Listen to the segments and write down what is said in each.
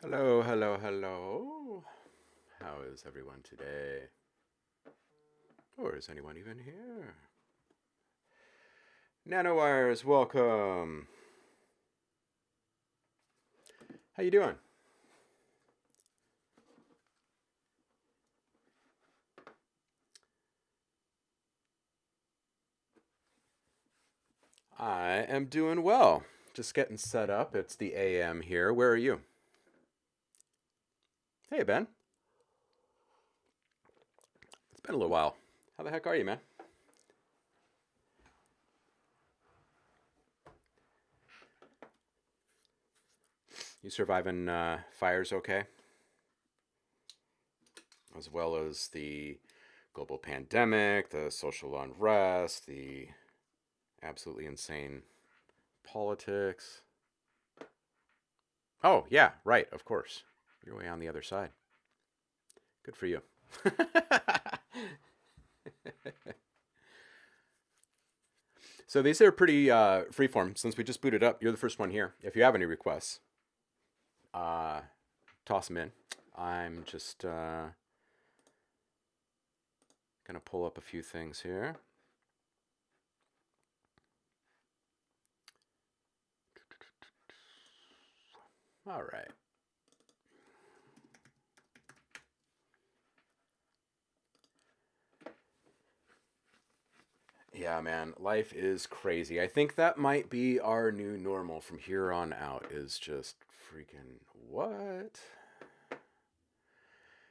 Hello, hello, hello. How is everyone today? Or is anyone even here? Nanowires, welcome. How you doing? I am doing well. Just getting set up. It's the AM here. Where are you? Hey, Ben. It's been a little while. How the heck are you, man? You surviving fires okay? As well as the global pandemic, the social unrest, the absolutely insane politics. Oh, yeah, right, of course. You're way on the other side. Good for you. So these are pretty freeform. Since we just booted up, you're the first one here. If you have any requests, uh, toss them in. I'm just gonna pull up a few things here. All right. Yeah, man, life is crazy. I think that might be our new normal from here on out. Is just freaking what?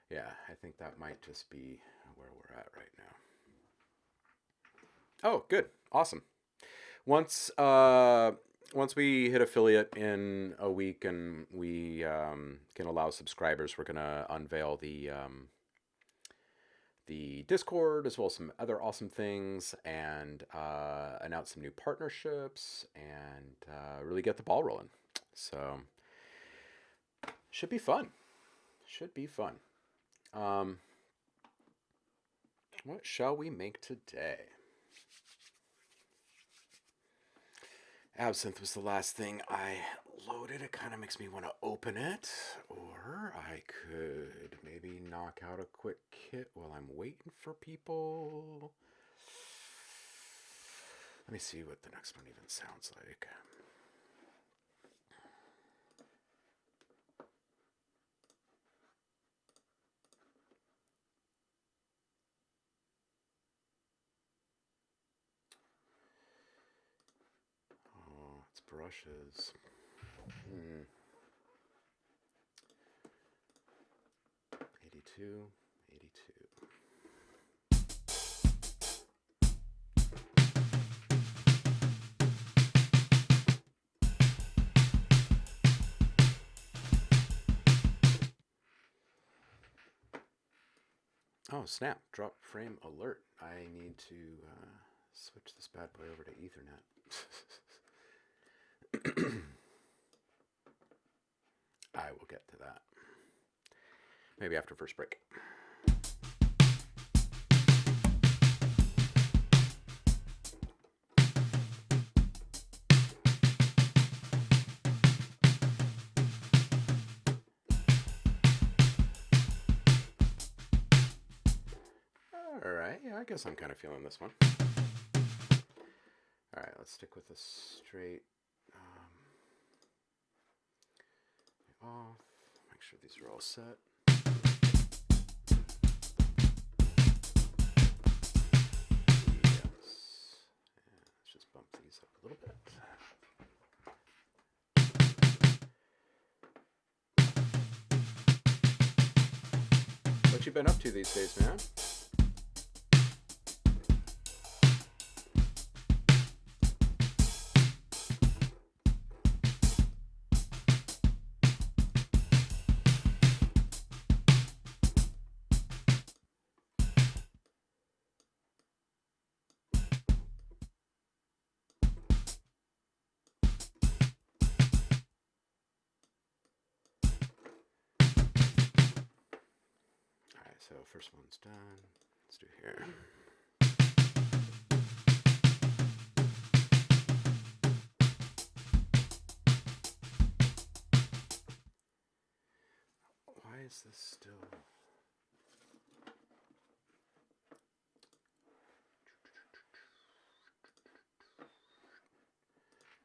Yeah, I think that might just be where we're at right now. Oh, good, awesome. Once once we hit affiliate in a week and we can allow subscribers, we're gonna unveil the Discord as well as some other awesome things and announce some new partnerships and really get the ball rolling. So should be fun. Should be fun. Um, what shall we make today? Absinthe was the last thing I loaded. It kind of makes me want to open it. Or I could maybe knock out a quick kit while I'm waiting for people. Let me see what the next one even sounds like. Oh, it's brushes. 82, 82. Oh, snap. Drop frame alert. I need to switch this bad boy over to Ethernet. I will get to that. Maybe after first break. Alright, yeah, I guess I'm kind of feeling this one. Alright, let's stick with the straight off. Make sure these are all set. Yes. And let's just bump these up a little bit. What you been up to these days, man? Alright, so first one's done. Let's do here. is this still?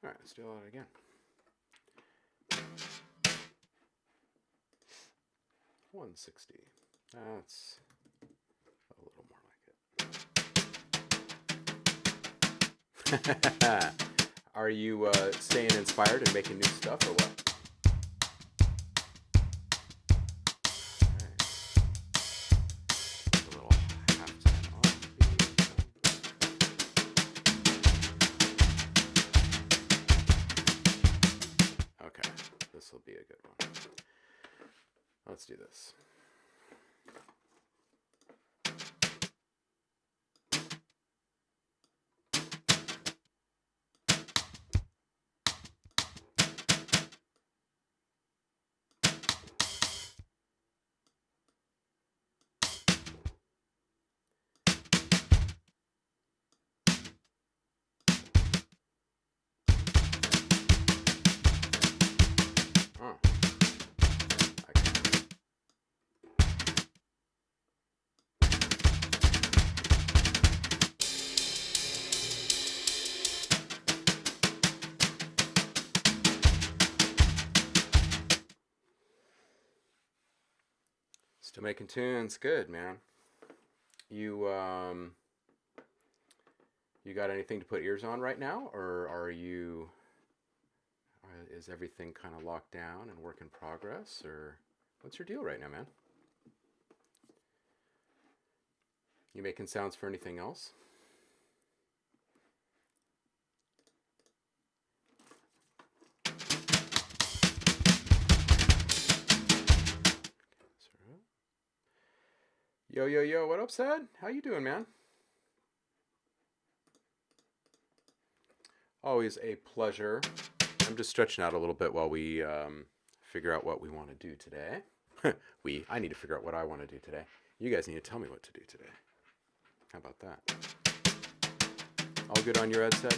All right, let's do that again. 160. That's a little more like it. Are you staying inspired and making new stuff or what? Okay, this will be a good one. Let's do this. Oh. Still making tunes. Good, man. You you got anything to put ears on right now, or are you? Is everything kind of locked down and work in progress, or what's your deal right now, man? You making sounds for anything else? Yo, yo, yo, what up, Sad? How you doing, man? Always a pleasure. I'm just stretching out a little bit while we figure out what we want to do today. I need to figure out what I want to do today. You guys need to tell me what to do today. How about that? All good on your head, Sad?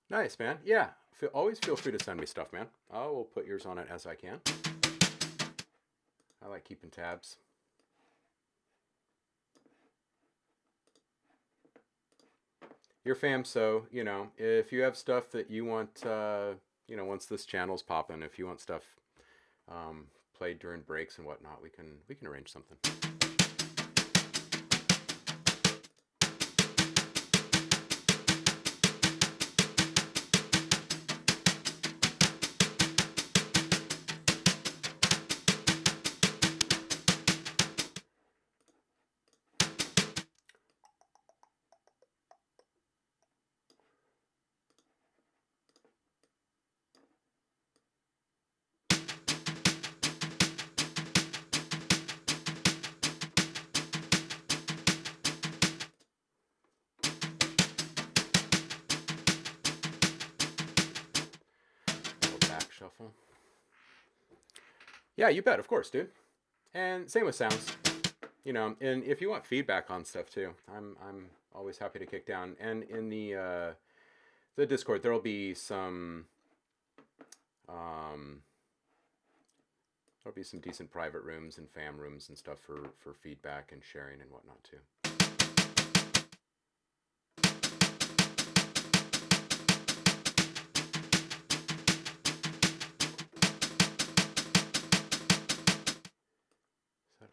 Nice, man. Yeah, always feel free to send me stuff, man. I will put yours on it as I can. I like keeping tabs. Your fam, so, you know, if you have stuff that you want, you know, once this channel's popping, if you want stuff played during breaks and whatnot, we can arrange something. Shuffle. Yeah, you bet, of course, dude. And same with sounds. You know, and if you want feedback on stuff too, I'm always happy to kick down. And in the Discord, there'll be some decent private rooms and fam rooms and stuff for feedback and sharing and whatnot too.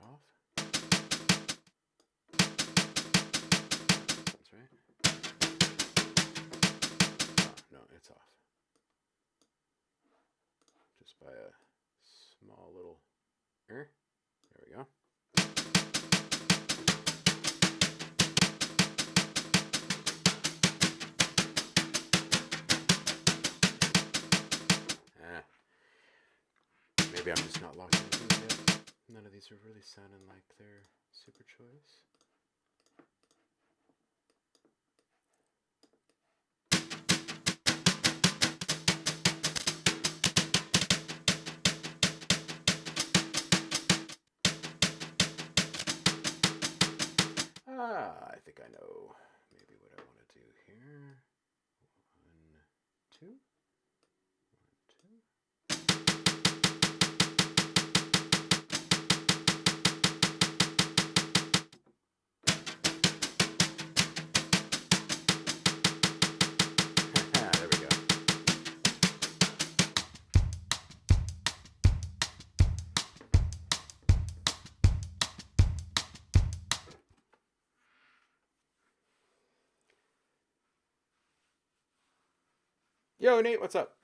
Off. maybe I'm just not locked into it yet. None of these are really sounding like they're super choice. I think I know maybe what I want to do here. 1, 2. 1, 2. There we go. Yo, Nate, what's up?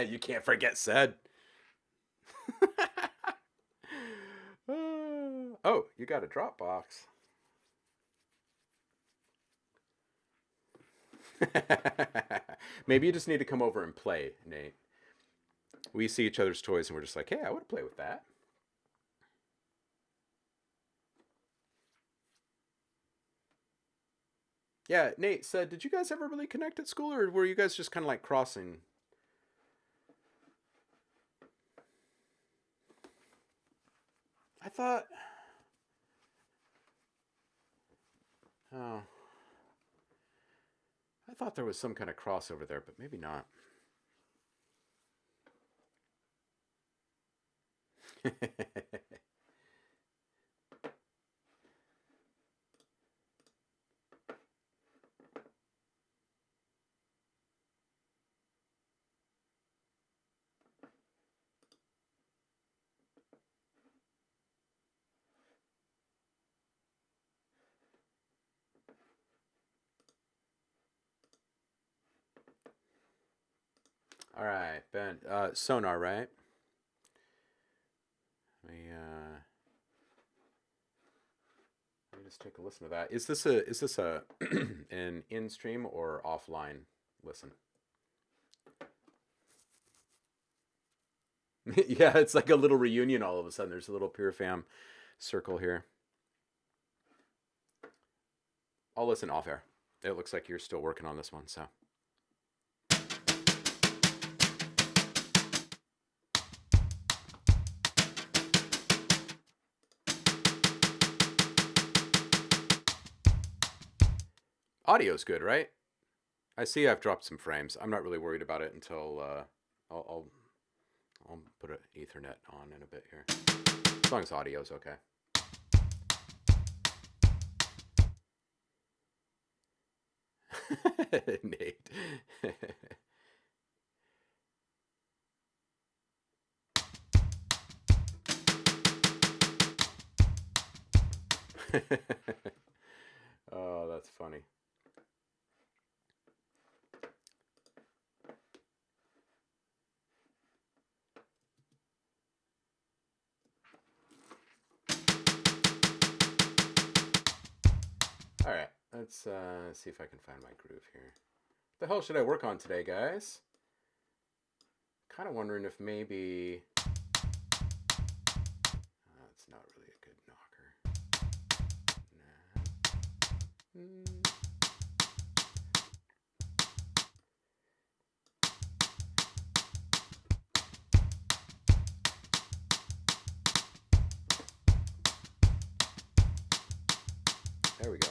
You can't forget said. Oh, you got a Dropbox. Maybe you just need to come over and play, Nate. We see each other's toys and we're just like, hey, I would play with that. Yeah, Nate said, did you guys ever really connect at school, or were you guys just kind of like crossing? I thought... Oh. I thought there was some kind of crossover there, but maybe not. All right, Ben. Sonar, right? Let me just take a listen to that. Is this a an in stream or offline listen? Yeah, it's like a little reunion all of a sudden. There's a little Pure Fam circle here. I'll listen off air. It looks like you're still working on this one, so. Audio's good, right? I see I've dropped some frames. I'm not really worried about it until I'll put an Ethernet on in a bit here. As long as audio's okay. Nate. Oh, that's funny. All right, let's see if I can find my groove here. What the hell should I work on today, guys? Kind of wondering if maybe... it's not really a good knocker. Nah. There we go.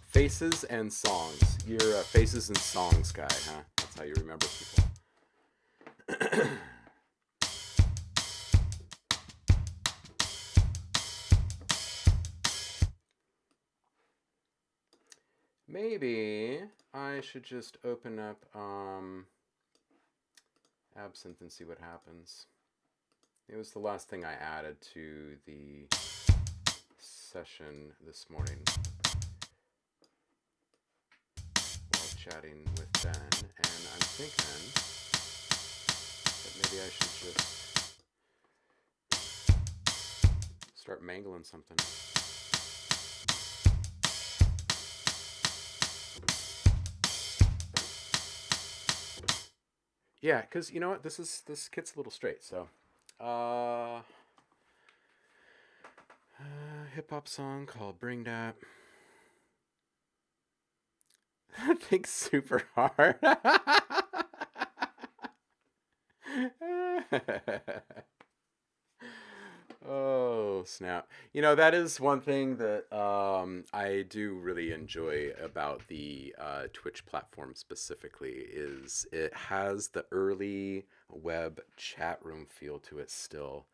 Faces and songs. You're a faces and songs guy, huh? That's how you remember people. Maybe I should just open up Absinthe and see what happens. It was the last thing I added to the session this morning. chatting with Ben, and I'm thinking that maybe I should just start mangling something. Yeah, because you know what, this kit's a little straight, so hip hop song called "Bring Dat." Think super hard. Oh, snap. You know, that is one thing that I do really enjoy about the Twitch platform specifically is it has the early web chat room feel to it still.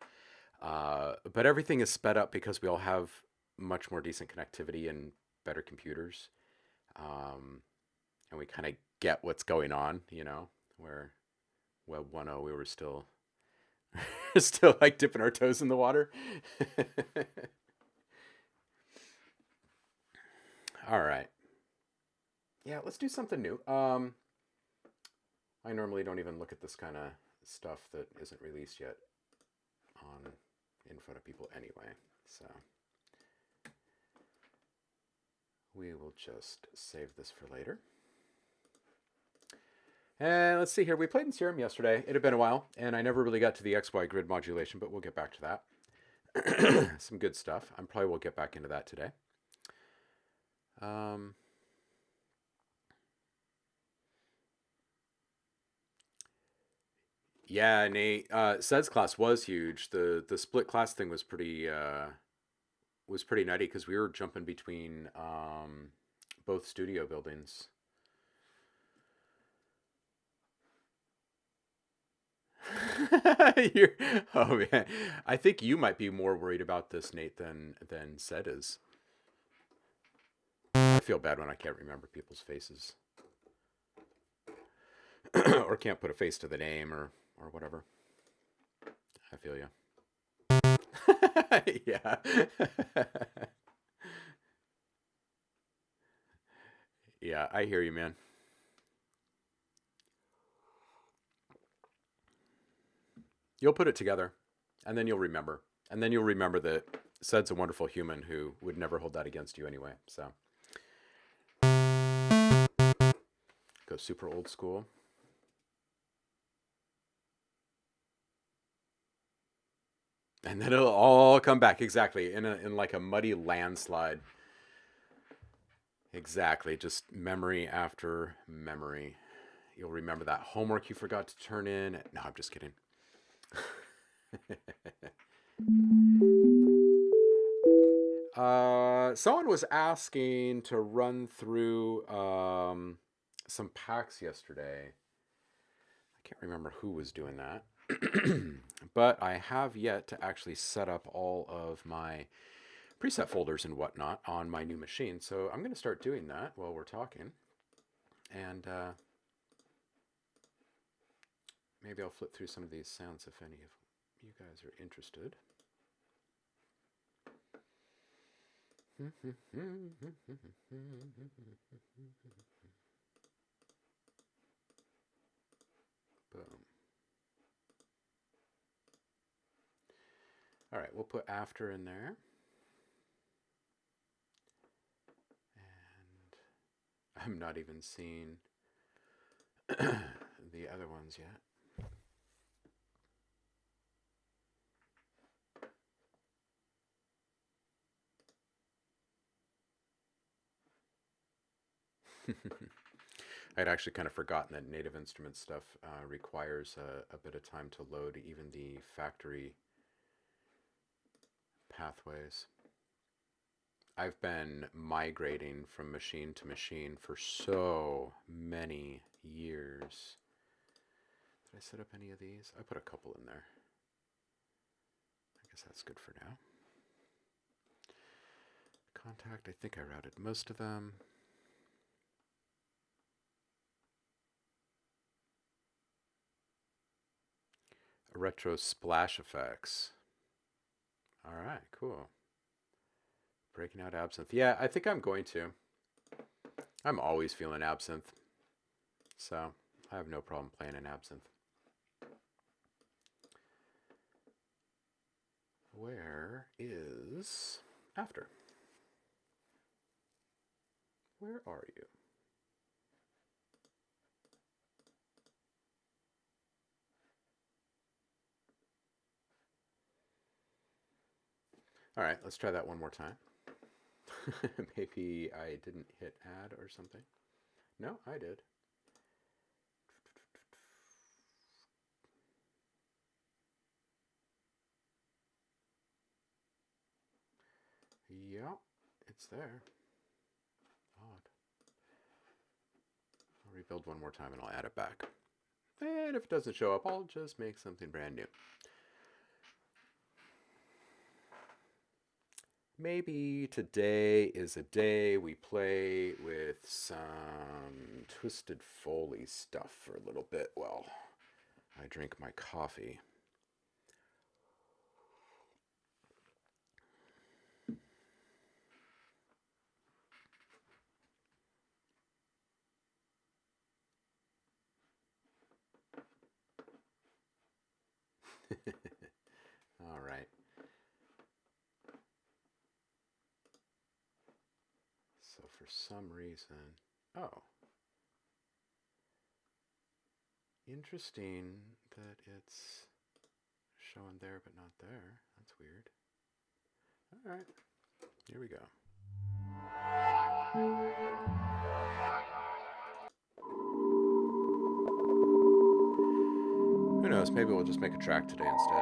But everything is sped up because we all have much more decent connectivity and better computers. Um, and we kind of get what's going on, you know, where Web 1.0 we were still still like dipping our toes in the water. All right. Yeah, let's do something new. I normally don't even look at this kind of stuff that isn't released yet on in front of people anyway. So we will just save this for later. And let's see here. We played in Serum yesterday. It had been a while, and I never really got to the XY grid modulation, but we'll get back to that. Some good stuff. I'm probably will get back into that today. Yeah, Nate. Sed's class was huge. The split class thing was pretty nutty because we were jumping between both studio buildings. Oh man, I think you might be more worried about this, Nate, than Sed is. I feel bad when I can't remember people's faces or can't put a face to the name or whatever. I feel you. Yeah. Yeah, I hear you, man. You'll put it together, and then you'll remember. And then you'll remember that Sed's a wonderful human who would never hold that against you anyway. So go super old school. And then it'll all come back exactly in like a muddy landslide. Exactly, just memory after memory. You'll remember that homework you forgot to turn in. No, I'm just kidding. Someone was asking to run through some packs yesterday. I can't remember who was doing that. But I have yet to actually set up all of my preset folders and whatnot on my new machine. So I'm going to start doing that while we're talking. And maybe I'll flip through some of these sounds if any of you guys are interested. Boom. All right, we'll put after in there. And I'm not even seeing the other ones yet. I'd actually kind of forgotten that Native Instruments stuff requires a bit of time to load even the factory pathways. I've been migrating from machine to machine for so many years. Did I set up any of these? I put a couple in there. I guess that's good for now. Kontakt, I think I routed most of them. Retro splash effects. All right, cool. Breaking out absinthe. Yeah, I think I'm going to. I'm always feeling absinthe. So I have no problem playing an absinthe. Where is After? Where are you? All right, let's try that one more time. Maybe I didn't hit add or something. No, I did. Yeah, it's there. Odd. I'll rebuild one more time and I'll add it back. And if it doesn't show up, I'll just make something brand new. Maybe today is a day we play with some Twisted Foley stuff for a little bit while I drink my coffee. All right. So for some reason, oh, interesting that it's showing there but not there. That's weird. All right, here we go. Who knows, maybe we'll just make a track today instead.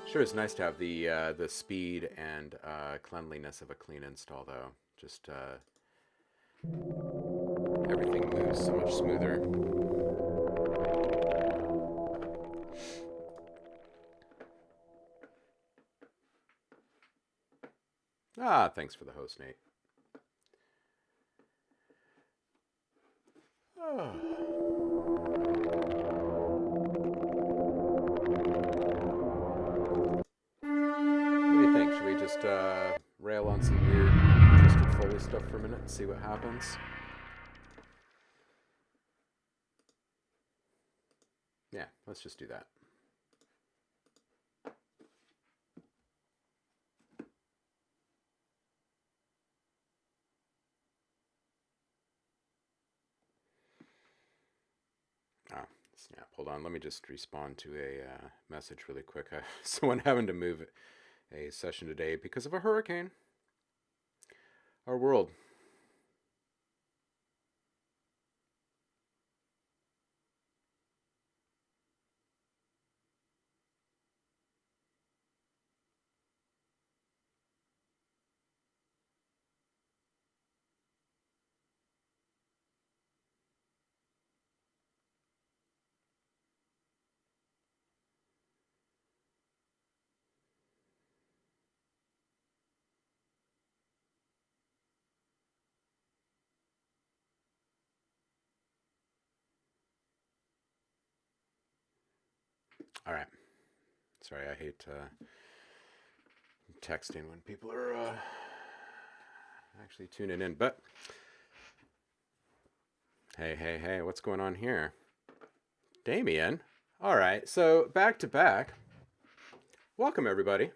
Sure, it's nice to have the speed and cleanliness of a clean install, though. Just everything moves so much smoother. Ah, thanks for the host, Nate. Oh. What do you think? Should we just rail on some weird Twisted Foley stuff for a minute and see what happens? Yeah, let's just do that. Ah, snap. Hold on. Let me just respond to a message really quick. Someone having to move a session today because of a hurricane. Our world. All right. Sorry, I hate texting when people are actually tuning in. But hey, what's going on here? Damien. All right, so back to back. Welcome, everybody.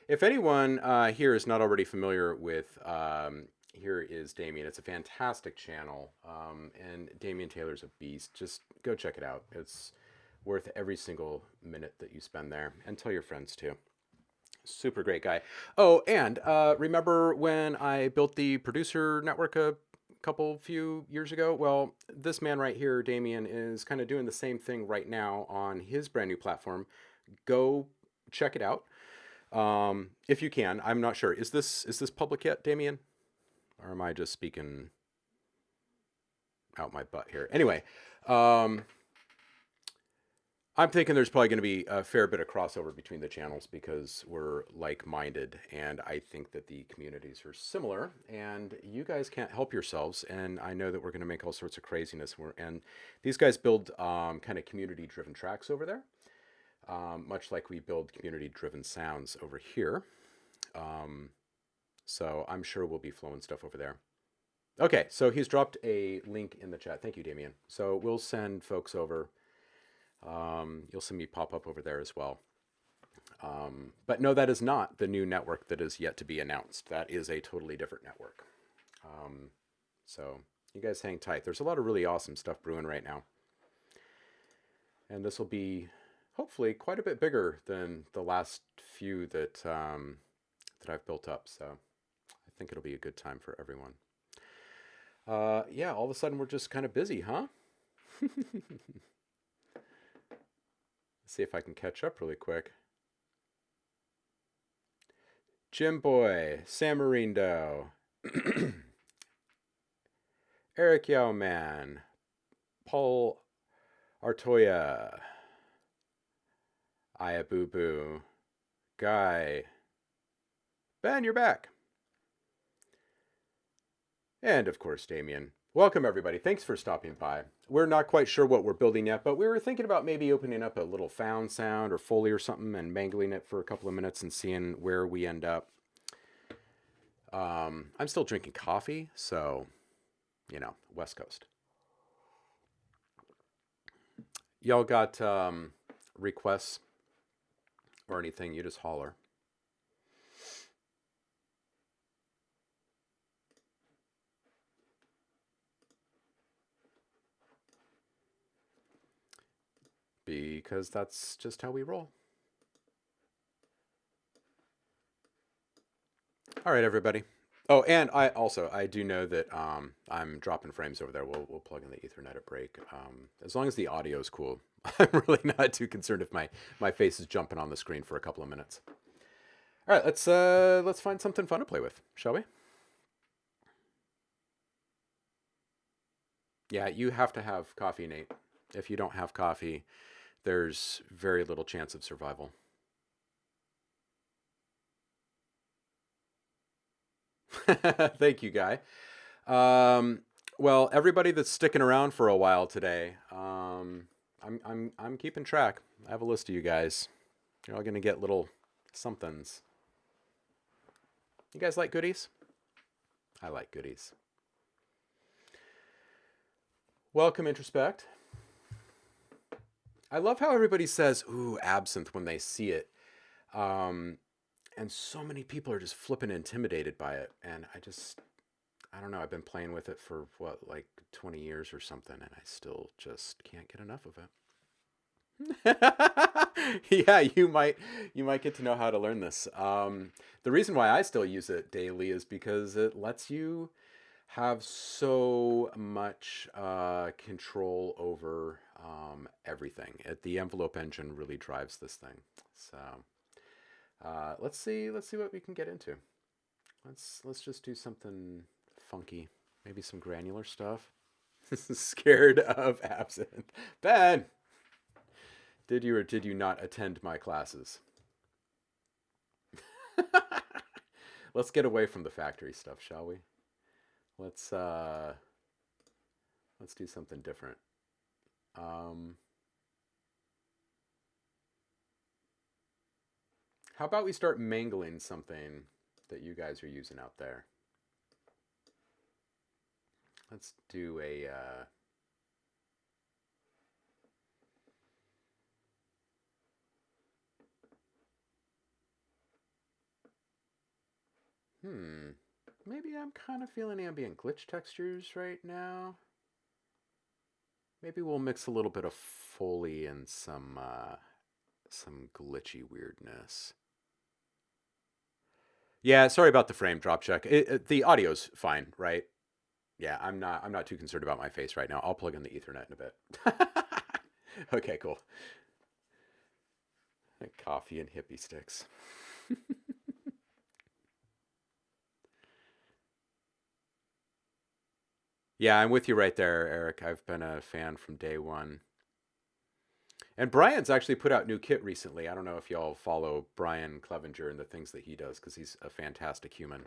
If anyone here is not already familiar with Here is Damien, it's a fantastic channel, and Damien Taylor's a beast. Just go check it out. It's worth every single minute that you spend there, and tell your friends too. Super great guy. Oh, and remember when I built the producer network a few years ago? Well, this man right here, Damien, is kind of doing the same thing right now on his brand new platform. Go check it out if you can. I'm not sure. Is this public yet, Damien? Or am I just speaking out my butt here? Anyway, I'm thinking there's probably going to be a fair bit of crossover between the channels because we're like-minded, and I think that the communities are similar, and you guys can't help yourselves. And I know that we're going to make all sorts of craziness. And these guys build kind of community-driven tracks over there, much like we build community-driven sounds over here. So I'm sure we'll be flowing stuff over there. Okay, so he's dropped a link in the chat. Thank you, Damien. So we'll send folks over. You'll see me pop up over there as well. But no, that is not the new network that is yet to be announced. That is a totally different network. So you guys hang tight. There's a lot of really awesome stuff brewing right now. And this will be hopefully quite a bit bigger than the last few that, that I've built up. So I think it'll be a good time for everyone. Yeah, all of a sudden we're just kind of busy, huh? See if I can catch up really quick. Jim Boy, Samarindo, Eric Yowman, Paul Artoya, Ayabubu, Guy, Ben, you're back. And of course, Damien. Welcome, everybody. Thanks for stopping by. We're not quite sure what we're building yet, but we were thinking about maybe opening up a little found sound or Foley or something and mangling it for a couple of minutes and seeing where we end up. I'm still drinking coffee, so, you know, West Coast. Y'all got requests or anything, you just holler. Because that's just how we roll. All right, everybody. Oh, and I do know that I'm dropping frames over there. We'll plug in the Ethernet at break. As long as the audio is cool, I'm really not too concerned if my face is jumping on the screen for a couple of minutes. All right, let's find something fun to play with, shall we? Yeah, you have to have coffee, Nate. If you don't have coffee, there's very little chance of survival. Thank you, Guy. Well, everybody that's sticking around for a while today, I'm keeping track. I have a list of you guys. You're all gonna get little somethings. You guys like goodies? I like goodies. Welcome, Introspect. I love how everybody says, ooh, absinthe when they see it. And so many people are just flipping intimidated by it. And I don't know, I've been playing with it for what, like 20 years or something, and I still just can't get enough of it. Yeah, you might get to know how to learn this. The reason why I still use it daily is because it lets you have so much control over everything. The envelope engine really drives this thing. So let's see what we can get into. Let's just do something funky, maybe some granular stuff. Scared of absinthe. Ben, did you or did you not attend my classes? Let's get away from the factory stuff, shall we? Let's do something different. How about we start mangling something that you guys are using out there? Let's do a maybe I'm kind of feeling ambient glitch textures right now. Maybe we'll mix a little bit of Foley and some glitchy weirdness. Yeah, sorry about the frame drop check. The audio's fine, right? Yeah, I'm not too concerned about my face right now. I'll plug in the Ethernet in a bit. Okay, cool. Coffee and hippie sticks. Yeah, I'm with you right there, Eric. I've been a fan from day one. And Brian's actually put out new kit recently. I don't know if y'all follow Brian Clevenger and the things that he does, because he's a fantastic human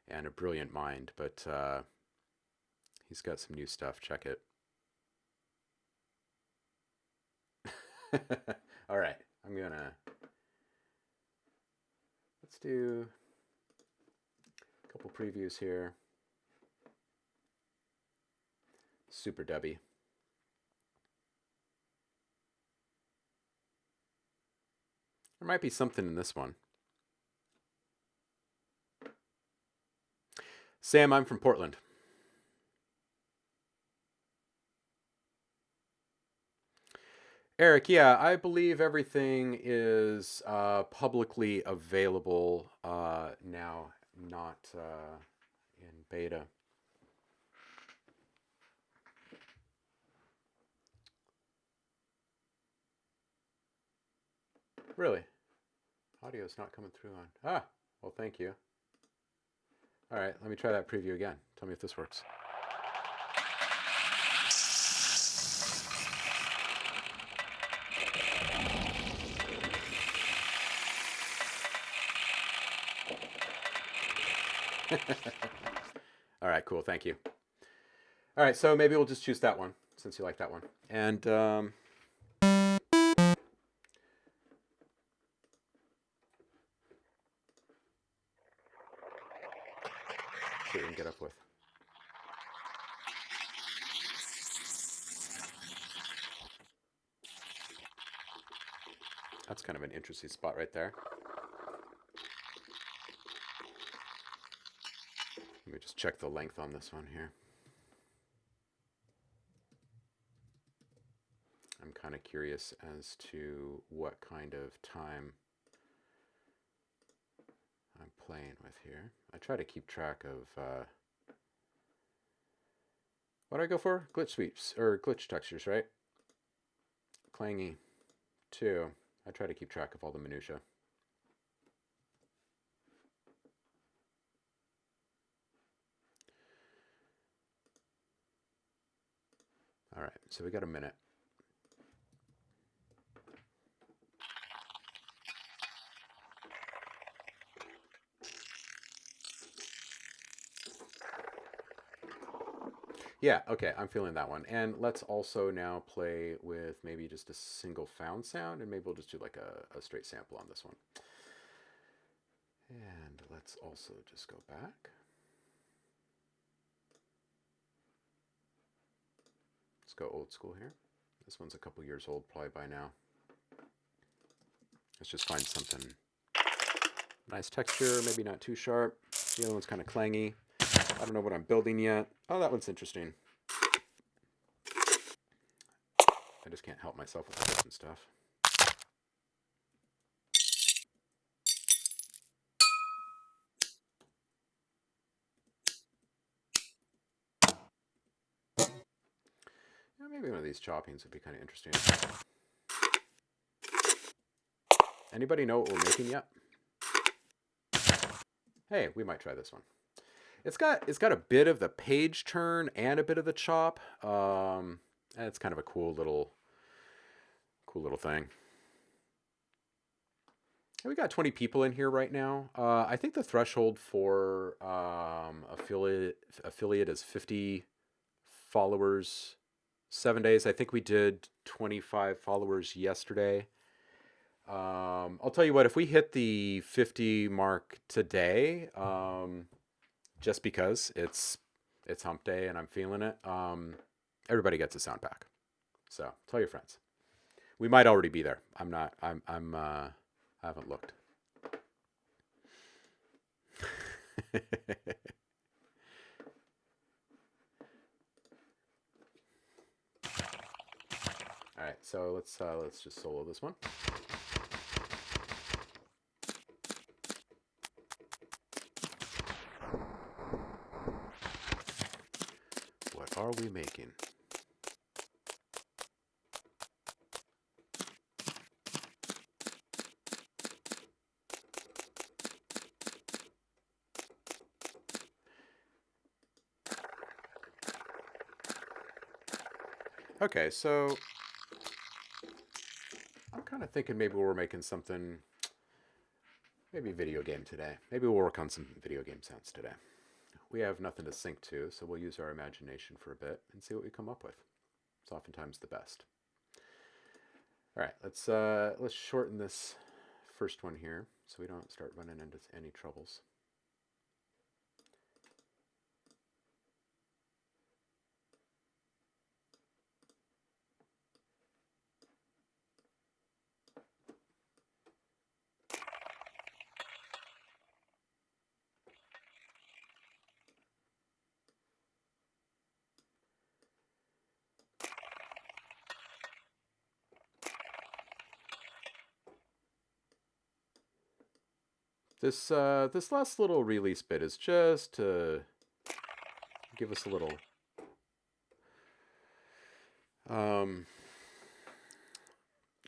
and a brilliant mind. But he's got some new stuff. Check it. All right, let's do a couple previews here. Super Dubby. There might be something in this one. Sam, I'm from Portland. Eric, yeah, I believe everything is publicly available now, not in beta. Really? Audio is not coming through on. Ah, well, thank you. All right, let me try that preview again. Tell me if this works. All right, cool. Thank you. All right, so maybe we'll just choose that one since you like that one. And see what we can get up with. That's kind of an interesting spot right there. Let me just check the length on this one here. I'm kind of curious as to what kind of time I'm playing with here. I try to keep track of what do I go for? Glitch sweeps, or glitch textures, right? Clangy, 2. I try to keep track of all the minutia. All right, so we got a minute. Yeah, okay, I'm feeling that one. And let's also now play with maybe just a single found sound, and maybe we'll just do like a straight sample on this one. And let's also just go back. Let's go old school here. This one's a couple years old probably by now. Let's just find something nice texture, maybe not too sharp. The other one's kind of clangy. I don't know what I'm building yet. Oh, that one's interesting. I just can't help myself with this and stuff. Yeah, maybe one of these choppings would be kind of interesting. Anybody know what we're making yet? Hey, we might try this one. It's got a bit of the page turn and a bit of the chop. It's kind of a cool little thing. And we got 20 people in here right now. I think the threshold for affiliate is 50 followers, 7 days. I think we did 25 followers yesterday. I'll tell you what, if we hit the 50 mark today, just because it's hump day and I'm feeling it, everybody gets a sound pack. So tell your friends. We might already be there. I haven't looked. All right, so let's just solo this one. What are we making? Okay, so kind of thinking maybe we're making something, maybe video game today. Maybe we'll work on some video game sounds today. We have nothing to sync to, so we'll use our imagination for a bit and see what we come up with. It's oftentimes the best. All right, let's shorten this first one here so we don't start running into any troubles. This last little release bit is just to give us a little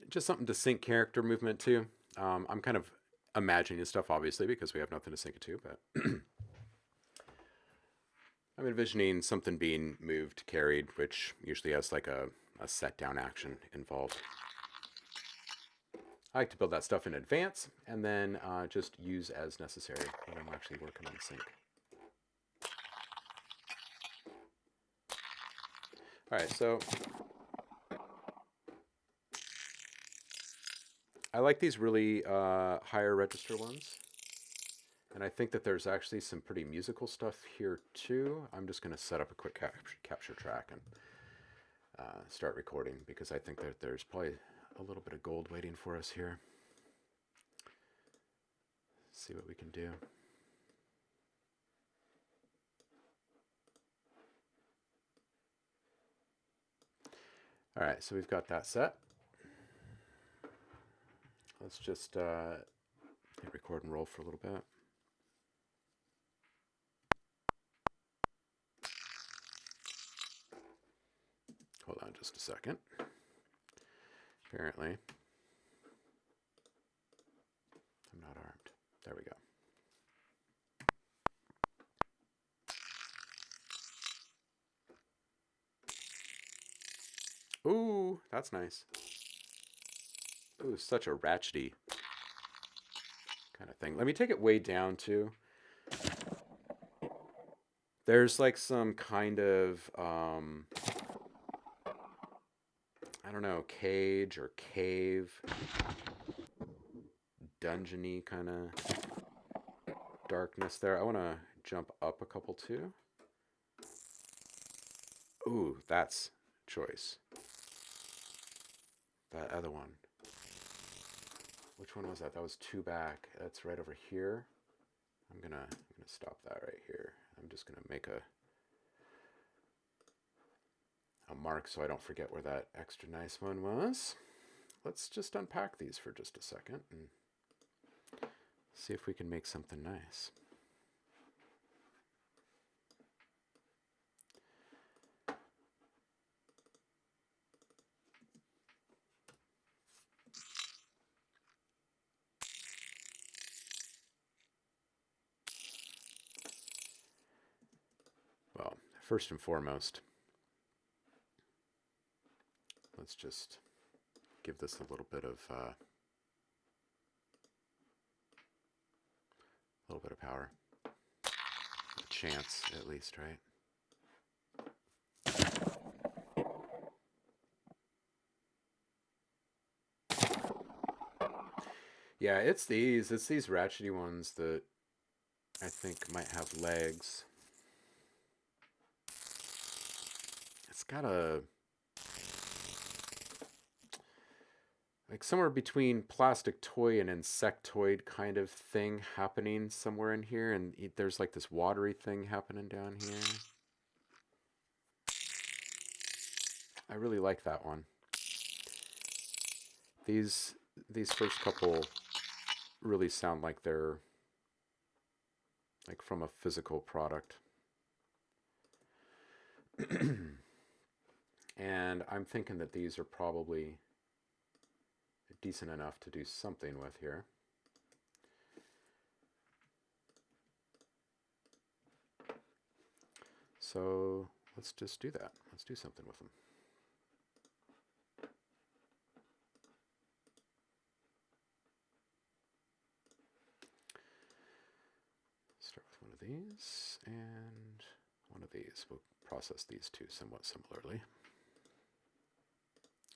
just something to sync character movement to. I'm kind of imagining this stuff obviously because we have nothing to sync it to, but I'm envisioning something being moved, carried, which usually has like a set down action involved. I like to build that stuff in advance and then just use as necessary when I'm actually working on the sync. All right, so I like these really higher register ones. And I think that there's actually some pretty musical stuff here too. I'm just going to set up a quick capture track and start recording because I think that there's probably a little bit of gold waiting for us here. See what we can do. All right, so we've got that set. Let's just hit record and roll for a little bit. Hold on just a second. Apparently, I'm not armed. There we go. Ooh, that's nice. Ooh, such a ratchety kind of thing. Let me take it way down too. There's like some kind of I don't know, cage or cave, dungeony kind of darkness there. I want to jump up a couple too. Ooh, that's choice. That other one. Which one was that? That was two back. That's right over here. I'm gonna stop that right here. I'm just gonna make a mark so I don't forget where that extra nice one was. Let's just unpack these for just a second and see if we can make something nice. Well, first and foremost, let's just give this a little bit of power. A chance, at least, right? Yeah, it's these ratchety ones that I think might have legs. It's got a like somewhere between plastic toy and insectoid kind of thing happening somewhere in here, and there's like this watery thing happening down here. I really like that one. These first couple really sound like they're like from a physical product. And I'm thinking that these are probably decent enough to do something with here. So let's just do that. Let's do something with them. these and one of these. We'll process these two somewhat similarly.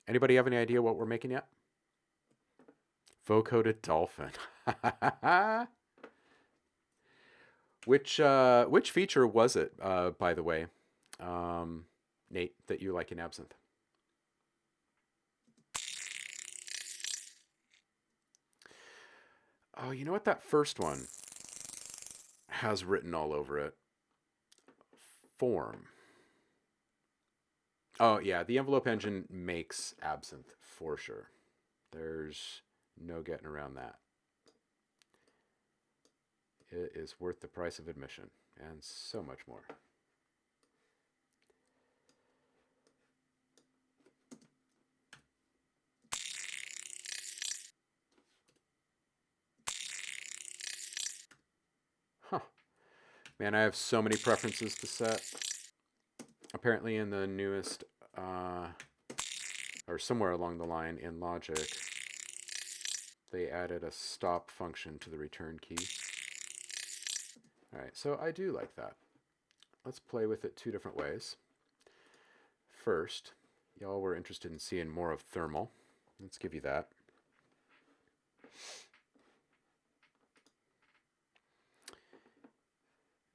Anybody have any idea what we're making yet? Vocoated dolphin. Which feature was it, by the way, Nate, that you like in Absinthe? Oh, you know what? That first one has written all over it. Form. Oh, yeah. The envelope engine makes Absinthe for sure. There's no getting around that. It is worth the price of admission and so much more. Huh. Man, I have so many preferences to set. Apparently in the newest, or somewhere along the line in Logic, they added a stop function to the return key. All right, so I do like that. Let's play with it two different ways. First, y'all were interested in seeing more of thermal. Let's give you that.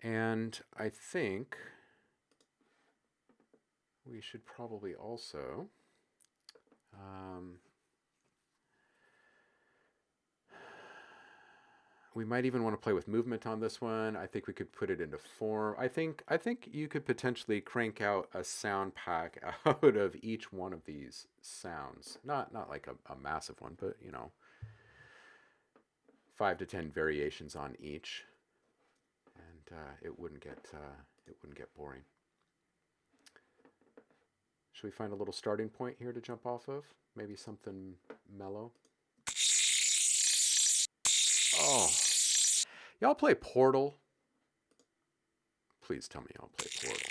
And I think we should probably also we might even want to play with movement on this one. I think we could put it into form. I think you could potentially crank out a sound pack out of each one of these sounds. Not like a massive one, but you know, 5 to 10 variations on each, and it wouldn't get boring. Should we find a little starting point here to jump off of? Maybe something mellow. Oh, y'all play Portal? Please tell me y'all play Portal.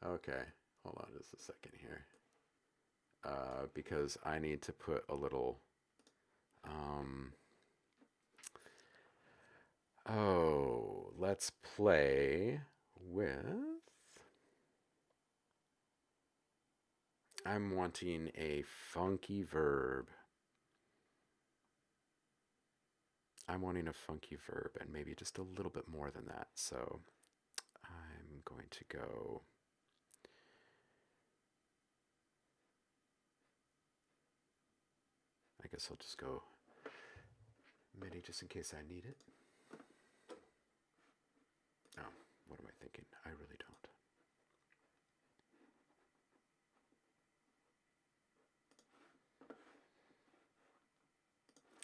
Okay. Hold on just a second here. Because I need to put a little... Oh, let's play with... I'm wanting a funky verb. I'm wanting a funky verb and maybe just a little bit more than that. So I'm going to go... I guess I'll just go MIDI just in case I need it. Oh, what am I thinking? I really don't.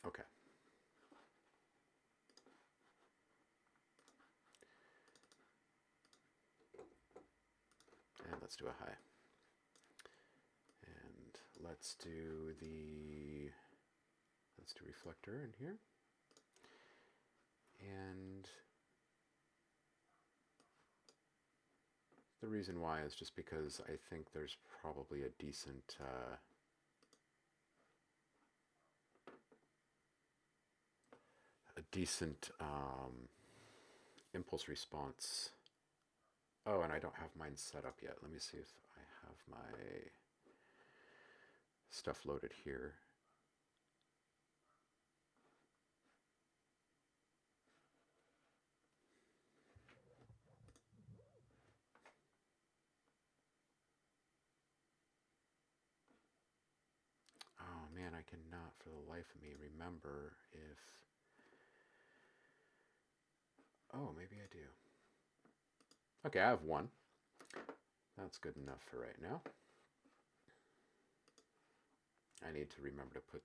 Okay. And let's do a high. And let's do reflector in here. And the reason why is just because I think there's probably a decent impulse response. Oh, and I don't have mine set up yet. Let me see if I have my stuff loaded here. Oh man, I cannot for the life of me remember if... Oh, maybe I do. Okay, I have one. That's good enough for right now. I need to remember to put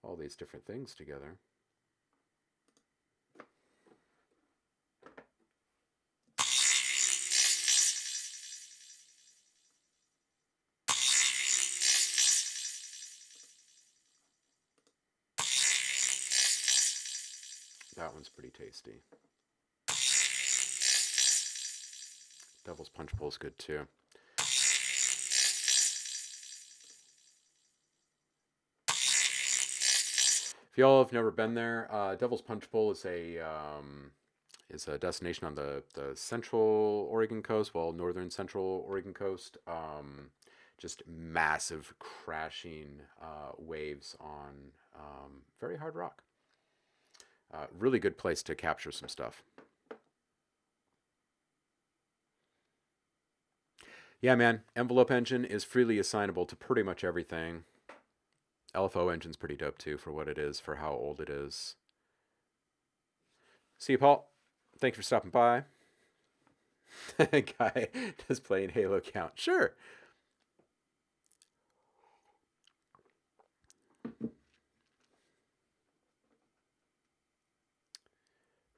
all these different things together. That one's pretty tasty. Devil's Punch Bowl is good too. If y'all have never been there, Devil's Punch Bowl is a destination on the central Oregon coast, well, northern central Oregon coast. Just massive crashing waves on very hard rock. Really good place to capture some stuff. Yeah, man. Envelope engine is freely assignable to pretty much everything. LFO engine's pretty dope too for what it is, for how old it is. See you, Paul. Thanks for stopping by. Guy, does playing Halo count? Sure.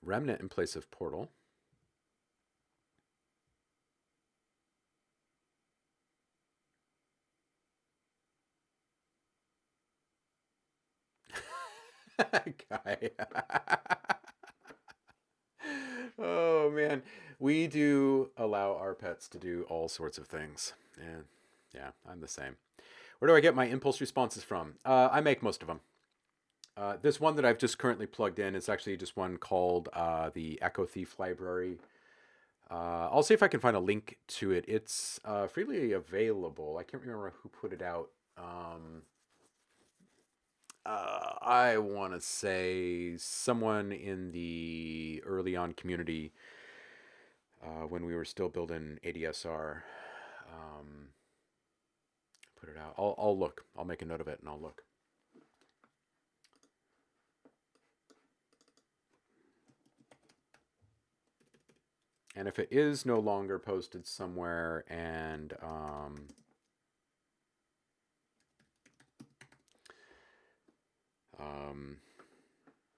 Remnant in place of Portal. Guy. Oh man, we do allow our pets to do all sorts of things, and yeah, I'm the same. Where do I get my impulse responses from? I make most of them. This one that I've just currently plugged in is actually just one called the Echo Thief Library. I'll see if I can find a link to it. It's freely available. I can't remember who put it out. I want to say someone in the early on community when we were still building ADSR put it out. I'll look. I'll make a note of it and I'll look. And if it is no longer posted somewhere and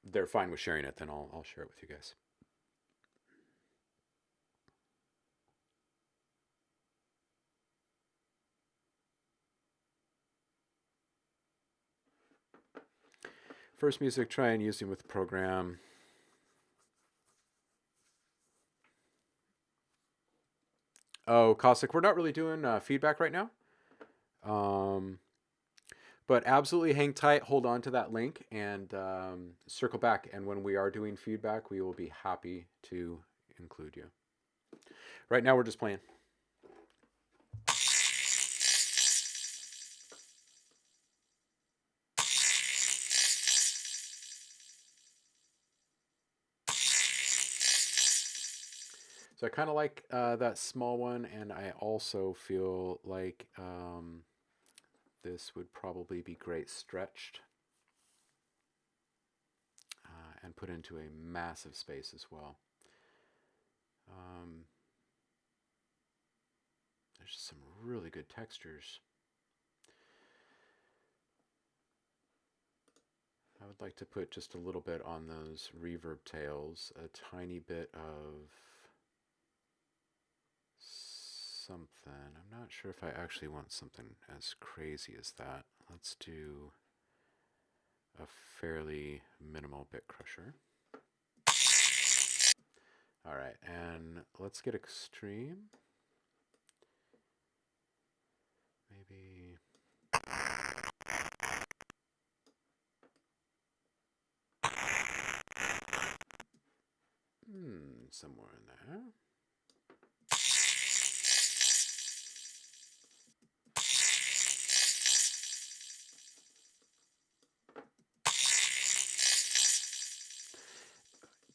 they're fine with sharing it, then I'll share it with you guys. First music, try and use them with the program. Oh, Cossack, we're not really doing feedback right now. But absolutely hang tight, hold on to that link, and circle back. And when we are doing feedback, we will be happy to include you. Right now, we're just playing. So I kind of like that small one, and I also feel like this would probably be great stretched and put into a massive space as well. There's some really good textures. I would like to put just a little bit on those reverb tails, a tiny bit of something. I'm not sure if I actually want something as crazy as that. Let's do a fairly minimal bit crusher. All right, and let's get extreme. Maybe somewhere in there.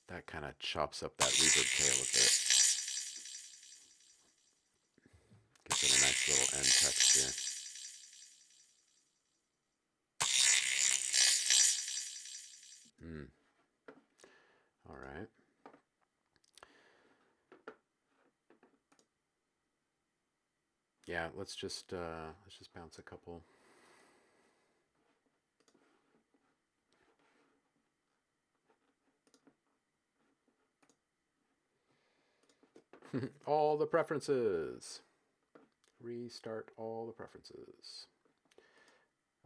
That kind of chops up that reverb tail a bit. Gives it a nice little end texture. All right. Yeah, let's just bounce a couple. All the preferences. Restart all the preferences.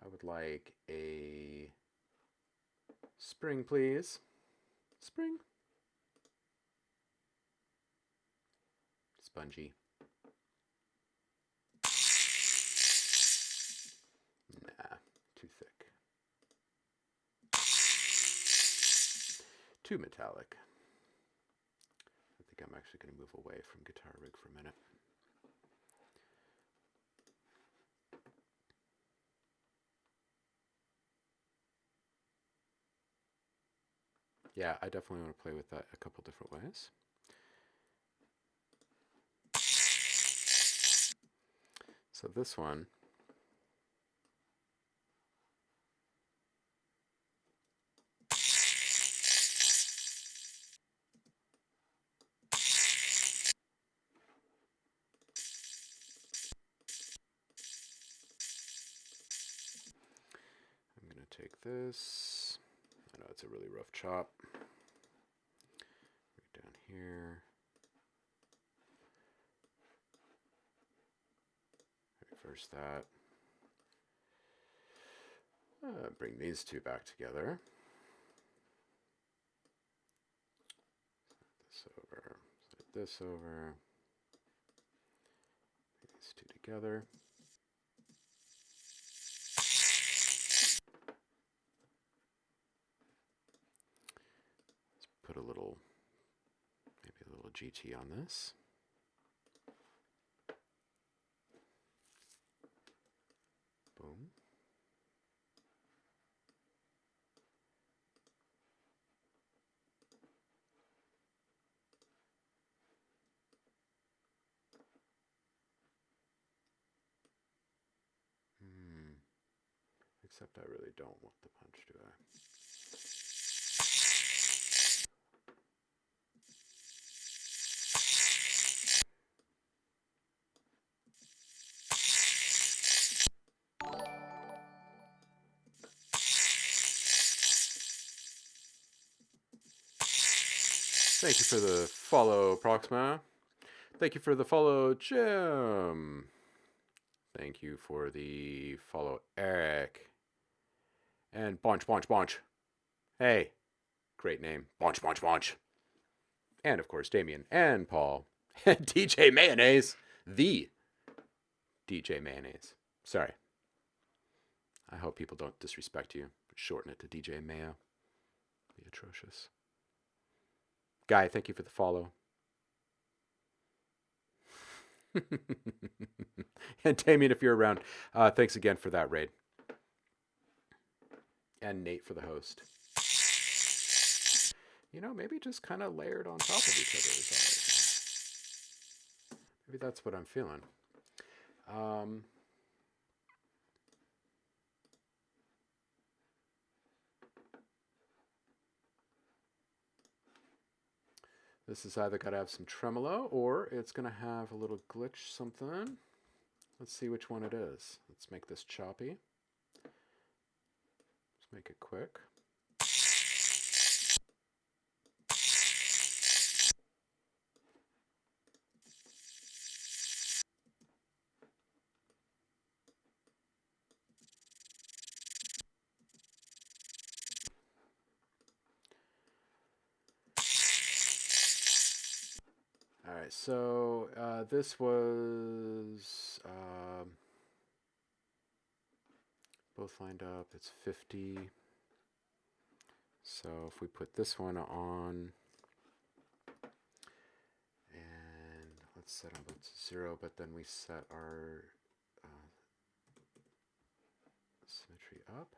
I would like a spring, please. Spring. Spongy. Nah, too thick. Too metallic. I think I'm actually going to move away from guitar rig for a minute. Yeah, I definitely want to play with that a couple different ways. So this one, I'm going to take this. I know it's a really rough chop. Right down here. Reverse that. Bring these two back together. This over. Slide this over. These two together. Let's put a little, maybe a little GT on this. Boom. Except I really don't want the punch, do I? Thank you for the follow, Proxima. Thank you for the follow, Jim. Thank you for the follow, Eric. And Bonch, Bonch, Bonch. Hey, great name. Bonch, Bonch, Bonch. And of course, Damien and Paul. And DJ Mayonnaise. The DJ Mayonnaise. Sorry. I hope people don't disrespect you. Shorten it to DJ Mayo. Be atrocious. Guy, thank you for the follow. And Damien, if you're around, thanks again for that raid. And Nate for the host. You know, maybe just kind of layered on top of each other is all. Maybe that's what I'm feeling. This is either got to have some tremolo or it's going to have a little glitch something. Let's see which one it is. Let's make this choppy. Let's make it quick. All right, so this was both lined up. It's 50. So if we put this one on, and let's set them both to 0, but then we set our symmetry up.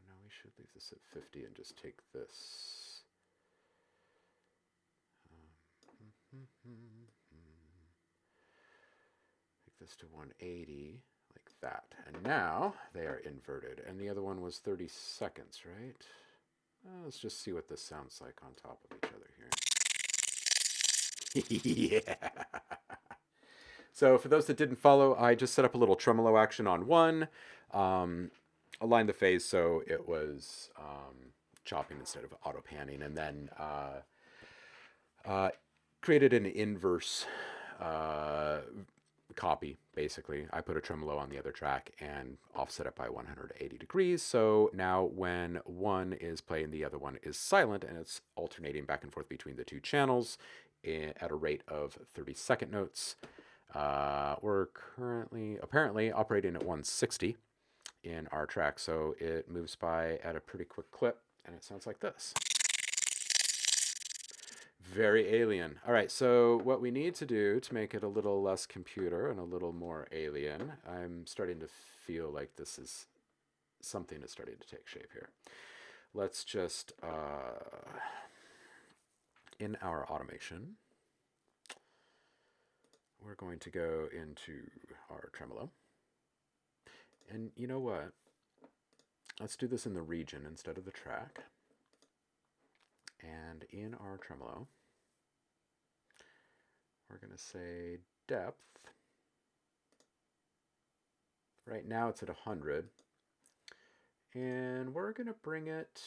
No, we should leave this at 50 and just take this. Take this to 180, like that. And now they are inverted. And the other one was 30 seconds, right? Let's just see what this sounds like on top of each other here. Yeah. So for those that didn't follow, I just set up a little tremolo action on one. Aligned the phase so it was chopping instead of auto panning, and then created an inverse copy, basically. I put a tremolo on the other track and offset it by 180 degrees. So now when one is playing, the other one is silent, and it's alternating back and forth between the two channels at a rate of 30-second notes. We're currently apparently operating at 160 in our track, so it moves by at a pretty quick clip, and it sounds like this. Very alien. All right, so what we need to do to make it a little less computer and a little more alien, I'm starting to feel like this is something that's starting to take shape here. Let's just, in our automation, we're going to go into our tremolo. And you know what? Let's do this in the region instead of the track. And in our tremolo, we're going to say depth. Right now it's at 100. And we're going to bring it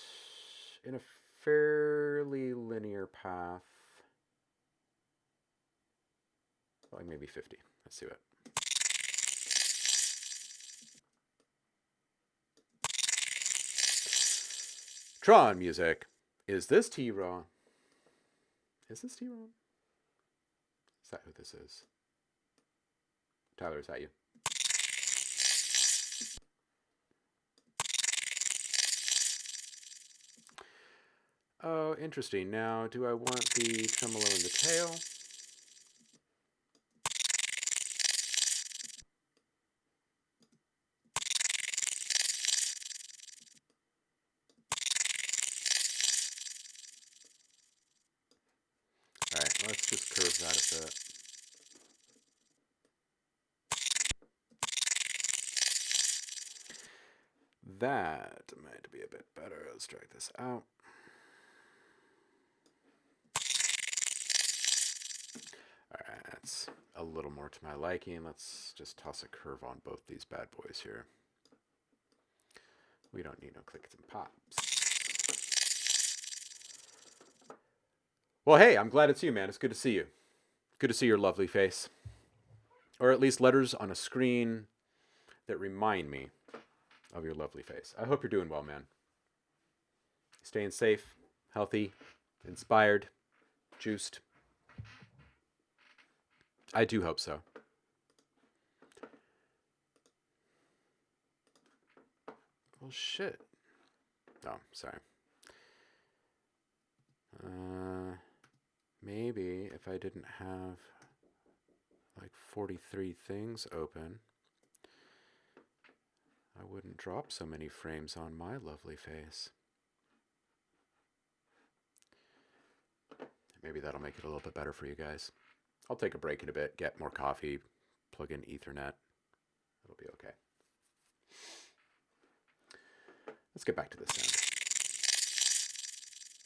in a fairly linear path. Like maybe 50. Let's do it. Tron music. Is this T-Ron? Is this T-Ron? Is that who this is? Tyler, is that you? Oh, interesting. Now, do I want the tremolo in the tail? All right, let's just curve that a bit. That might be a bit better. Let's drag this out. All right, that's a little more to my liking. Let's just toss a curve on both these bad boys here. We don't need no clicks and pops. Well, hey, I'm glad it's you, man. It's good to see you. Good to see your lovely face. Or at least letters on a screen that remind me of your lovely face. I hope you're doing well, man. Staying safe, healthy, inspired, juiced. I do hope so. Well, shit. Oh, sorry. Maybe if I didn't have like 43 things open, I wouldn't drop so many frames on my lovely face. Maybe that'll make it a little bit better for you guys. I'll take a break in a bit, get more coffee, plug in Ethernet. It'll be okay. Let's get back to this sound.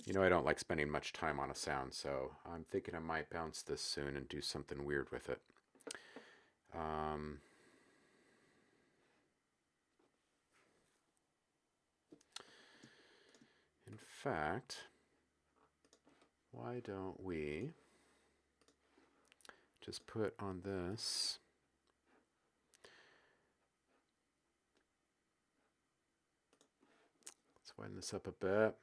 You know I don't like spending much time on a sound, so I'm thinking I might bounce this soon and do something weird with it. In fact, why don't we just put on this let's widen this up a bit.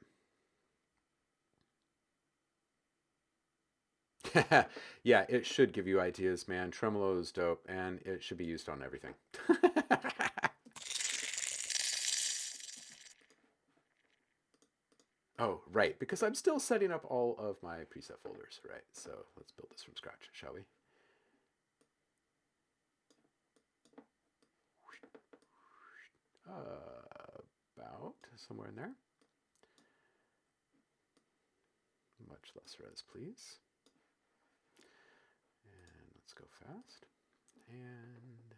Yeah, it should give you ideas, man. Tremolo is dope, and it should be used on everything. Oh, right, because I'm still setting up all of my preset folders, right? So let's build this from scratch, shall we? About somewhere in there. Much less res, please. And let's go fast. And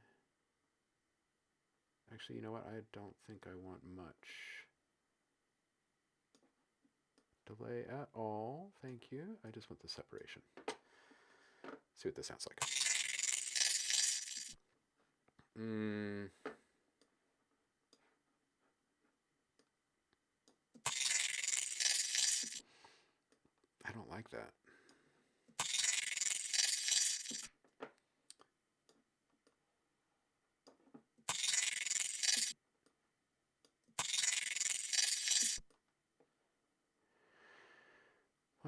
actually, you know what? I don't think I want much delay at all. Thank you. I just want the separation. See what this sounds like. I don't like that.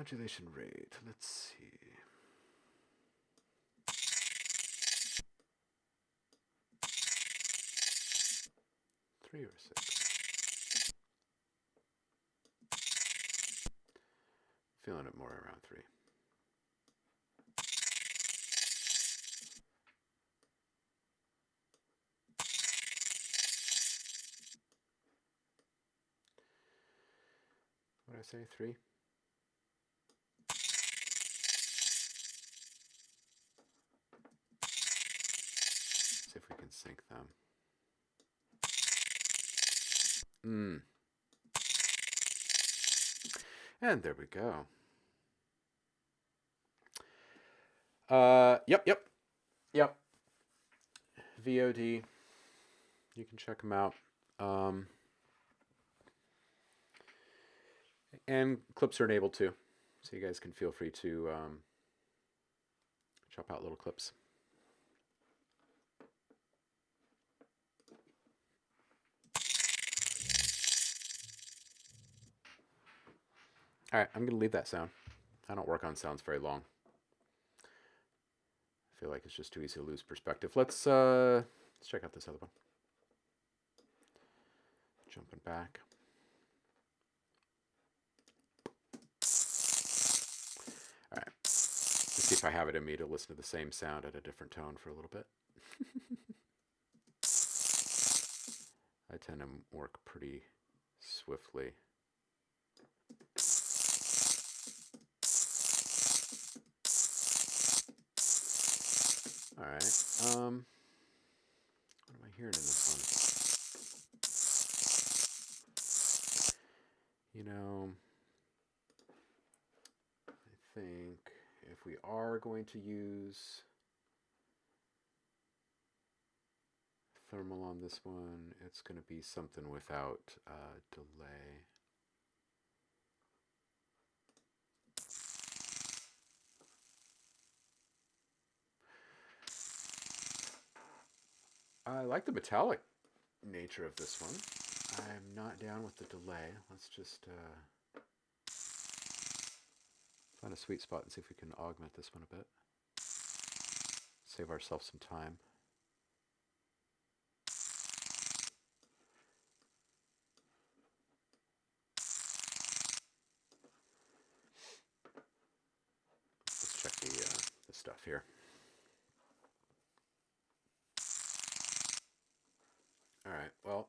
Modulation rate, let's see. Three or six. Feeling it more around 3. What did I say? 3? See if we can sync them. And there we go. Yep. VOD. You can check them out. And clips are enabled too. So you guys can feel free to chop out little clips. All right, I'm going to leave that sound. I don't work on sounds very long. I feel like it's just too easy to lose perspective. Let's check out this other one. Jumping back. All right. Let's see if I have it in me to listen to the same sound at a different tone for a little bit. I tend to work pretty swiftly. All right. What am I hearing in this one? You know, I think if we are going to use thermal on this one, it's going to be something without delay. I like the metallic nature of this one. I'm not down with the delay. Let's just find a sweet spot and see if we can augment this one a bit. Save ourselves some time. Let's check the stuff here. All right, well,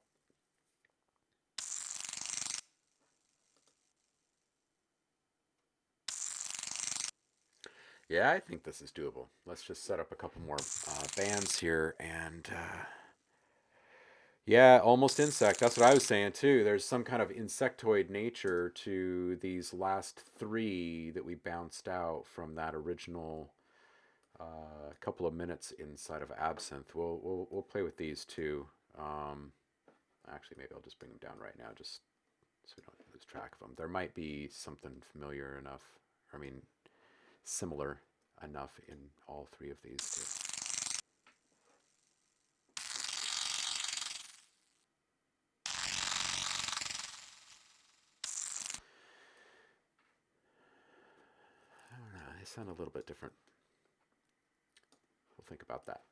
yeah, I think this is doable. Let's just set up a couple more bands here and yeah, almost insect. That's what I was saying too. There's some kind of insectoid nature to these last 3 that we bounced out from that original couple of minutes inside of Absinthe. We'll play with these too. Actually, maybe I'll just bring them down right now, just so we don't lose track of them. There might be something familiar enough. I mean, similar enough in all 3 of these too. I don't know, they sound a little bit different. We'll think about that.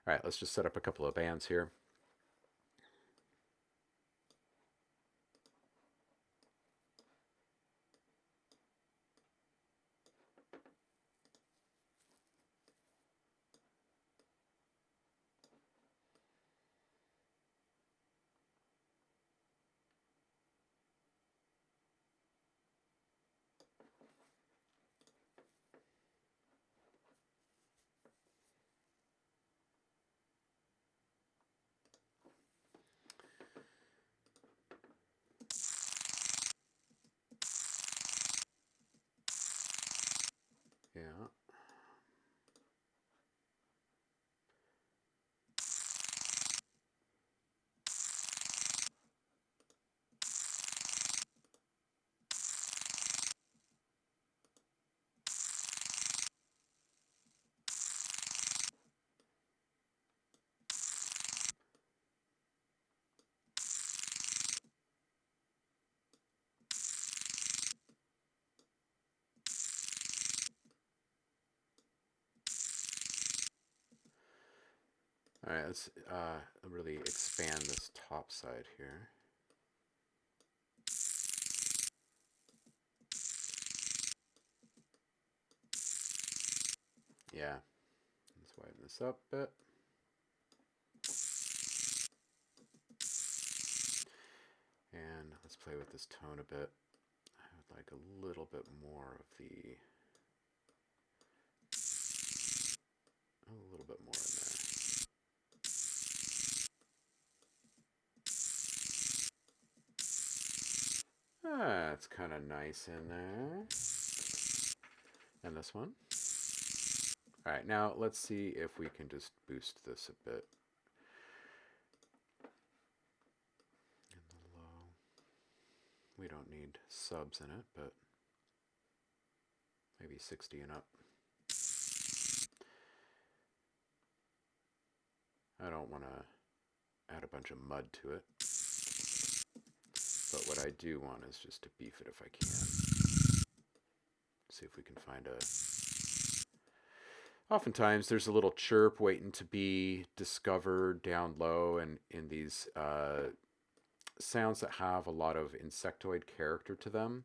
All right, let's just set up a couple of bands here. All right, let's really expand this top side here. Yeah, let's widen this up a bit. And let's play with this tone a bit. I would like a little bit more of the... a little bit more in there. That's kind of nice in there. And this one. All right, now let's see if we can just boost this a bit. In the low. We don't need subs in it, but maybe 60 and up. I don't want to add a bunch of mud to it. But what I do want is just to beef it if I can. See if we can find a... Oftentimes there's a little chirp waiting to be discovered down low, and in these sounds that have a lot of insectoid character to them.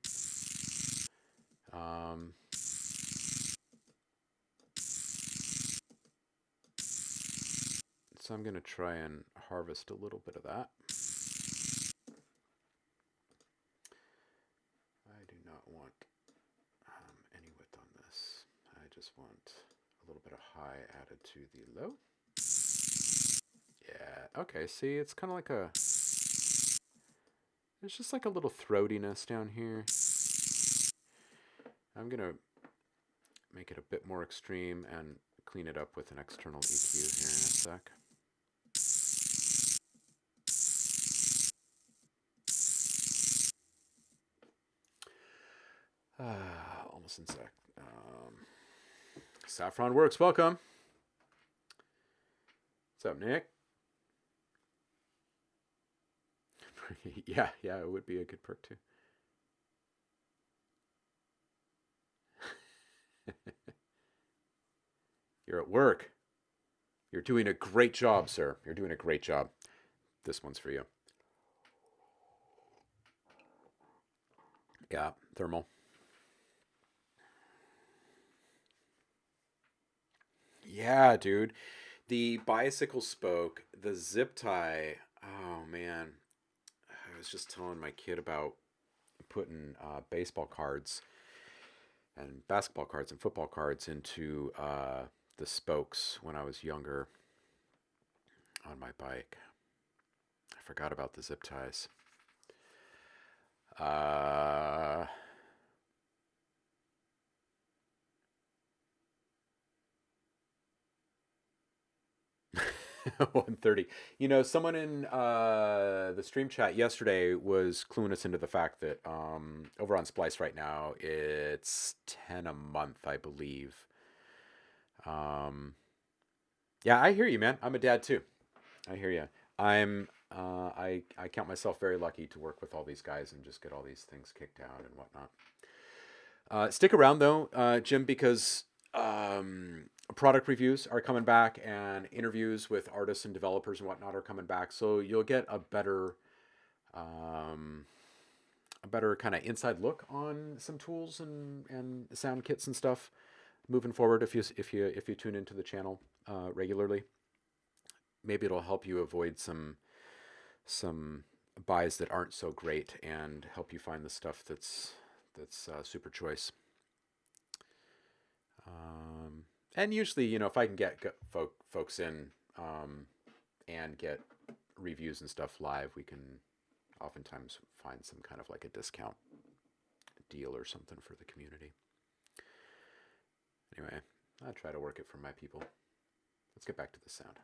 So I'm going to try and harvest a little bit of that. I do not want any width on this. I just want a little bit of high added to the low. Yeah, okay, see, it's kind of like a... There's just like a little throatiness down here. I'm going to make it a bit more extreme and clean it up with an external EQ here in a sec. Almost in sec. Saffron Works, welcome. What's up, Nick? yeah, it would be a good perk too. You're at work. You're doing a great job, sir. You're doing a great job. This one's for you. Yeah, thermal. Yeah, dude. The bicycle spoke, the zip tie. Oh, man. I was just telling my kid about putting baseball cards and basketball cards and football cards into the spokes when I was younger on my bike. I forgot about the zip ties. 1:30. You know, someone in the stream chat yesterday was cluing us into the fact that over on Splice right now, it's 10 a month, I believe. Yeah, I hear you, man. I'm a dad too. I hear you. I count myself very lucky to work with all these guys and just get all these things kicked out and whatnot. Stick around though, Jim, because product reviews are coming back and interviews with artists and developers and whatnot are coming back. So you'll get a better kind of inside look on some tools and sound kits and stuff moving forward. If you tune into the channel regularly, maybe it'll help you avoid some buys that aren't so great and help you find the stuff that's super choice. And usually, you know, if I can get folks in and get reviews and stuff live, we can oftentimes find some kind of like a discount deal or something for the community. Anyway, I try to work it for my people. Let's get back to the sound.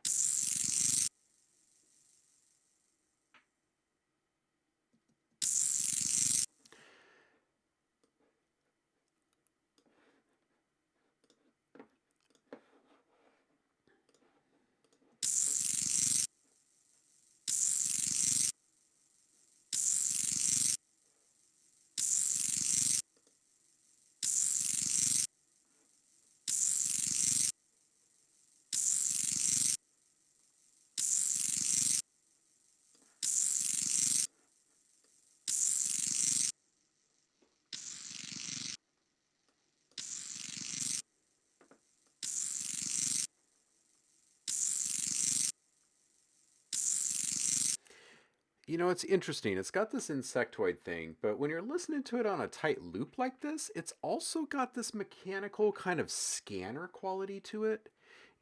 You know, it's interesting. It's got this insectoid thing, but when you're listening to it on a tight loop like this, it's also got this mechanical kind of scanner quality to it.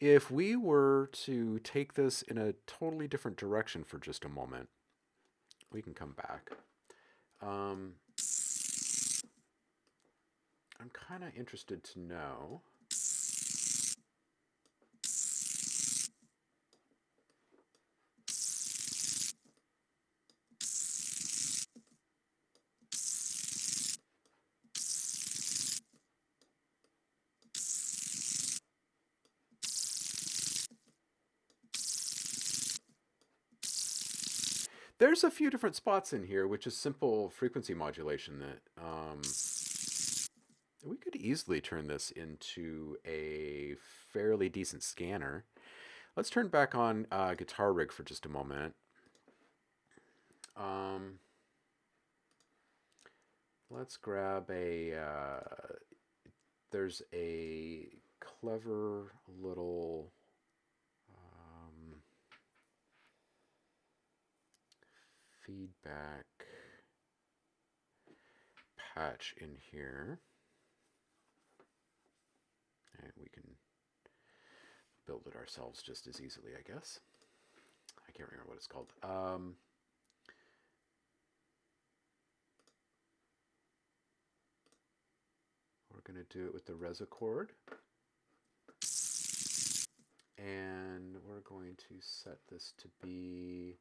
If we were to take this in a totally different direction for just a moment, we can come back. Um, I'm kind of interested to know. There's a few different spots in here, which is simple frequency modulation that we could easily turn this into a fairly decent scanner. Let's turn back on Guitar Rig for just a moment. Let's grab a. There's a clever little feedback patch in here. And we can build it ourselves just as easily, I guess. I can't remember what it's called. We're going to do it with the Resicord. And we're going to set this to be,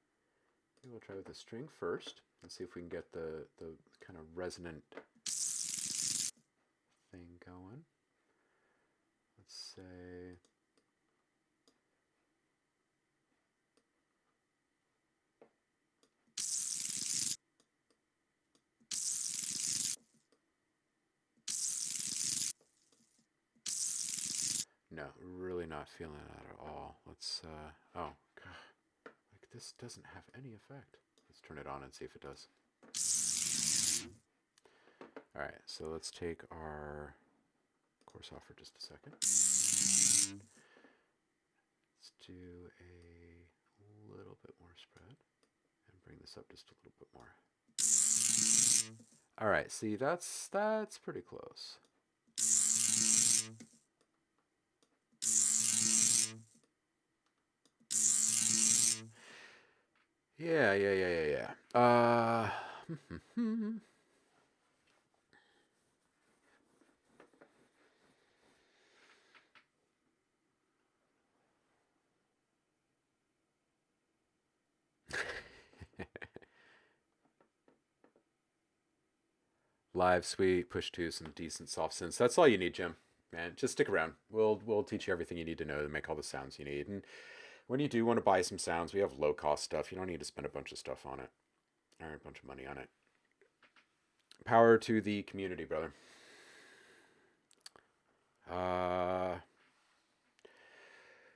maybe we'll try with the string first and see if we can get the kind of resonant thing going. Let's say, no, really not feeling that at all. Let's, oh, God, like this doesn't have any effect. Let's turn it on and see if it does. All right, so let's take our course off for just a second. Let's do a little bit more spread and bring this up just a little bit more. All right, see, that's pretty close. Yeah. Live, sweet, push to some decent soft synths. That's all you need, Jim. Man, just stick around. We'll teach you everything you need to know to make all the sounds you need. And when you do want to buy some sounds, we have low cost stuff. You don't need to spend a bunch of stuff on it or a bunch of money on it. Power to the community, brother.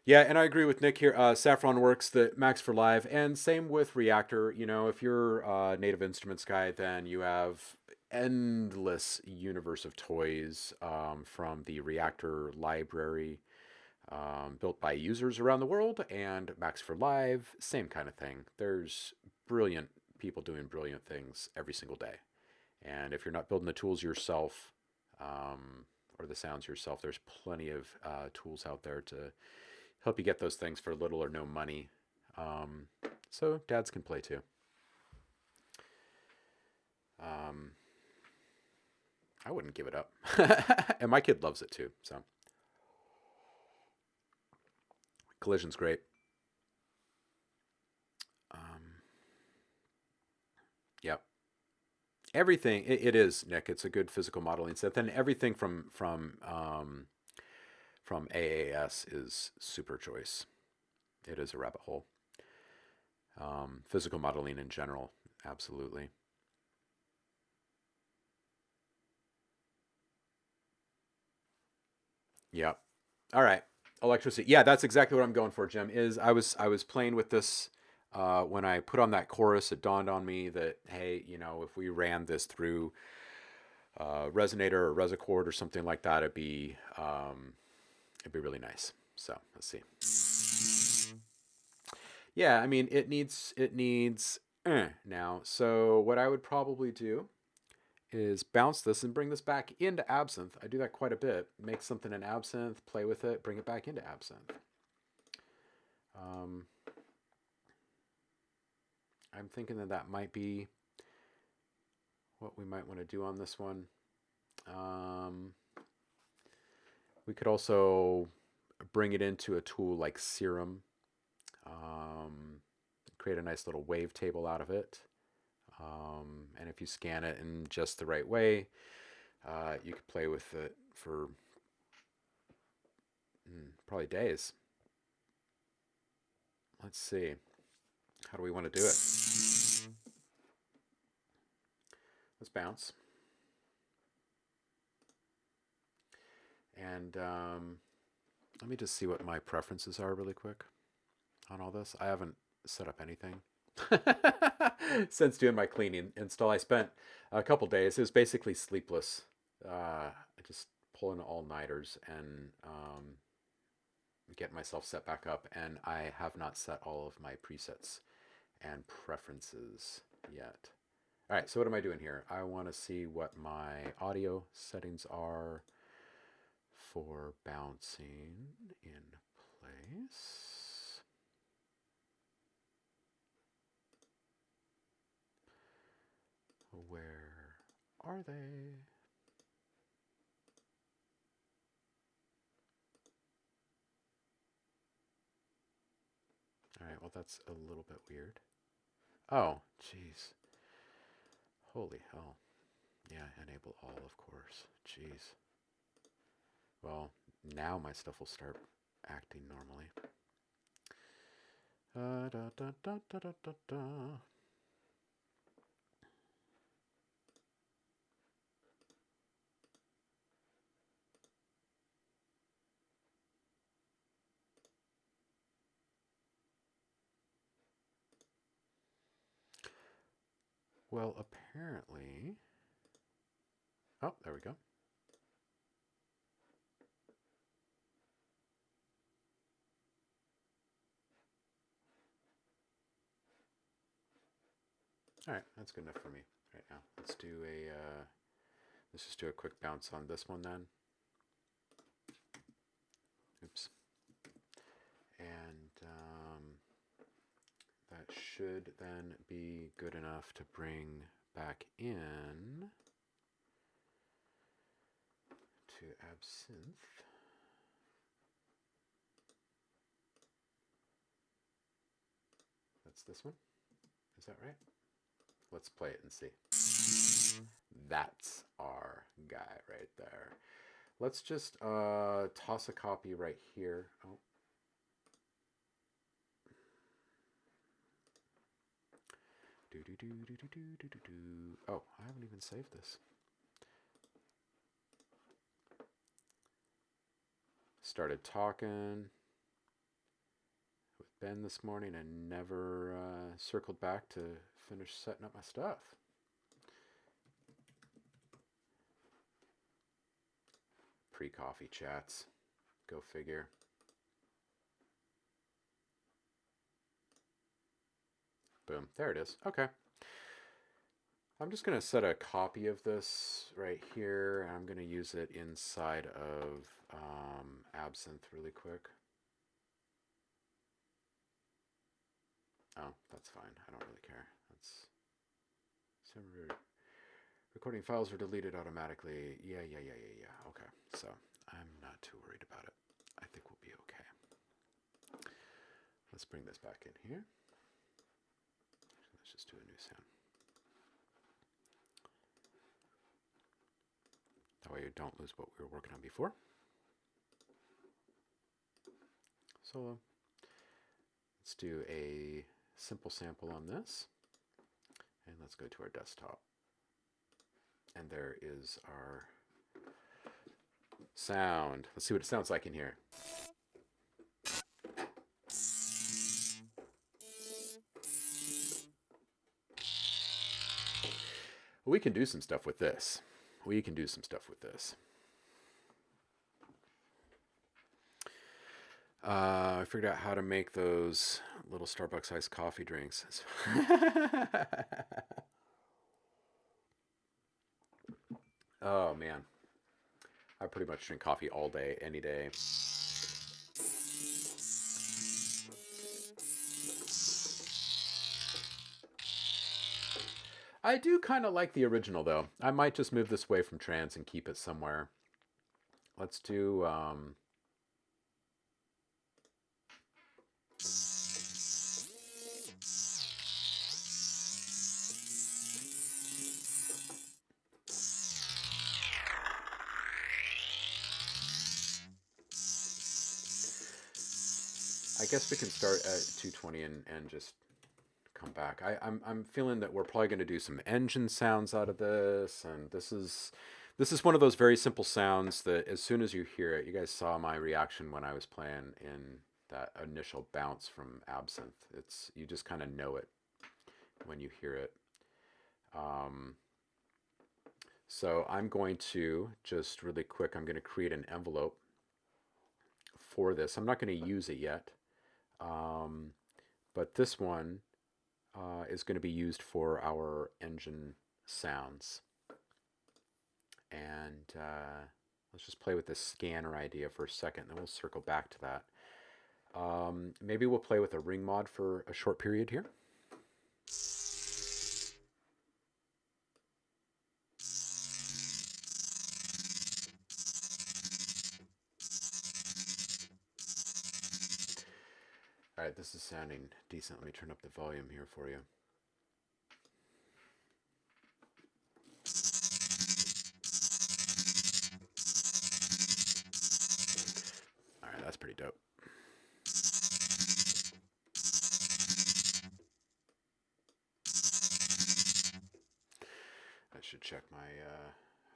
Yeah, and I agree with Nick here. Saffron works the Max for Live, and same with Reaktor. You know, if you're a Native Instruments guy, then you have endless universe of toys from the Reaktor library, built by users around the world, and Max for Live, same kind of thing. There's brilliant people doing brilliant things every single day, and if you're not building the tools yourself or the sounds yourself, there's plenty of tools out there to help you get those things for little or no money. So dads can play too. I wouldn't give it up. And my kid loves it too. So Collision's great. Yep. Everything it is, Nick. It's a good physical modeling set. Then everything from AAS is super choice. It is a rabbit hole. Physical modeling in general, absolutely. Yep. All right. Electricity. Yeah, that's exactly what I'm going for, Jim. Is I was playing with this when I put on that chorus. It dawned on me that hey, you know, if we ran this through resonator or resicord or something like that, it'd be really nice. So let's see. Yeah, I mean, it needs now. So what I would probably do is bounce this and bring this back into Absinthe. I do that quite a bit. Make something in Absinthe, play with it, bring it back into Absinthe. I'm thinking that that might be what we might want to do on this one. We could also bring it into a tool like Serum, create a nice little wavetable out of it. And if you scan it in just the right way, you could play with it for probably days. Let's see. How do we want to do it? Let's bounce. And let me just see what my preferences are really quick on all this. I haven't set up anything since doing my cleaning install. I spent a couple days. It was basically sleepless. Just pulling all-nighters and getting myself set back up. And I have not set all of my presets and preferences yet. All right, so what am I doing here? I want to see what my audio settings are for bouncing in place. Where are they? All right, well, that's a little bit weird. Oh, jeez. Holy hell. Yeah, enable all, of course. Jeez. Well, now my stuff will start acting normally. Da, da, da, da, da, da, da. Well, apparently... Oh, there we go. All right, that's good enough for me right now. Let's just do a quick bounce on this one then. Oops. And that should then be good enough to bring back in to Absinthe. That's this one. Is that right? Let's play it and see. That's our guy right there. Let's just toss a copy right here. Oh. Oh, I haven't even saved this. Started talking with Ben this morning and never circled back to finish setting up my stuff. Pre-coffee chats. Go figure. Boom. There it is. Okay. I'm just going to set a copy of this right here. I'm going to use it inside of Absinthe really quick. Oh, that's fine. I don't really care. That's recording files are deleted automatically. Yeah. Okay, so I'm not too worried about it. I think we'll be okay. Let's bring this back in here. Let's just do a new sound. That way you don't lose what we were working on before. So let's do a simple sample on this. And let's go to our desktop. And there is our sound. Let's see what it sounds like in here. We can do some stuff with this. I figured out how to make those little Starbucks iced coffee drinks. Oh man, I pretty much drink coffee all day, any day. I do kind of like the original though. I might just move this away from trans and keep it somewhere. Let's do. I guess we can start at 220 and just come back. I'm feeling that we're probably going to do some engine sounds out of this, and this is one of those very simple sounds that as soon as you hear it, you guys saw my reaction when I was playing in that initial bounce from Absinthe. It's you just kind of know it when you hear it. Um, so I'm going to just really quick. I'm going to create an envelope for this. I'm not going to use it yet, um, but this one is going to be used for our engine sounds. And let's just play with this scanner idea for a second, then we'll circle back to that. Maybe we'll play with a ring mod for a short period here. All right, this is sounding decent. Let me turn up the volume here for you. All right, that's pretty dope. I should check my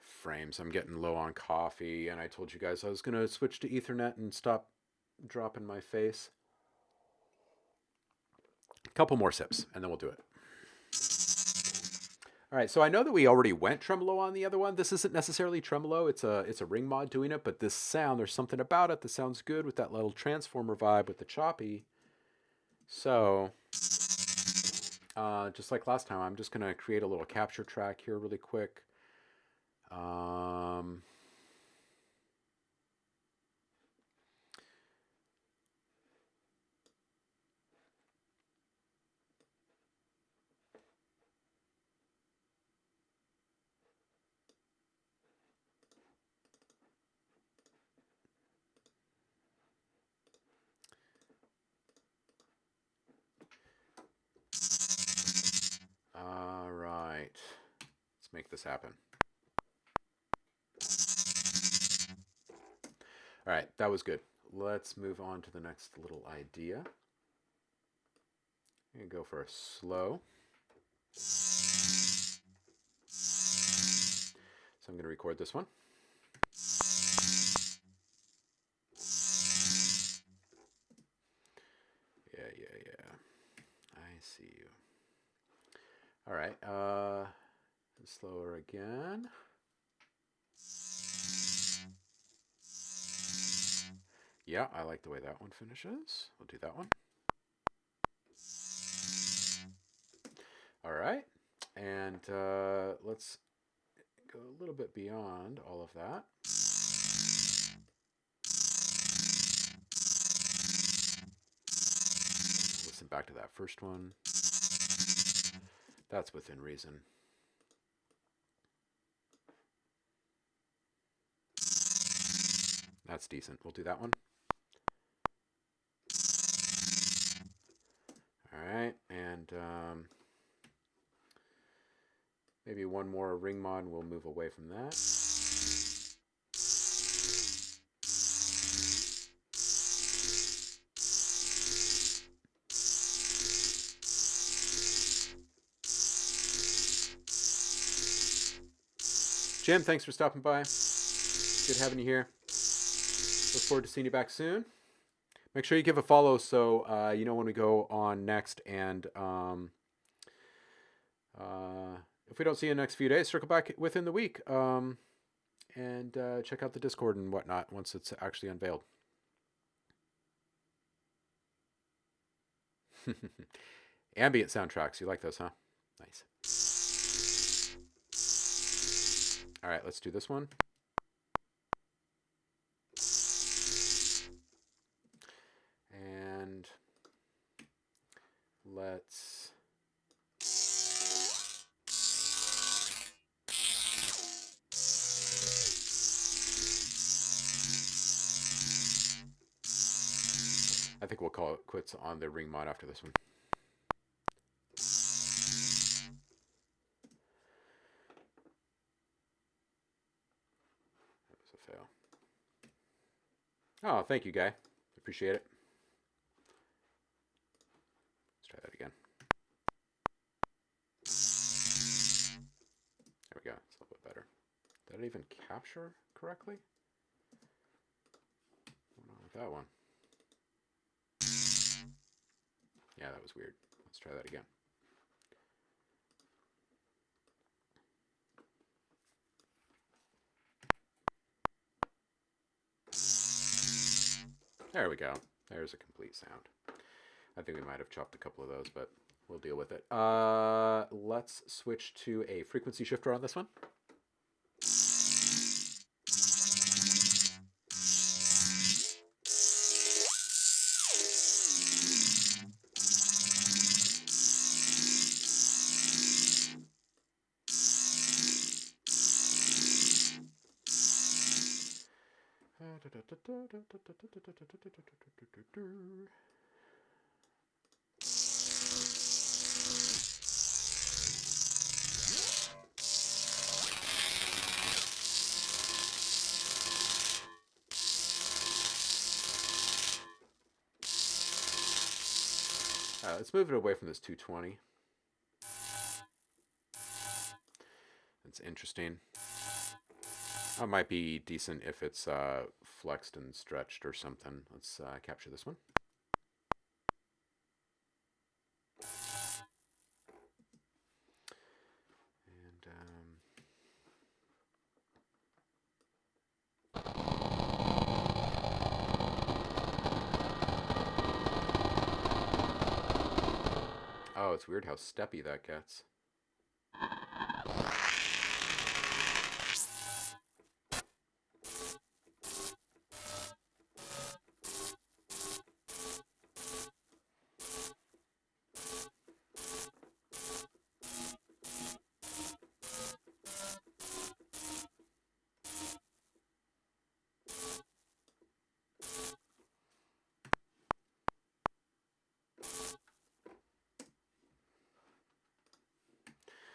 frames. I'm getting low on coffee, and I told you guys I was going to switch to Ethernet and stop dropping my face. A couple more sips, and then we'll do it. All right, so I know that we already went tremolo on the other one. This isn't necessarily tremolo. It's a ring mod doing it, but this sound, there's something about it that sounds good with that little transformer vibe with the choppy. So, just like last time, I'm just going to create a little capture track here really quick. All right, let's make this happen. All right, that was good. Let's move on to the next little idea. I'm going to go for a slow. So I'm going to record this one. Yeah. I see you. All right, slower again. Yeah, I like the way that one finishes. We'll do that one. All right, and let's go a little bit beyond all of that. Listen back to that first one. That's within reason. That's decent. We'll do that one. All right, and maybe one more ring mod and we'll move away from that. Jim, thanks for stopping by. Good having you here. Look forward to seeing you back soon. Make sure you give a follow so you know when we go on next. And if we don't see you in the next few days, circle back within the week and check out the Discord and whatnot once it's actually unveiled. Ambient soundtracks. You like those, huh? Nice. All right, let's do this one. And let's... I think we'll call it quits on the ring mod after this one. That was a fail. Oh, thank you, guy. Appreciate it. Let's try that again. There we go. It's a little bit better. Did it even capture correctly? What's going on with that one? Yeah, that was weird. Let's try that again. There we go. There's a complete sound. I think we might have chopped a couple of those, but we'll deal with it. Let's switch to a frequency shifter on this one. Let's move it away from this 220. That's interesting. That might be decent if it's flexed and stretched or something. Let's capture this one. And oh, it's weird how steppy that gets.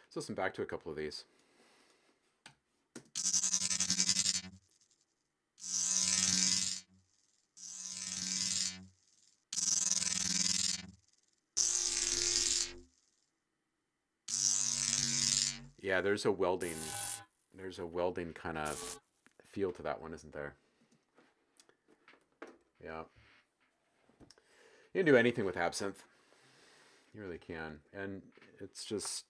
Let's listen back to a couple of these. Yeah, there's a welding kind of feel to that one, isn't there? Yeah. You can do anything with absinthe. You really can. And it's just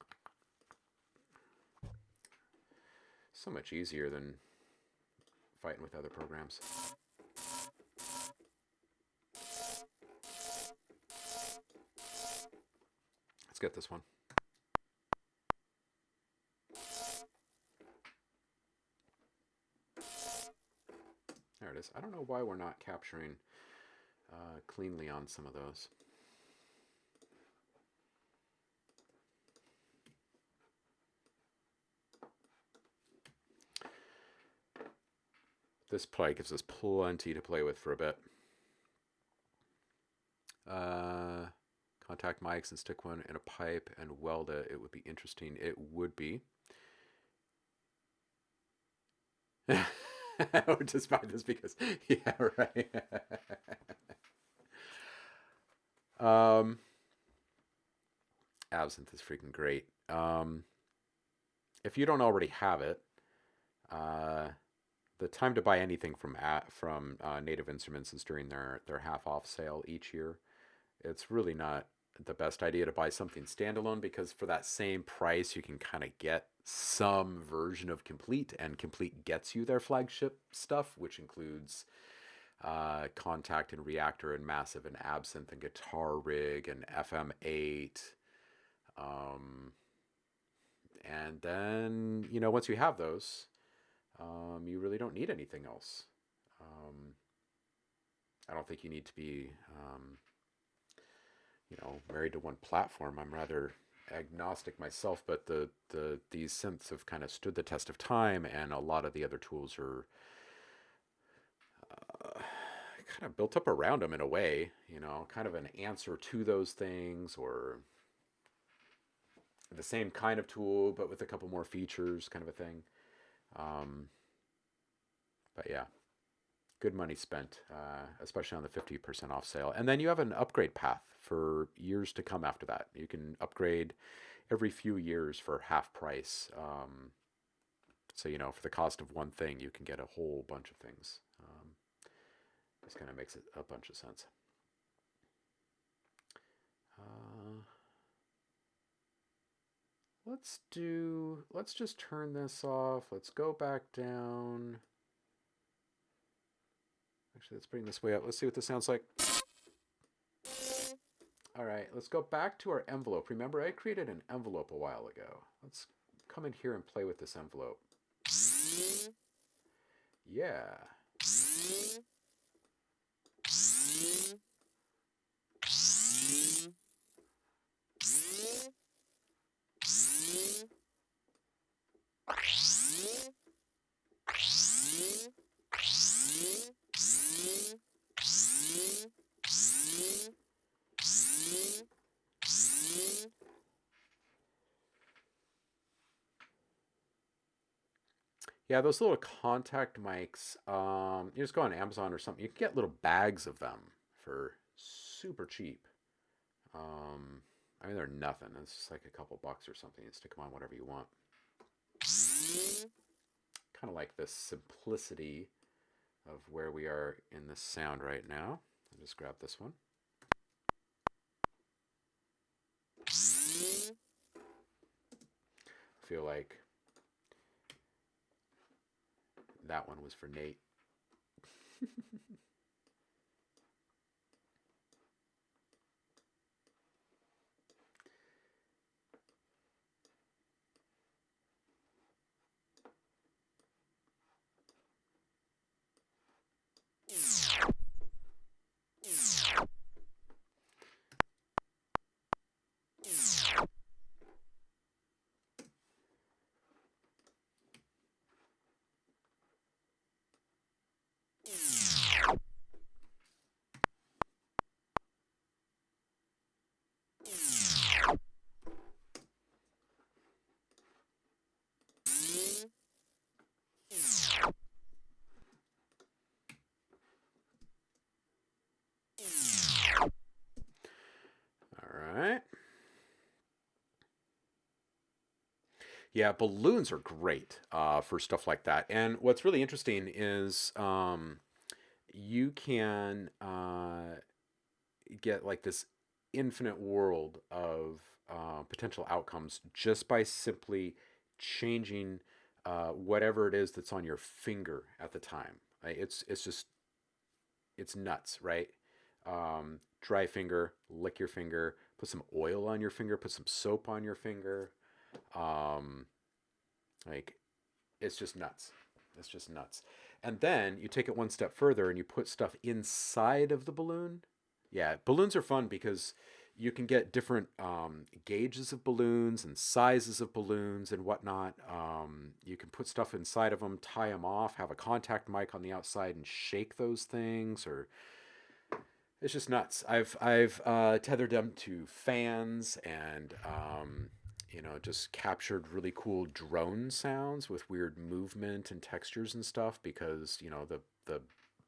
so much easier than fighting with other programs. Let's get this one. There it is. I don't know why we're not capturing cleanly on some of those. This play gives us plenty to play with for a bit. Contact mics and stick one in a pipe and weld it. It would be interesting. It would be. Or just buy this because, yeah, right. Absinthe is freaking great. If you don't already have it, the time to buy anything from Native Instruments is during their half off sale each year. It's really not the best idea to buy something standalone because for that same price you can kind of get some version of Complete, and Complete gets you their flagship stuff, which includes Kontakt and Reaktor and Massive and Absinthe and Guitar Rig and FM8. Um, and then, once you have those, you really don't need anything else. Um, I don't think you need to be, married to one platform. I'm rather agnostic myself, but these synths have kind of stood the test of time, and a lot of the other tools are kind of built up around them in a way, kind of an answer to those things, or the same kind of tool but with a couple more features, kind of a thing. Um, but yeah, good money spent, especially on the 50% off sale. And then you have an upgrade path for years to come after that. You can upgrade every few years for half price. So, for the cost of one thing, you can get a whole bunch of things. This kind of makes it a bunch of sense. Let's just turn this off. Let's go back down. Actually, let's bring this way up. Let's see what this sounds like. All right, let's go back to our envelope. Remember, I created an envelope a while ago. Let's come in here and play with this envelope. Yeah. Yeah, those little contact mics, you just go on Amazon or something. You can get little bags of them for super cheap. I mean, they're nothing. It's just like a couple bucks or something. You stick them on whatever you want. Kind of like the simplicity of where we are in this sound right now. I'll just grab this one. I feel like that one was for Nate. All right. Yeah, balloons are great for stuff like that. And what's really interesting is you can get like this infinite world of potential outcomes just by simply changing whatever it is that's on your finger at the time. It's just it's nuts, right? Dry finger, lick your finger, put some oil on your finger, put some soap on your finger. Um, like it's just nuts. It's just nuts. And then you take it one step further and you put stuff inside of the balloon. Yeah, balloons are fun because you can get different gauges of balloons and sizes of balloons and whatnot. You can put stuff inside of them, tie them off, have a contact mic on the outside, and shake those things. Or it's just nuts. I've tethered them to fans and just captured really cool drone sounds with weird movement and textures and stuff because the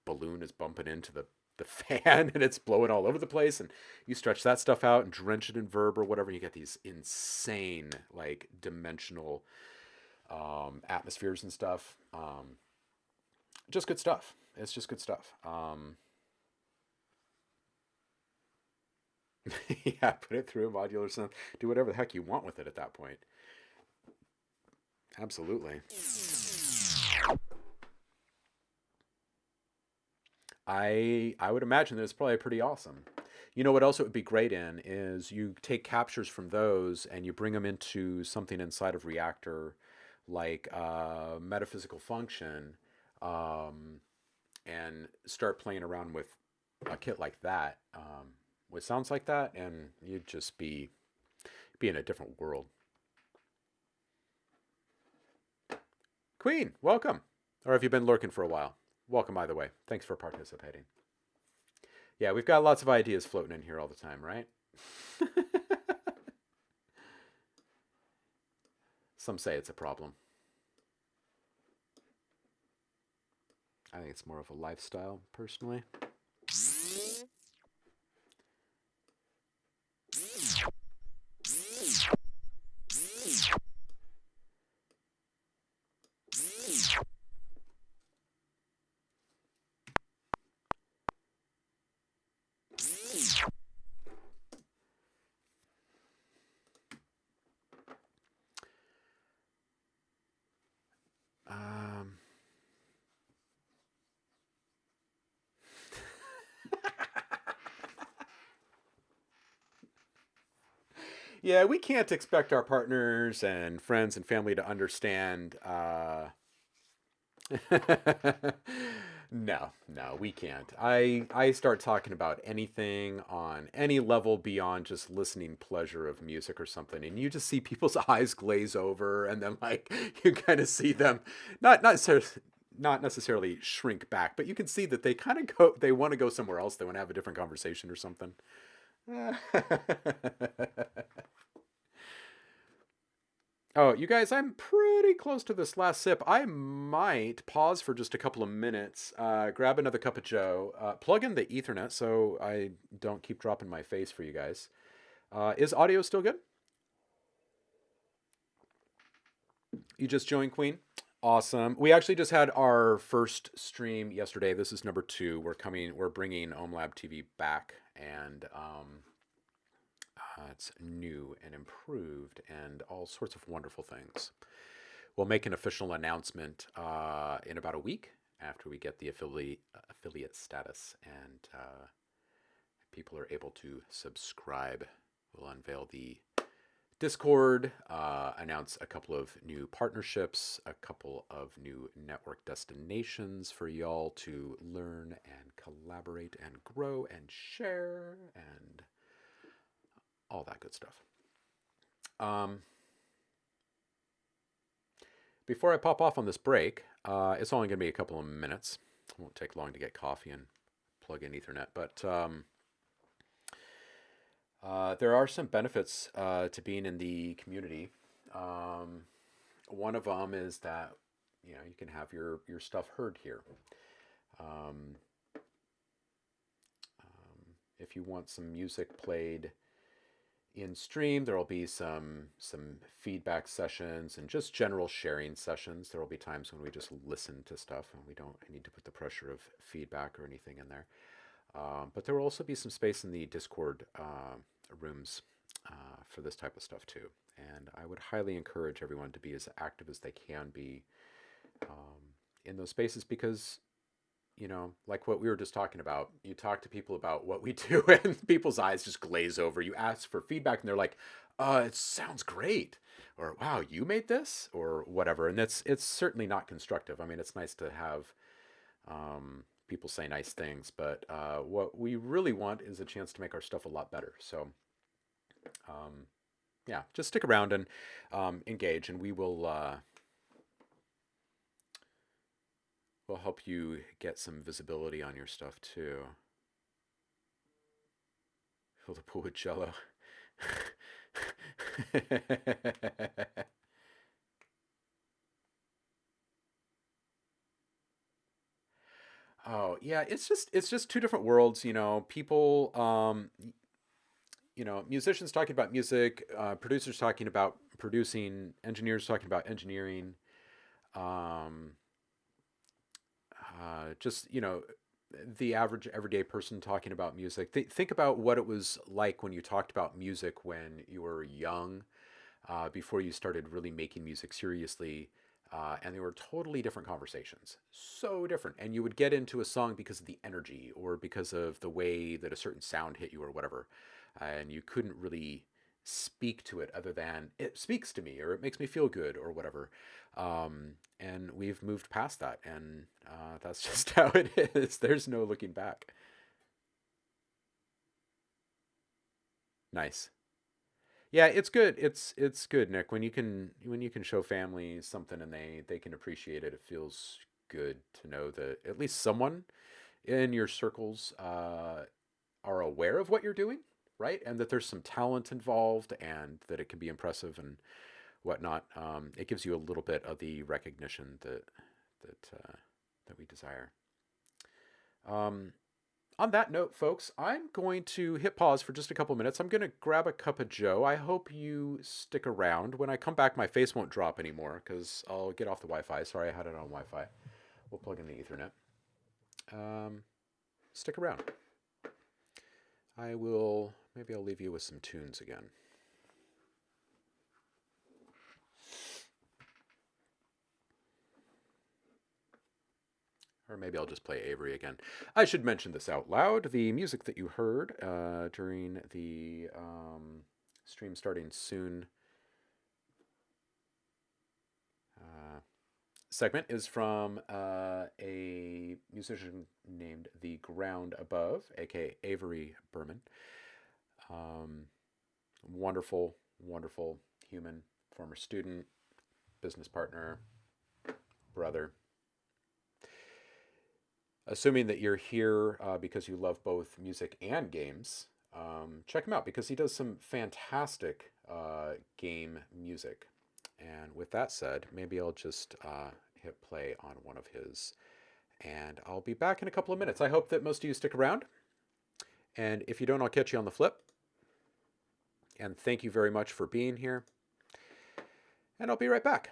balloon is bumping into the fan and it's blowing all over the place, and you stretch that stuff out and drench it in verb or whatever, and you get these insane like dimensional atmospheres and stuff. Just good stuff. It's just good stuff. Yeah, put it through a modular synth. Do whatever the heck you want with it at that point. Absolutely. I would imagine that it's probably pretty awesome. You know what else it would be great in is you take captures from those and you bring them into something inside of Reactor, like metaphysical function, um, and start playing around with a kit like that, with sounds like that, and you'd just be in a different world. Queen, welcome. Or have you been lurking for a while? Welcome, by the way. Thanks for participating. Yeah, we've got lots of ideas floating in here all the time, right? Some say it's a problem. I think it's more of a lifestyle, personally. Um, yeah, we can't expect our partners and friends and family to understand. No, no, we can't. I start talking about anything on any level beyond just listening pleasure of music or something, and you just see people's eyes glaze over, and then like you kind of see them not necessarily shrink back, but you can see that they kind of go. They want to go somewhere else. They want to have a different conversation or something. Oh, you guys, I'm pretty close to this last sip. I might pause for just a couple of minutes, grab another cup of Joe, plug in the Ethernet so I don't keep dropping my face for you guys. Is audio still good? You just joined, Queen? Awesome. We actually just had our first stream yesterday. This is number two. We're bringing OhmLab TV back, and it's new and improved and all sorts of wonderful things. We'll make an official announcement in about a week after we get the affiliate status and people are able to subscribe. We'll unveil the Discord, announce a couple of new partnerships, a couple of new network destinations for y'all to learn and collaborate and grow and share and all that good stuff. Before I pop off on this break, it's only going to be a couple of minutes. It won't take long to get coffee and plug in Ethernet, but there are some benefits to being in the community. One of them is that you can have your stuff heard here. Um, if you want some music played in stream, there will be some feedback sessions and just general sharing sessions. There will be times when we just listen to stuff and we don't need to put the pressure of feedback or anything in there. But there will also be some space in the Discord rooms for this type of stuff too. And I would highly encourage everyone to be as active as they can be in those spaces because, like what we were just talking about, you talk to people about what we do and people's eyes just glaze over. You ask for feedback and they're like, it sounds great. Or, wow, you made this? Or whatever. And it's certainly not constructive. I mean, it's nice to have people say nice things, but what we really want is a chance to make our stuff a lot better. So, yeah, just stick around and engage, and we'll help you get some visibility on your stuff too. Fill the pool with Jello. Oh yeah, it's just two different worlds. People musicians talking about music, producers talking about producing, engineers talking about engineering, um, just the average everyday person talking about music. Think about what it was like when you talked about music when you were young, before you started really making music seriously. and they were totally different conversations. So different. And you would get into a song because of the energy or because of the way that a certain sound hit you or whatever. And you couldn't really speak to it other than it speaks to me or it makes me feel good or whatever. And we've moved past that. And that's just how it is. There's no looking back. Nice. Yeah, it's good. It's good, Nick. When you can show families something and they can appreciate it, it feels good to know that at least someone in your circles are aware of what you're doing, right? And that there's some talent involved and that it can be impressive and whatnot. It gives you a little bit of the recognition that we desire. Um, on that note, folks, I'm going to hit pause for just a couple minutes. I'm going to grab a cup of Joe. I hope you stick around. When I come back, my face won't drop anymore because I'll get off the Wi-Fi. Sorry, I had it on Wi-Fi. We'll plug in the Ethernet. Um, Stick around. Maybe I'll leave you with some tunes again. Or maybe I'll just play Avery again. I should mention this out loud. The music that you heard during the stream starting soon segment is from a musician named The Ground Above, aka Avery Berman. Um, Wonderful, wonderful human, former student, business partner, brother. Assuming that you're here because you love both music and games, check him out because he does some fantastic game music. And with that said, maybe I'll just hit play on one of his. And I'll be back in a couple of minutes. I hope that most of you stick around. And if you don't, I'll catch you on the flip. And thank you very much for being here. And I'll be right back.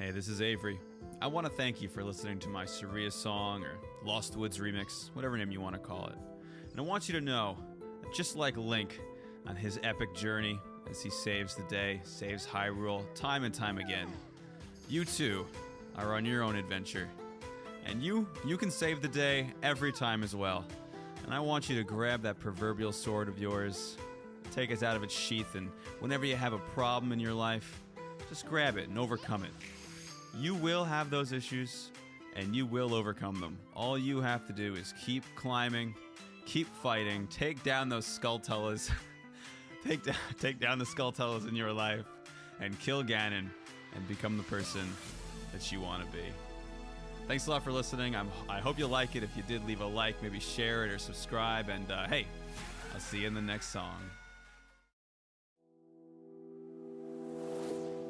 Hey, this is Avery. I want to thank you for listening to my Surreal song or Lost Woods remix, whatever name you want to call it. And I want you to know that just like Link on his epic journey as he saves the day, saves Hyrule time and time again, you too are on your own adventure. And you can save the day every time as well. And I want you to grab that proverbial sword of yours, take it out of its sheath, and whenever you have a problem in your life, just grab it and overcome it. You will have those issues, and you will overcome them. All you have to do is keep climbing, keep fighting, take down those Skulltulas, take down the Skulltulas in your life, and kill Ganon, and become the person that you want to be. Thanks a lot for listening. I hope you like it. If you did, leave a like, maybe share it or subscribe, and hey, I'll see you in the next song.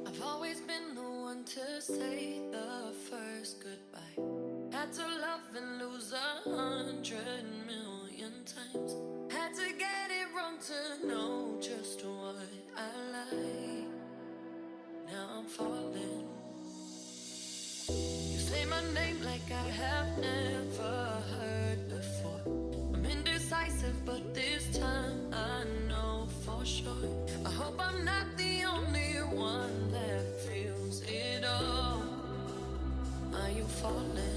I've always been the one to say the first goodbye. Had to love and lose 100 million times. Had to get it wrong to know just what I like. Now I'm falling. You say my name like I have never heard before. I'm indecisive, but this time I know for sure. I hope I'm not the only one that feels it all. Are you falling?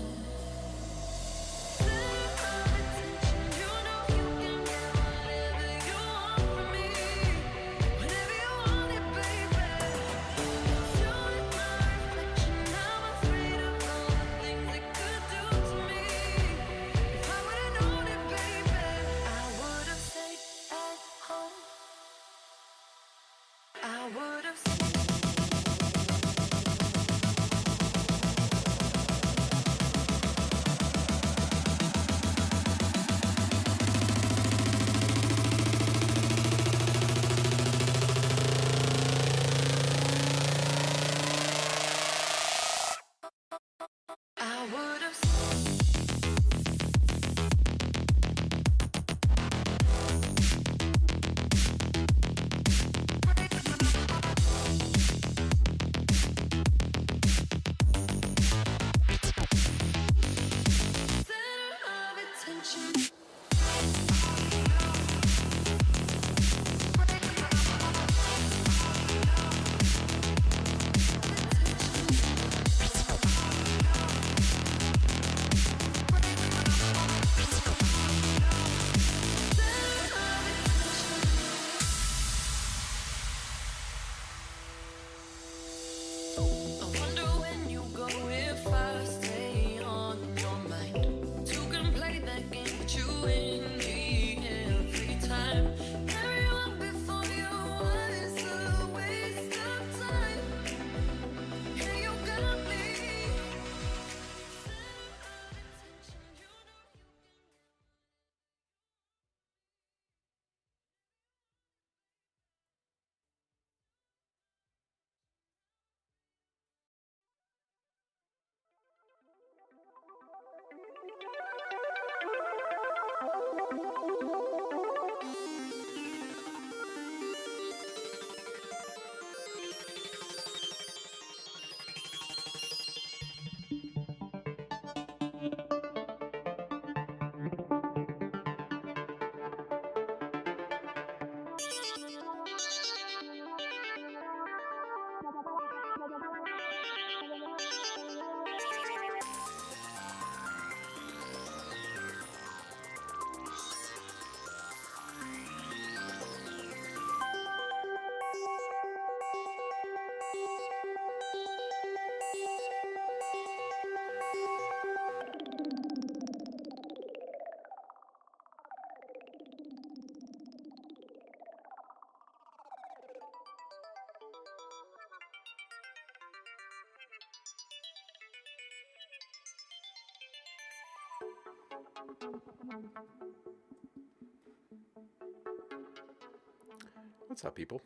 What's up, people?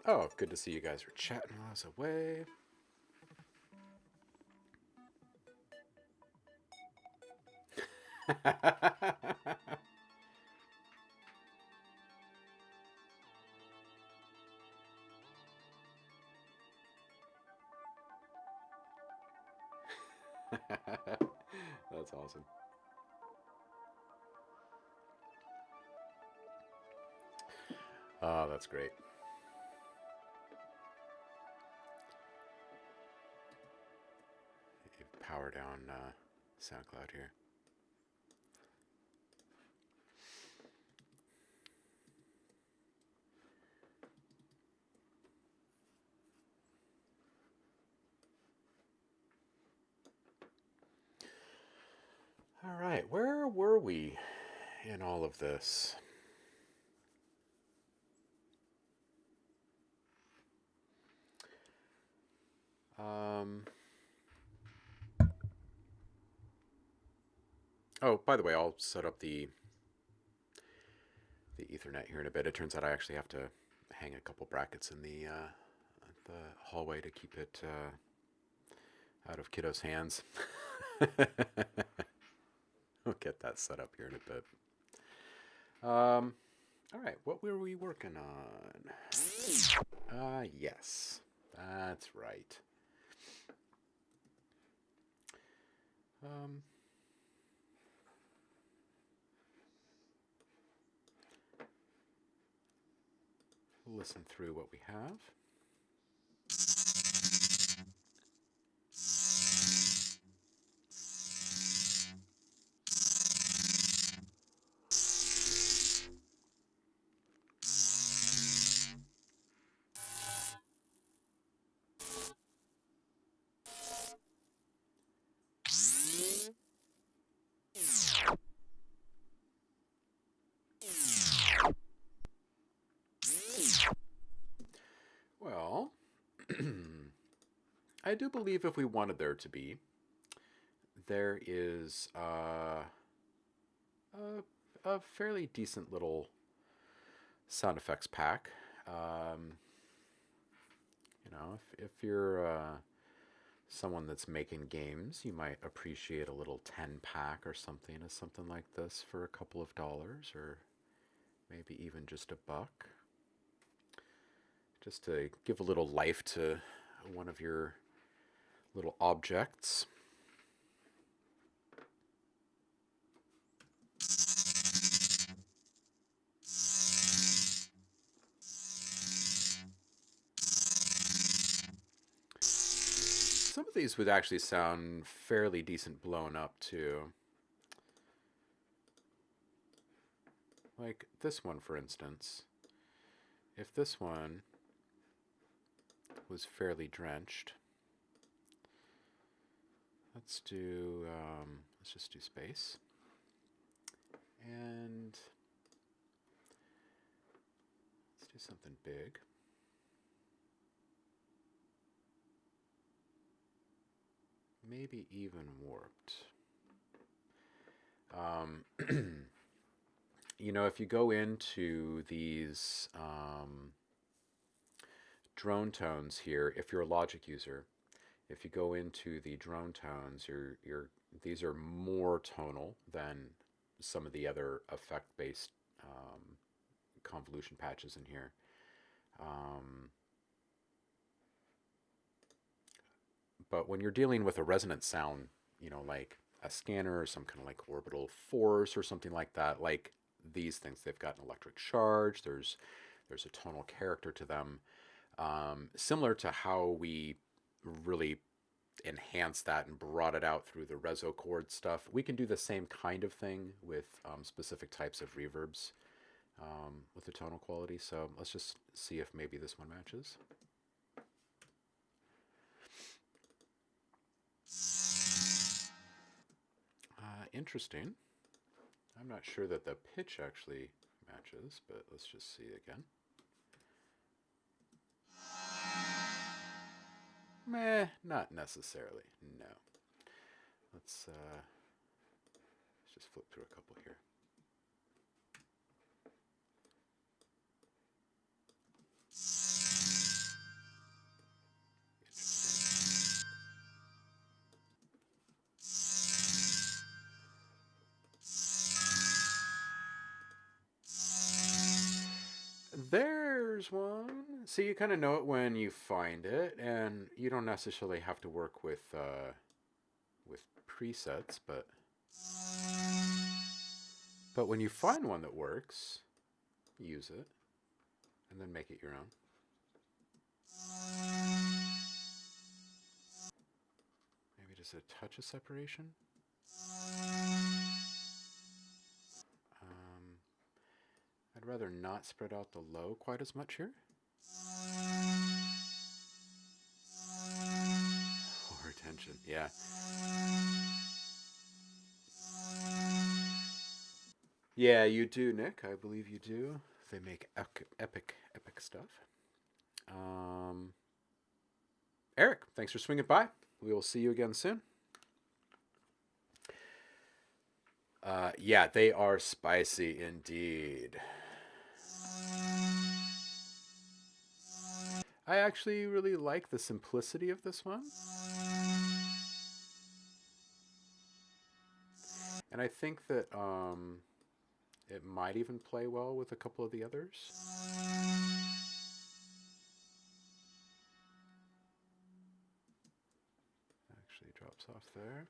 Oh, good to see you guys were chatting while I was away. That's awesome. Oh, that's great. Power down SoundCloud here. All right, where were we in all of this? Um, oh, by the way, I'll set up the Ethernet here in a bit. It turns out I actually have to hang a couple brackets in the hallway to keep it out of kiddo's hands. I'll get that set up here in a bit. All right, what were we working on? Yes, that's right. Um, we'll listen through what we have. Well, I do believe if we wanted there to be, there is a fairly decent little sound effects pack. Um, if you're someone that's making games, you might appreciate a little 10 pack or something of something like this for a couple of dollars, or maybe even just $1, just to give a little life to one of your little objects. Some of these would actually sound fairly decent blown up too. Like this one, for instance. If this one was fairly drenched, let's just do space. And let's do something big. Maybe even warped. If you go into these drone tones here, if you're a Logic user, if you go into the drone tones, these are more tonal than some of the other effect-based convolution patches in here. But when you're dealing with a resonant sound, like a scanner or some kind of like orbital force or something like that, like these things, they've got an electric charge. There's a tonal character to them, similar to how we really enhanced that and brought it out through the reso chord stuff. We can do the same kind of thing with specific types of reverbs with the tonal quality. So let's just see if maybe this one matches. Interesting. I'm not sure that the pitch actually matches, but let's just see again. Meh, not necessarily. No. Let's just flip through a couple here. There's one. So you kind of know it when you find it, and you don't necessarily have to work with with presets, but when you find one that works, use it and then make it your own. Maybe just a touch of separation. I'd rather not spread out the low quite as much here. Or attention, yeah. Yeah, you do, Nick. I believe you do. They make epic stuff. Eric, thanks for swinging by. We will see you again soon. Yeah, they are spicy indeed. I actually really like the simplicity of this one. And I think that it might even play well with a couple of the others. Actually drops off there.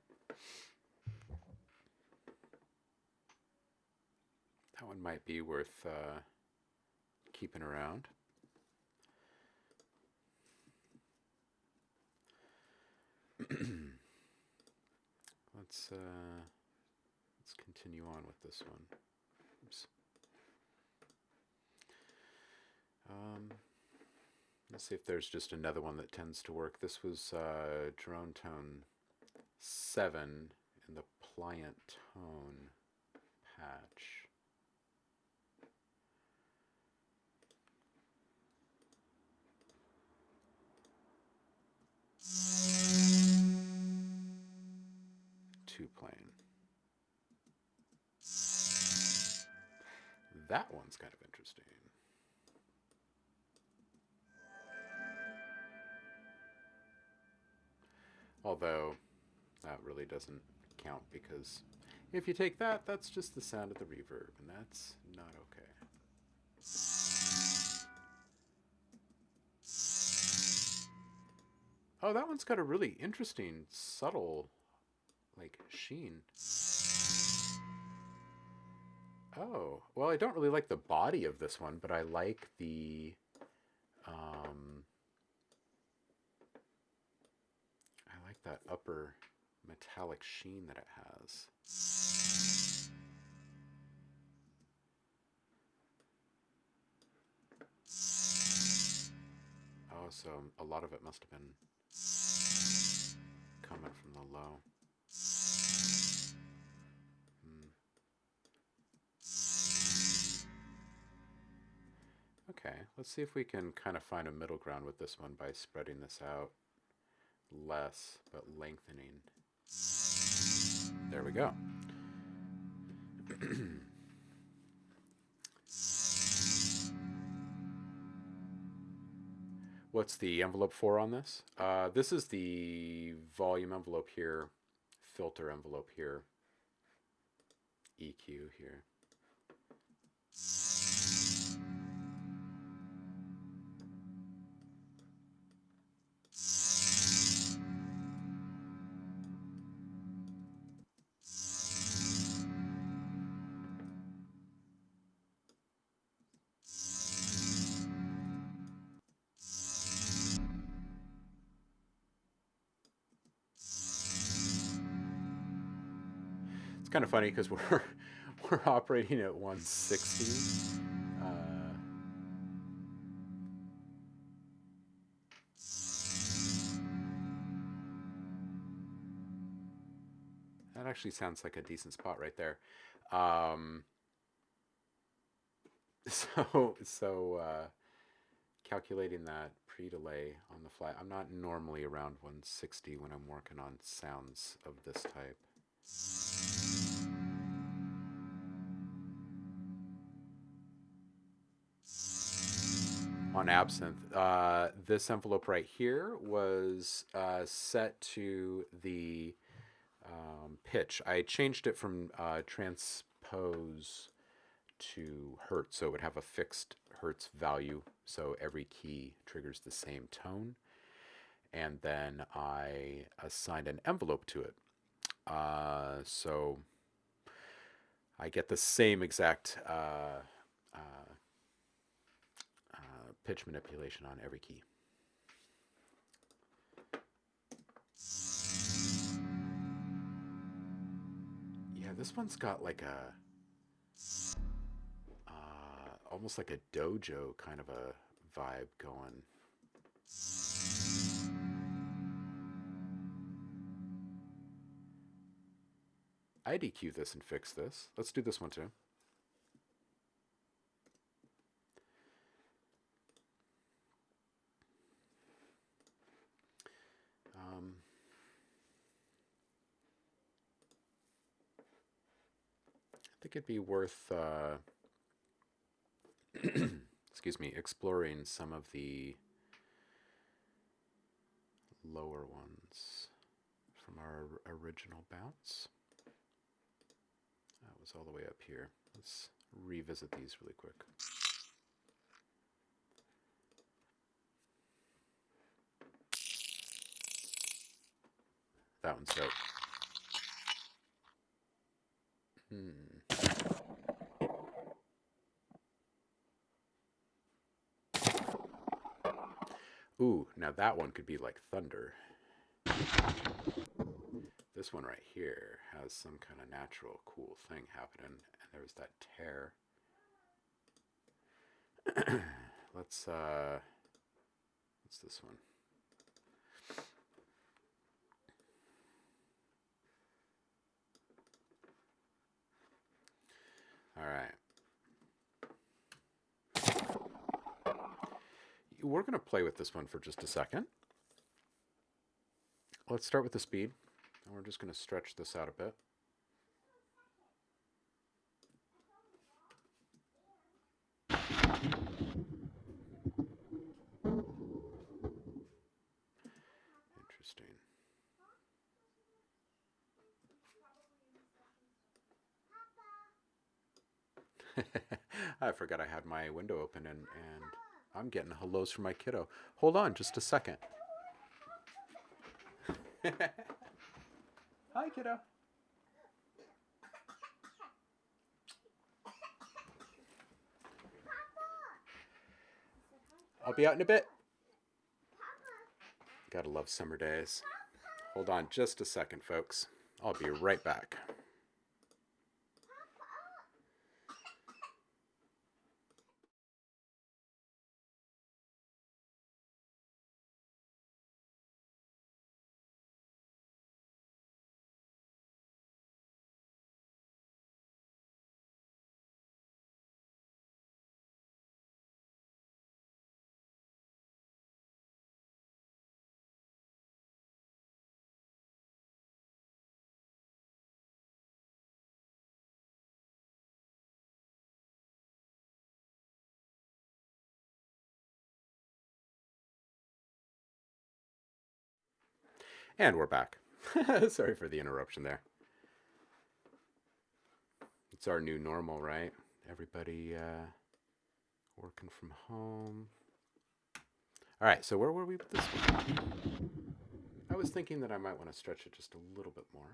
That one might be worth keeping around. Let's continue on with this one. Oops. Let's see if there's just another one that tends to work. This was drone tone 7 in the pliant tone patch. Two plane. That one's kind of interesting. Although that really doesn't count because if you take that, that's just the sound of the reverb, and that's not okay. Oh, that one's got a really interesting, subtle, like, sheen. Oh, well, I don't really like the body of this one, but I like the, I like that upper metallic sheen that it has. Oh, so a lot of it must have been coming from the low. Okay, let's see if we can kind of find a middle ground with this one by spreading this out less, but lengthening. There we go. What's the envelope for on this? This is the volume envelope here, filter envelope here, EQ here. It's kind of funny because we're operating at 160. That actually sounds like a decent spot right there. So calculating that pre-delay on the fly, I'm not normally around 160 when I'm working on sounds of this type. On Absinthe, this envelope right here was set to the pitch. I changed it from transpose to hertz, so it would have a fixed hertz value, so every key triggers the same tone. And then I assigned an envelope to it. So I get the same exact pitch manipulation on every key. Yeah, this one's got like a almost like a dojo kind of a vibe going. I'd EQ this and fix this. Let's do this one too. I think it'd be worth, excuse me, exploring some of the lower ones from our original bounce. That was all the way up here. Let's revisit these really quick. That one's dope. Ooh, now that one could be like thunder. This one right here has some kind of natural cool thing happening, and there's that tear. What's this one? All right. We're going to play with this one for just a second. Let's start with the speed, and we're just going to stretch this out a bit. Interesting. I forgot I had my window open, and I'm getting hellos from my kiddo. Hold on just a second. Hi, kiddo. I'll be out in a bit. Gotta love summer days. Hold on just a second, folks. I'll be right back. And we're back. Sorry for the interruption there. It's our new normal, right? Everybody working from home. All right, so where were we with this one? I was thinking that I might want to stretch it just a little bit more.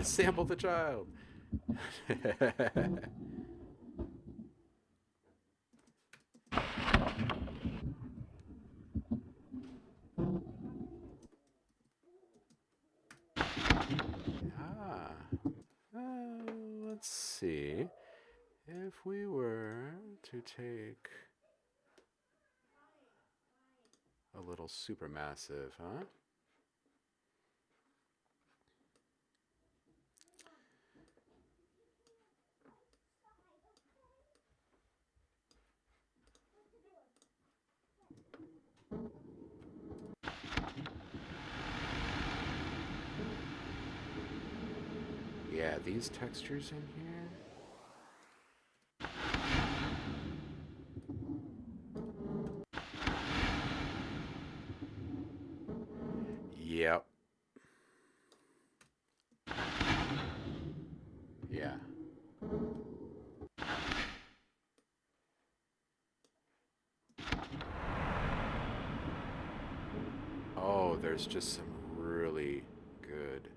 Sample the child. Let's see. If we were to take a little supermassive, huh? Yeah, these textures in here. Yep. Yeah. there's just some really good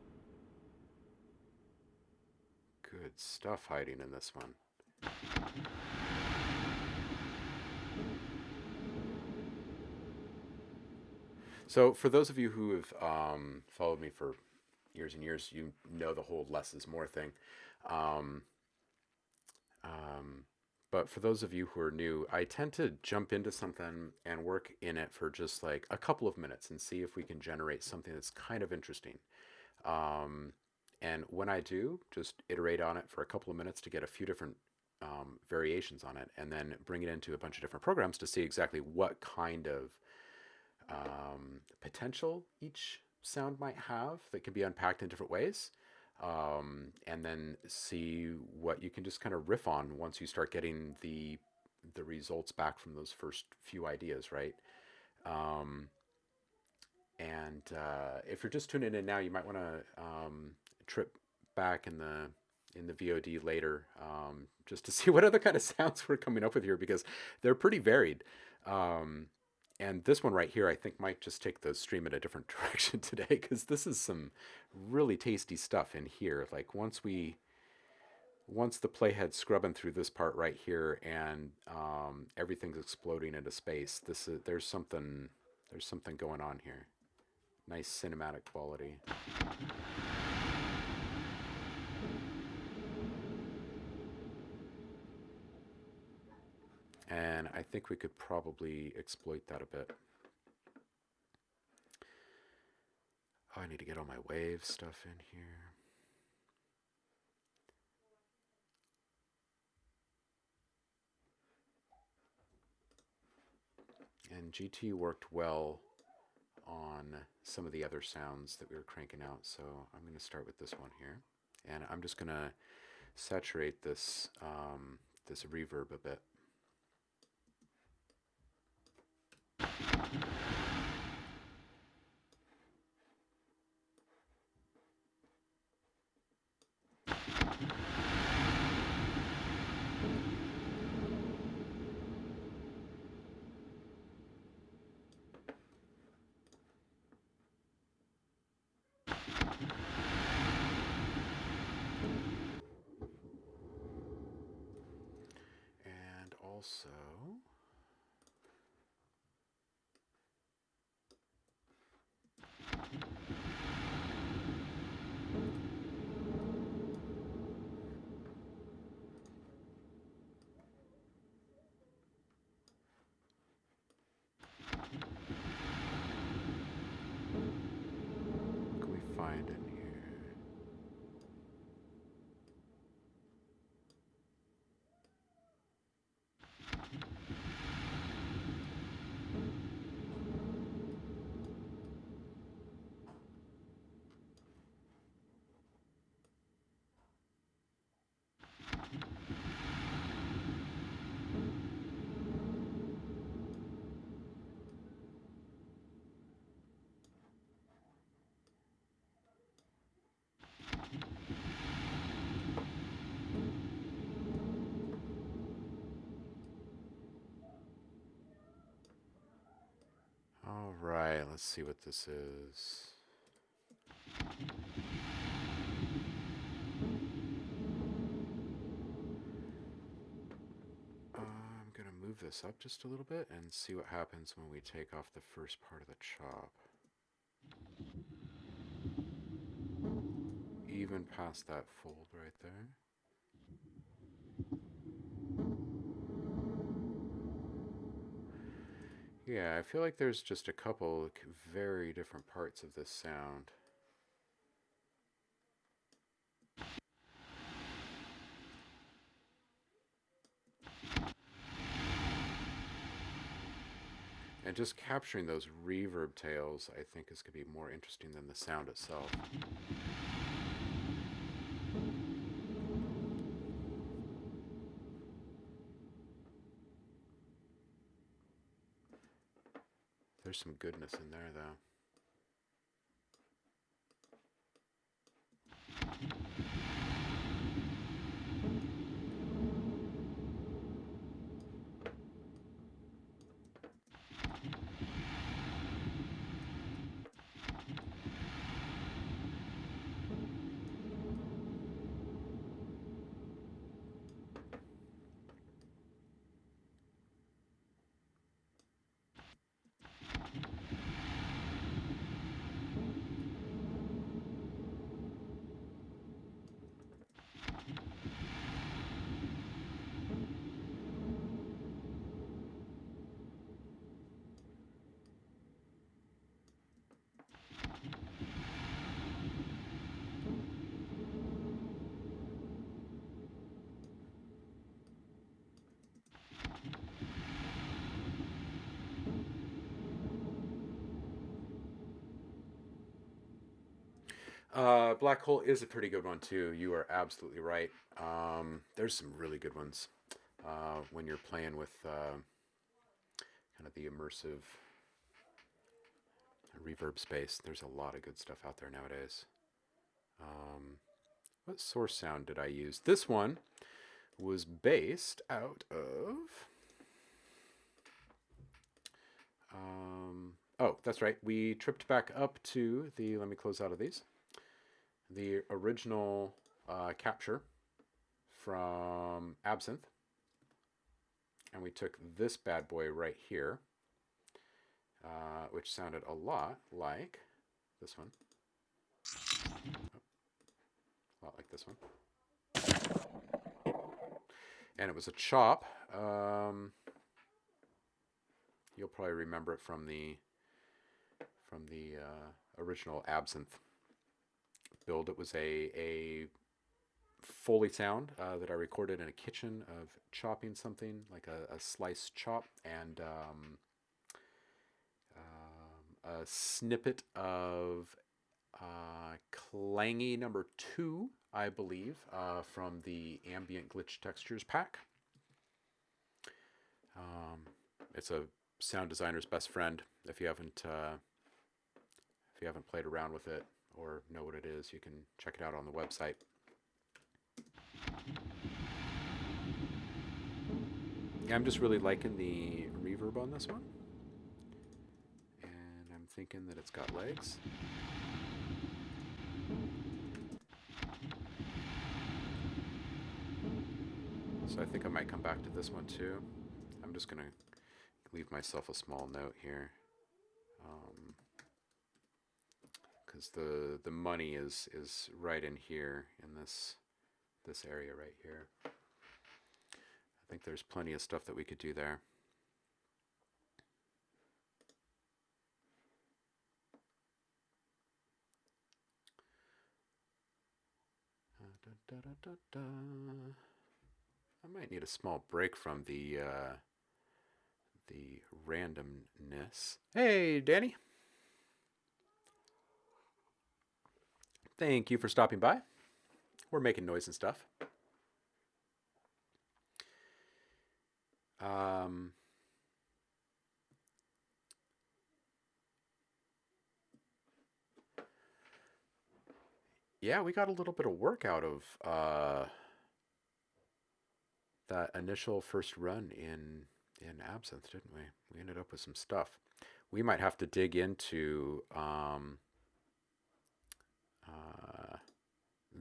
stuff hiding in this one. So for those of you who have followed me for years and years, you know the whole less is more thing. Um, but for those of you who are new, I tend to jump into something and work in it for just like a couple of minutes and see if we can generate something that's kind of interesting. Um, and when I do, just iterate on it for a couple of minutes to get a few different variations on it, and then bring it into a bunch of different programs to see exactly what kind of potential each sound might have that can be unpacked in different ways. And then see what you can just kind of riff on once you start getting the results back from those first few ideas, right? Um, and if you're just tuning in now, you might want to trip back in the VOD later, just to see what other kind of sounds we're coming up with here, because they're pretty varied. And this one right here, I think, might just take the stream in a different direction today, because this is some really tasty stuff in here. Like once the playhead's scrubbing through this part right here, and everything's exploding into space, there's something going on here. Nice cinematic quality. And I think we could probably exploit that a bit. Oh, I need to get all my wave stuff in here. And GT worked well on some of the other sounds that we were cranking out, so I'm going to start with this one here. And I'm just going to saturate this, this reverb a bit. And also, what can we find in here? All right, let's see what this is. I'm going to move this up just a little bit and see what happens when we take off the first part of the chop. Even past that fold right there. Yeah, I feel like there's just a couple very different parts of this sound. And just capturing those reverb tails, I think, is going to be more interesting than the sound itself. There's some goodness in there, though. Black Hole is a pretty good one too. You are absolutely right. There's some really good ones when you're playing with kind of the immersive reverb space. There's a lot of good stuff out there nowadays. What source sound did I use? This one was based out of... oh, that's right. We tripped back up to the... Let me close out of these. The original capture from Absinthe. And we took this bad boy right here, which sounded a lot like this one. A lot like this one. And it was a chop. You'll probably remember it from the original Absinthe build. It was a Foley sound that I recorded in a kitchen of chopping something, like a sliced chop, and a snippet of Clangy number 2, I believe, from the Ambient Glitch Textures pack. It's a sound designer's best friend. If you haven't played around with it or know what it is, you can check it out on the website. Yeah, I'm just really liking the reverb on this one, and I'm thinking that it's got legs. So I think I might come back to this one too. I'm just gonna leave myself a small note here, because the money is right in here in this area right here. I think there's plenty of stuff that we could do there. I might need a small break from the randomness. Hey, Danny. Thank you for stopping by. We're making noise and stuff. Yeah, we got a little bit of work out of that initial first run in Absinthe, didn't we? We ended up with some stuff. We might have to dig into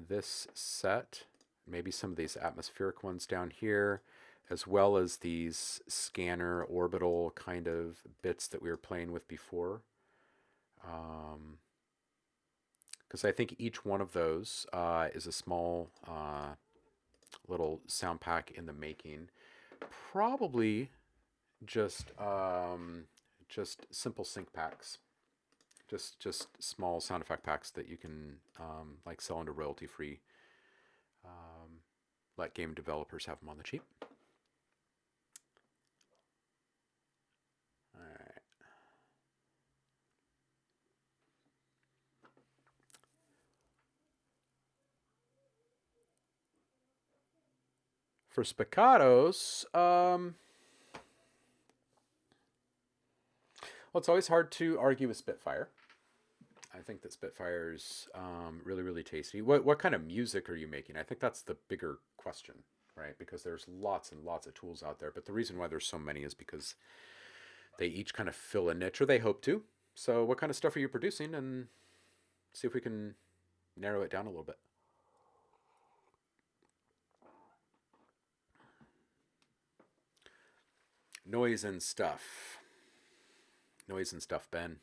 this set, maybe some of these atmospheric ones down here, as well as these scanner orbital kind of bits that we were playing with before. Because I think each one of those is a small little sound pack in the making. Probably just simple sync packs, just small sound effect packs that you can like sell into royalty free. Let game developers have them on the cheap. All right. For spiccatos, well, it's always hard to argue with Spitfire. I think that Spitfire's really, really tasty. What kind of music are you making? I think that's the bigger question, right? Because there's lots and lots of tools out there. But the reason why there's so many is because they each kind of fill a niche, or they hope to. So what kind of stuff are you producing? And see if we can narrow it down a little bit. Noise and stuff. Noise and stuff, Ben.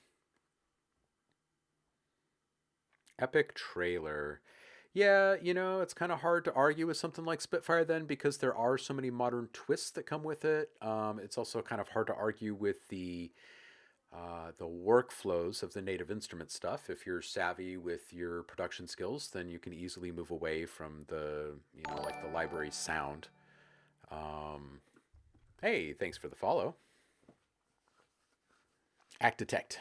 Epic trailer. Yeah, you know, it's kind of hard to argue with something like Spitfire then, because there are so many modern twists that come with it. It's also kind of hard to argue with the workflows of the Native Instrument stuff. If you're savvy with your production skills, then you can easily move away from the, you know, like the library sound. Hey, thanks for the follow. Act Detect.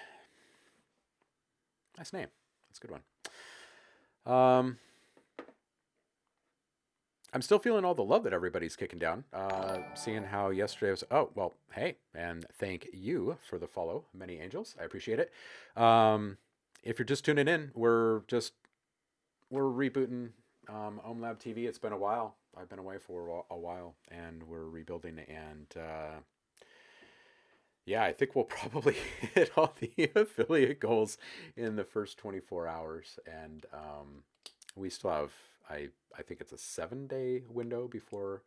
Nice name. That's a good one. Um, I'm still feeling all the love that everybody's kicking down. Seeing how yesterday was. Oh well, hey, and thank you for the follow, many angels. I appreciate it. If you're just tuning in, we're rebooting OhmLab TV. It's been a while. I've been away for a while, and we're rebuilding. And yeah, I think we'll probably hit all the affiliate goals in the first 24 hours, and we still have I think it's a 7 day window before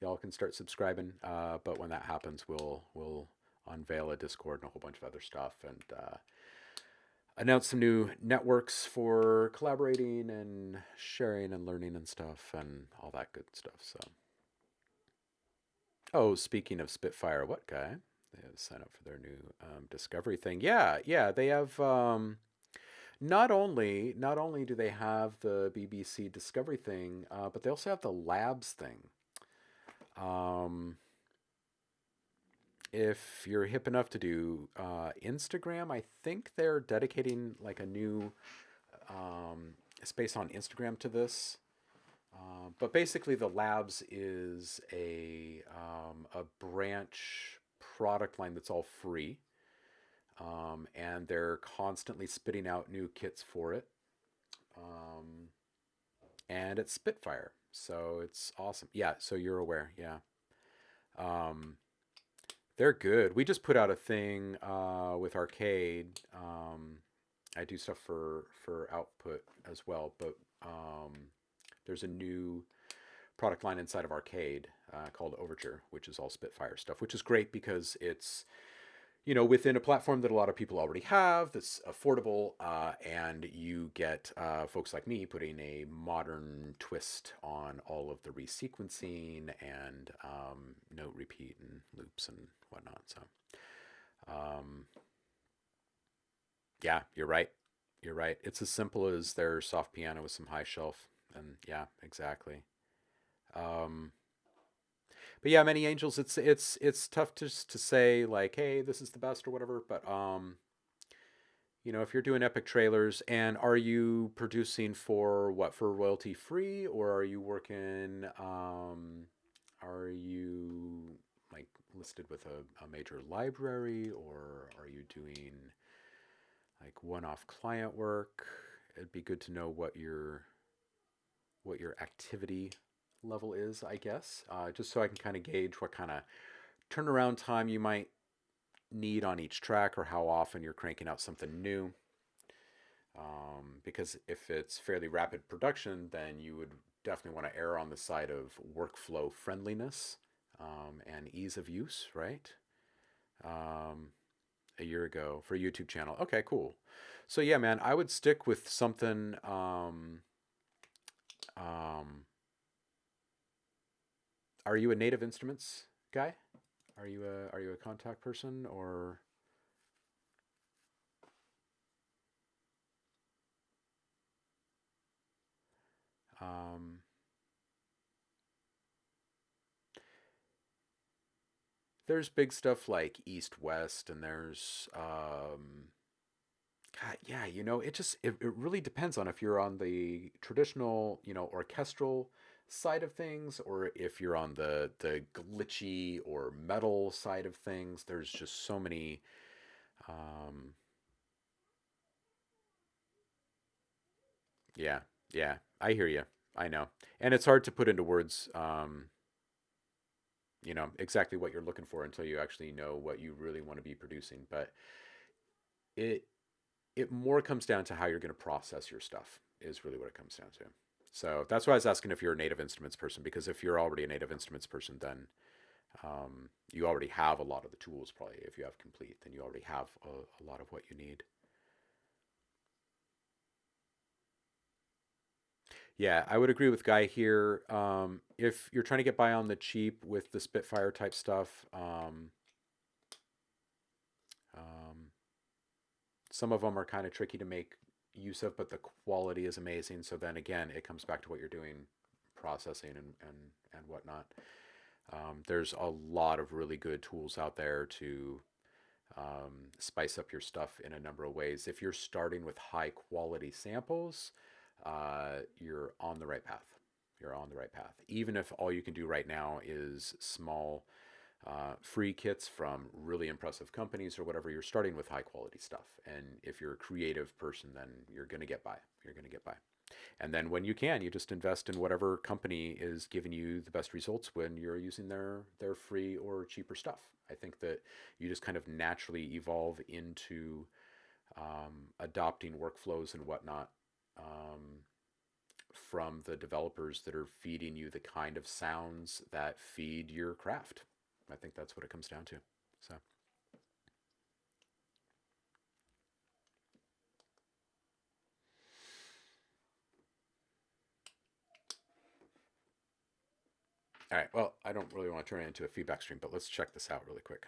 y'all can start subscribing. But when that happens, we'll unveil a Discord and a whole bunch of other stuff, and announce some new networks for collaborating and sharing and learning and stuff and all that good stuff. So, oh, speaking of Spitfire, what guy? They have signed up for their new Discovery thing. Yeah, yeah, they have. Not only do they have the BBC Discovery thing, but they also have the Labs thing. Um, if you're hip enough to do Instagram, I think they're dedicating like a new space on Instagram to this. But basically, the Labs is a branch product line that's all free, and they're constantly spitting out new kits for it. Um, and it's Spitfire, so it's awesome. Yeah, so you're aware, yeah. Um, they're good. We just put out a thing with Arcade. I do stuff for Output as well, but there's a new product line inside of Arcade called Overture, which is all Spitfire stuff, which is great because it's within a platform that a lot of people already have that's affordable, and you get folks like me putting a modern twist on all of the resequencing and note repeat and loops and whatnot. So, um, yeah, you're right. You're right. It's as simple as their soft piano with some high shelf, and yeah, exactly. Um, but yeah, many angels. It's tough to say like, hey, this is the best or whatever. But if you're doing epic trailers, and are you producing for what, for royalty free, or are you working? Are you like listed with a major library, or are you doing like one-off client work? It'd be good to know what your activity level is, I guess, just so I can kind of gauge what kind of turnaround time you might need on each track or how often you're cranking out something new. Because if it's fairly rapid production, then you would definitely want to err on the side of workflow friendliness and ease of use, right? Um, a year ago for a YouTube channel. Okay, cool. So yeah, man, I would stick with something. Um, are you a Native Instruments guy? Are you a Kontakt person or um, there's big stuff like East West, and there's God, yeah, it really depends on if you're on the traditional, orchestral side of things, or if you're on the glitchy or metal side of things. There's just so many. Um, yeah, yeah, I hear you. I know, and it's hard to put into words. Exactly what you're looking for until you actually know what you really want to be producing. But it it more comes down to how you're going to process your stuff is really what it comes down to. So that's why I was asking if you're a native instruments person, because if you're already a native instruments person, then you already have a lot of the tools. Probably if you have complete, then you already have a lot of what you need. Yeah, I would agree with Guy here. If you're trying to get by on the cheap with the Spitfire type stuff, um, some of them are kind of tricky to make use of, but the quality is amazing. So then again, it comes back to what you're doing, processing and whatnot. There's a lot of really good tools out there to spice up your stuff in a number of ways. If you're starting with high quality samples, you're on the right path. You're on the right path. Even if all you can do right now is small free kits from really impressive companies or whatever, you're starting with high quality stuff. And if you're a creative person, then you're going to get by. You're going to get by. And then when you can, you just invest in whatever company is giving you the best results when you're using their free or cheaper stuff. I think that you just kind of naturally evolve into adopting workflows and whatnot from the developers that are feeding you the kind of sounds that feed your craft. I think that's what it comes down to. So. All right, well, I don't really want to turn it into a feedback stream, but let's check this out really quick.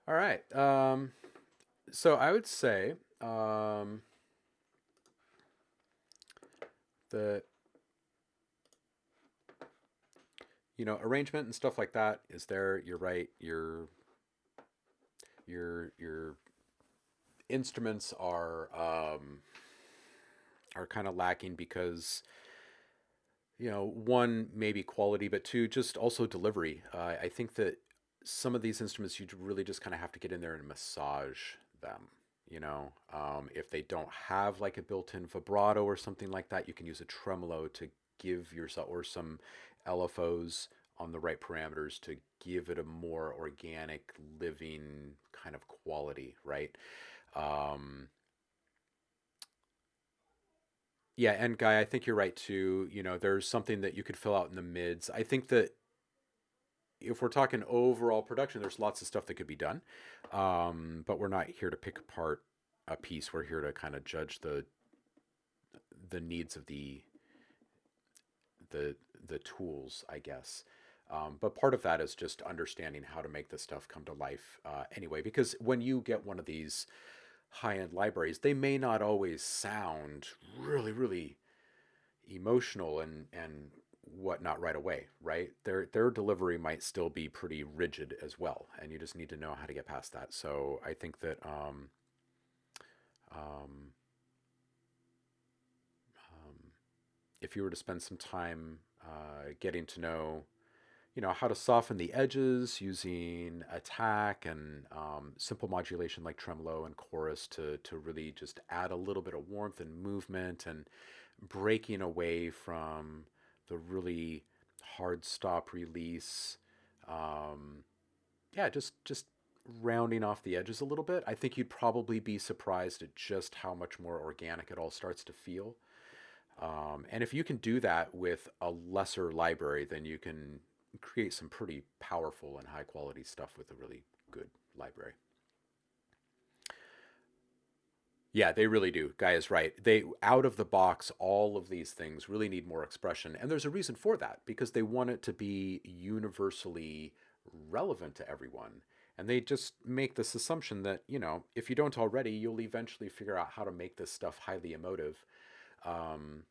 All right. So I would say that arrangement and stuff like that is there. You're right. Your instruments are kind of lacking because one, maybe quality, but two, just also delivery. I think that some of these instruments you really just kind of have to get in there and massage them. If they don't have like a built-in vibrato or something like that, you can use a tremolo to give yourself, or some LFOs on the right parameters to give it a more organic, living kind of quality, right? Um, yeah, and Guy, I think you're right too. There's something that you could fill out in the mids. I think that if we're talking overall production, there's lots of stuff that could be done, but we're not here to pick apart a piece. We're here to kind of judge the needs of the tools, I guess. But part of that is just understanding how to make this stuff come to life anyway. Because when you get one of these high-end libraries, they may not always sound really, really emotional and whatnot right away, right? Their delivery might still be pretty rigid as well, and you just need to know how to get past that. So I think that um, if you were to spend some time getting to know how to soften the edges using attack and simple modulation like tremolo and chorus to really just add a little bit of warmth and movement and breaking away from the really hard stop release. Yeah, just rounding off the edges a little bit. I think you'd probably be surprised at just how much more organic it all starts to feel. And if you can do that with a lesser library, then you can create some pretty powerful and high quality stuff with a really good library. Yeah, they really do. Guy is right. They out of the box, all of these things really need more expression, and there's a reason for that because they want it to be universally relevant to everyone. And they just make this assumption that, if you don't already, you'll eventually figure out how to make this stuff highly emotive. Um,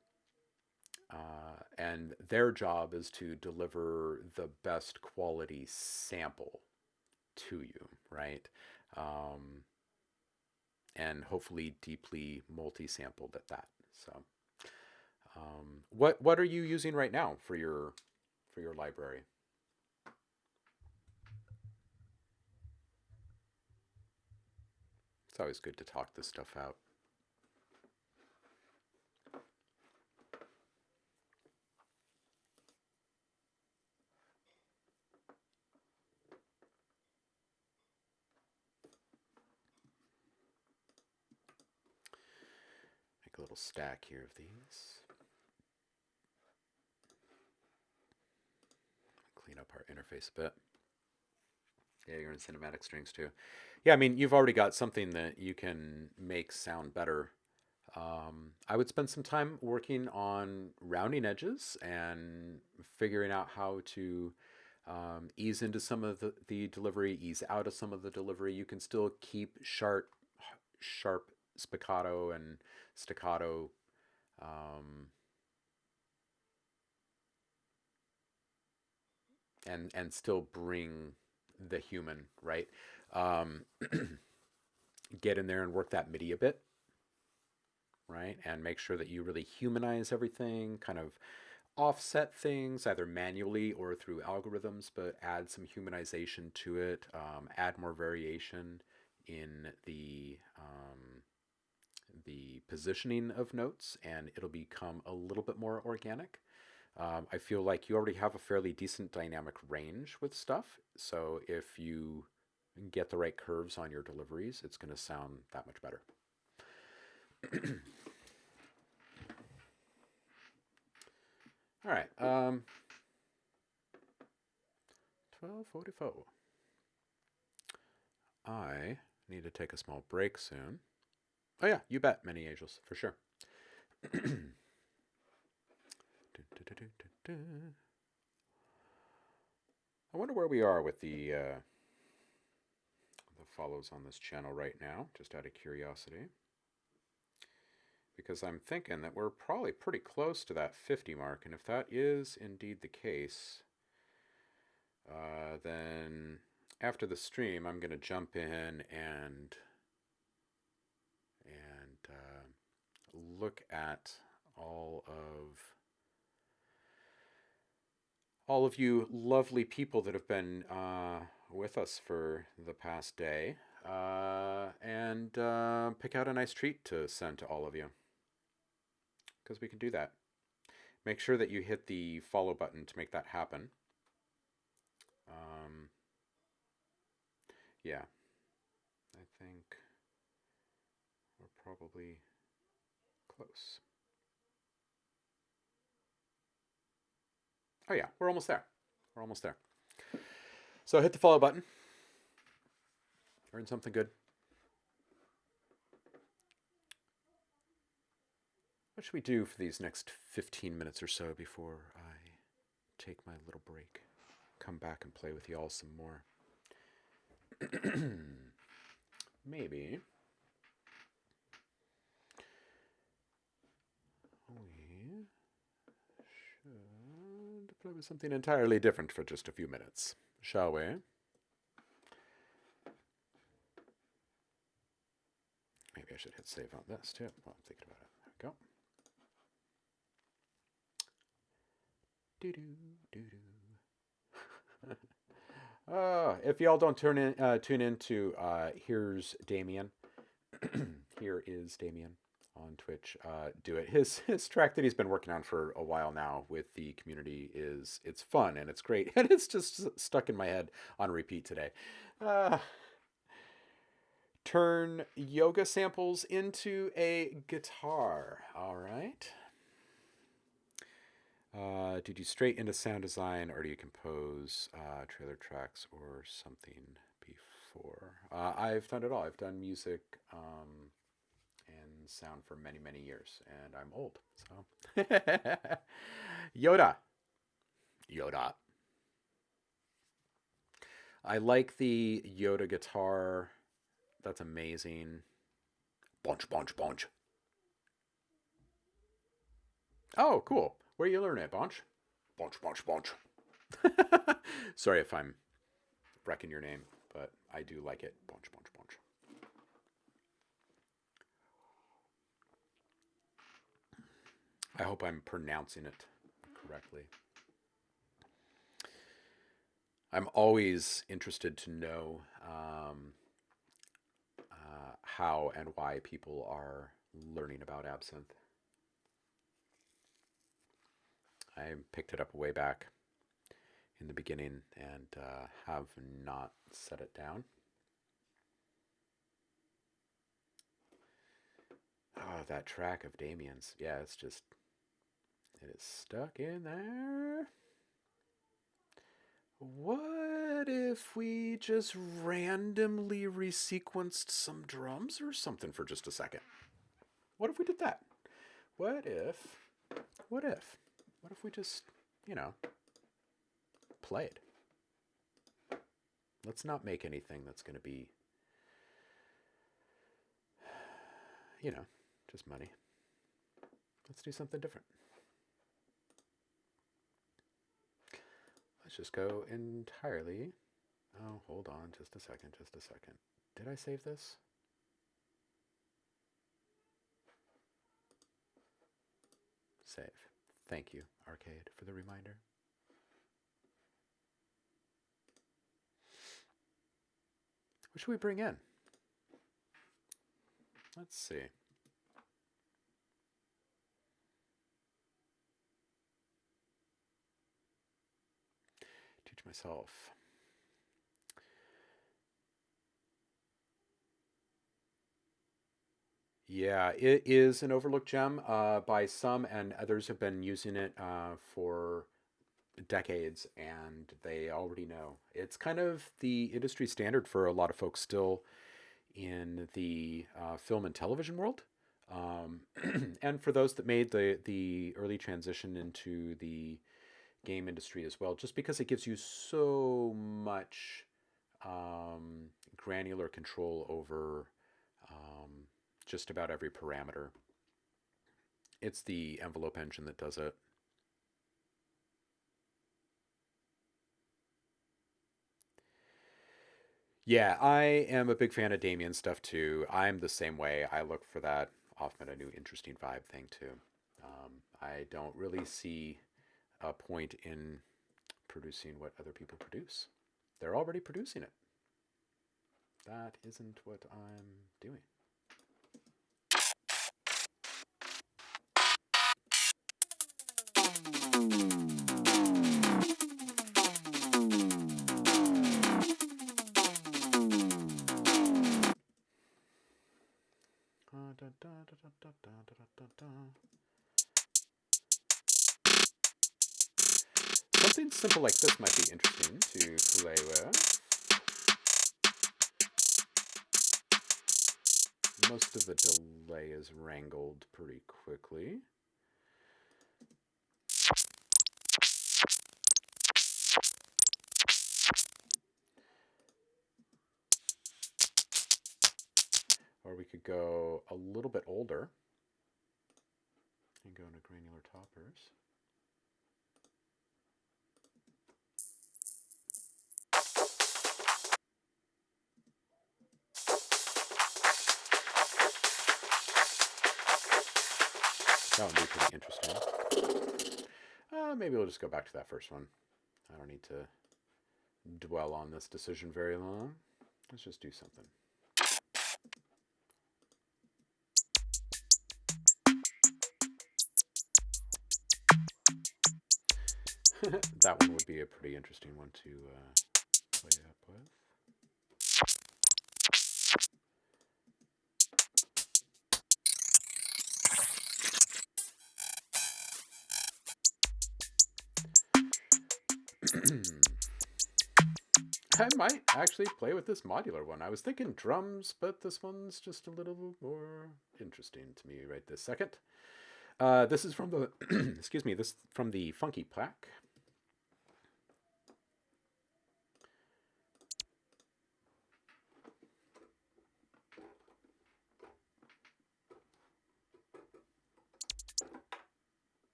and their job is to deliver the best quality sample to you, right? Um, and hopefully deeply multi-sampled at that. So, what are you using right now for your library? It's always good to talk this stuff out. Make a little stack here of these. Clean up our interface a bit. Yeah, you're in cinematic strings too. Yeah, I mean, you've already got something that you can make sound better. I would spend some time working on rounding edges and figuring out how to ease into some of the delivery, ease out of some of the delivery. You can still keep sharp spiccato and staccato. Um, and still bring the human, right? Um, get in there and work that MIDI a bit, right? And make sure that you really humanize everything, kind of offset things either manually or through algorithms, but add some humanization to it, add more variation in the positioning of notes, and it'll become a little bit more organic. I feel like you already have a fairly decent dynamic range with stuff, so if you get the right curves on your deliveries, it's going to sound that much better. All right, 12:44. I need to take a small break soon. Oh yeah, you bet, Many Angels, for sure. I wonder where we are with the follows on this channel right now, just out of curiosity. Because I'm thinking that we're probably pretty close to that 50 mark, and if that is indeed the case, then after the stream, I'm going to jump in and look at all of you lovely people that have been with us for the past day, and pick out a nice treat to send to all of you, because we can do that. Make sure that you hit the follow button to make that happen. Yeah, I think we're probably close. Oh yeah, we're almost there. We're almost there. So hit the follow button. Earn something good. What should we do for these next 15 minutes or so before I take my little break? Come back and play with y'all some more. Maybe we should play with something entirely different for just a few minutes, shall we? Maybe I should hit save on this too while I'm thinking about it. There we go. Doo-doo, doo-doo. If y'all don't tune in to Here's Damien, Here is Damien on Twitch, do it. His track that he's been working on for a while now with the community it's fun and it's great and it's just stuck in my head on repeat today. Turn yoga samples into a guitar. All right. Did you straight into sound design or do you compose trailer tracks or something before? I've done it all. I've done music and sound for many, many years, and I'm old. So, Yoda. Yoda. I like the Yoda guitar. That's amazing. Bunch, bunch, bunch. Oh, cool. Where you learn it, Bunch? Bunch, bunch, bunch. Sorry if I'm wrecking your name, but I do like it. Bunch, bunch, bunch. I hope I'm pronouncing it correctly. I'm always interested to know how and why people are learning about absinthe. I picked it up way back in the beginning and have not set it down. Oh, that track of Damien's. Yeah, it is stuck in there. What if we just randomly resequenced some drums or something for just a second? What if we did that? What if we just, played? Let's not make anything that's going to be, just money. Let's do something different. Let's just go entirely. Oh, hold on just a second. Did I save this? Save. Thank you, Arcade, for the reminder. What should we bring in? Let's see. Teach myself. Yeah, it is an overlooked gem by some, and others have been using it for decades, and they already know. It's kind of the industry standard for a lot of folks still in the film and television world. And for those that made the early transition into the game industry as well, just because it gives you so much granular control over just about every parameter. It's the envelope engine that does it. Yeah, I am a big fan of Damien stuff too. I'm the same way. I look for that often a new interesting vibe thing too. I don't really see a point in producing what other people produce. They're already producing it. That isn't what I'm doing. Something simple like this might be interesting to play with. Most of the delay is wrangled pretty quickly. Or we could go a little bit older and go into granular toppers. That would be pretty interesting. Maybe we'll just go back to that first one. I don't need to dwell on this decision very long. Let's just do something. That one would be a pretty interesting one to play up with. I might actually play with this modular one. I was thinking drums, but this one's just a little more interesting to me right this second. This is from the excuse me, this from the Funky Plaque.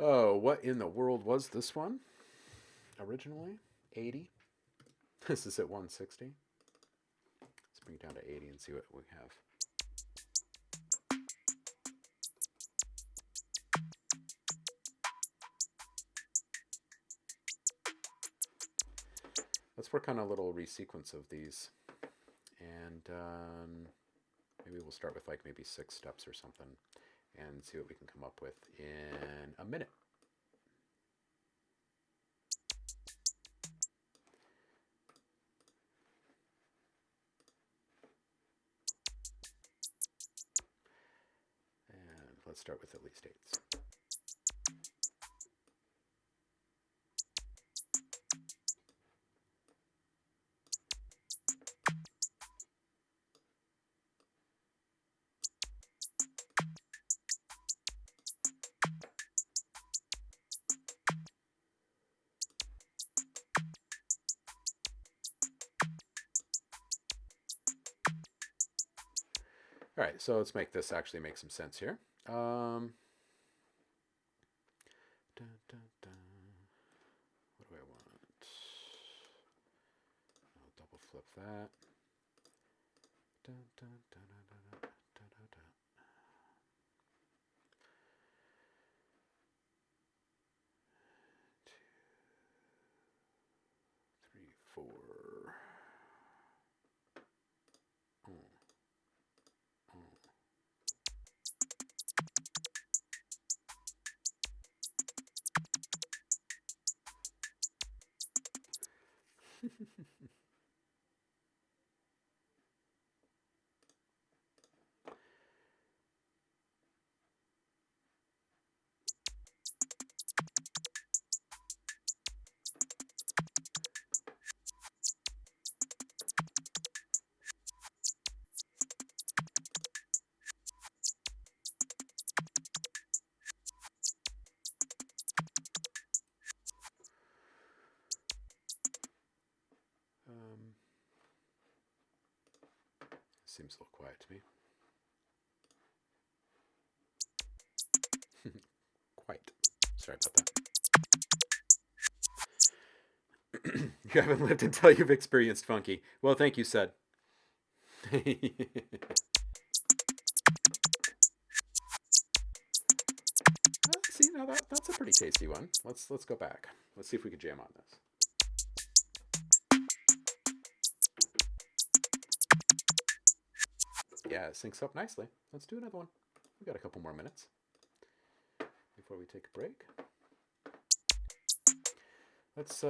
Oh, what in the world was this one originally? 80. This is at 160. Let's bring it down to 80 and see what we have. Let's work on a little resequence of these. And maybe we'll start with like maybe 6 steps or something and see what we can come up with in a minute. And let's start with at least 8s. All right, so let's make this actually make some sense here. What do I want? I'll double flip that. Three, four. Seems a little quiet to me. Quite. Sorry about that. You haven't lived until you've experienced funky. Well, thank you, Sed. See, now that's a pretty tasty one. Let's go back. Let's see if we can jam on this. Yeah, it syncs up nicely. Let's do another one. We've got a couple more minutes before we take a break. Let's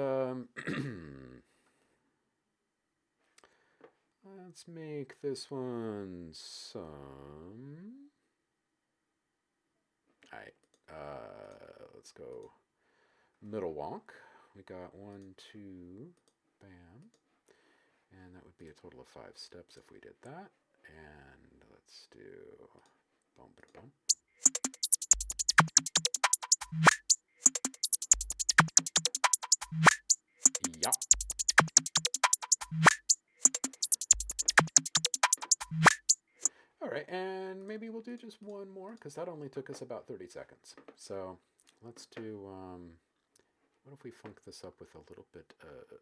let's make this one some. All right, let's go middle wonk. We got 1, 2, bam, and that would be a total of 5 steps if we did that. And let's do boom, boom. Yup. All right, and maybe we'll do just one more because that only took us about 30 seconds. So let's do, what if we funk this up with a little bit of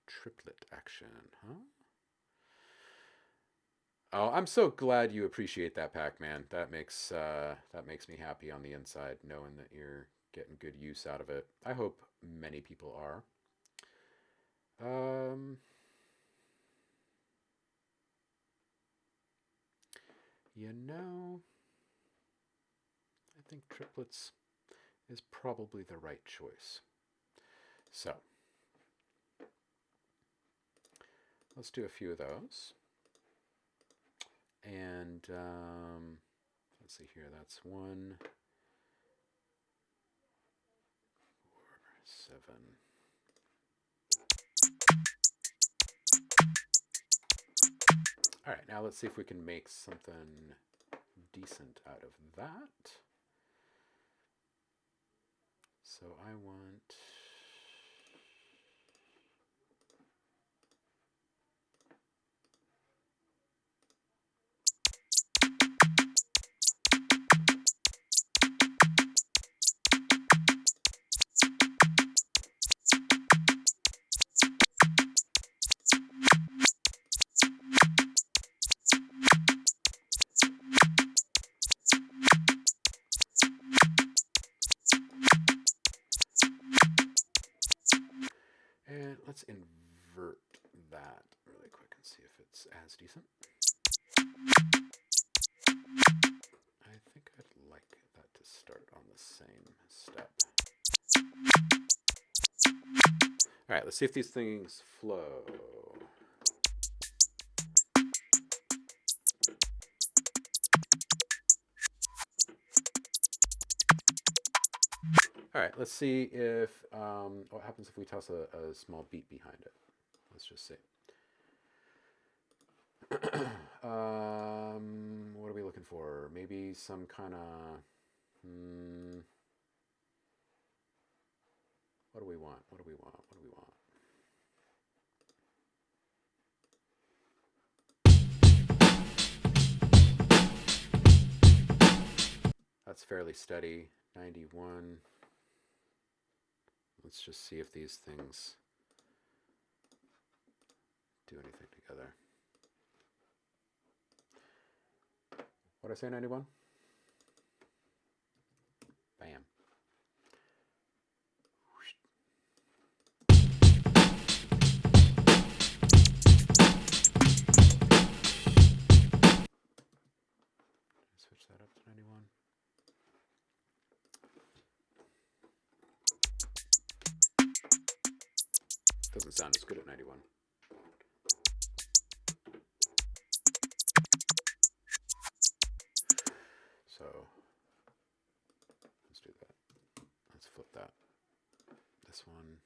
triplet action, huh? Oh, I'm so glad you appreciate that, Pac-Man. That makes me happy on the inside, knowing that you're getting good use out of it. I hope many people are. Um, you know, I think triplets is probably the right choice. So, let's do a few of those. And let's see here, that's 1, 4, 7. All right, now let's see if we can make something decent out of that. So I want... And let's invert that really quick and see if it's as decent. I think I'd like that to start on the same step. All right, let's see if these things flow. All right, let's see if what happens if we toss a small beat behind it. Let's just see. What are we looking for? Maybe some kind of... what do we want? What do we want? What do we want? That's fairly steady. 91. Let's just see if these things do anything together. What did I say, 91? Bam. Switch that up to 91. Doesn't sound as good at 91. So let's do that. Let's flip that. This one.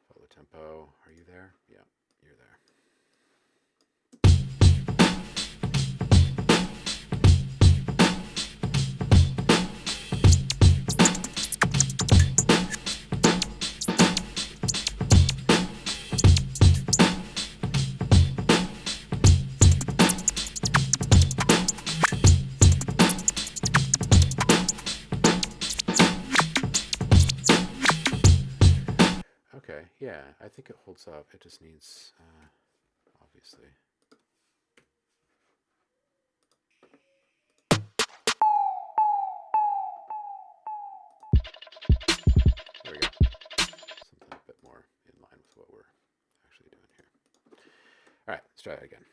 Follow tempo. Are you there? Yeah, you're there. Okay, yeah, I think it holds up. It just needs, obviously. There we go. Something a bit more in line with what we're actually doing here. All right, let's try it again.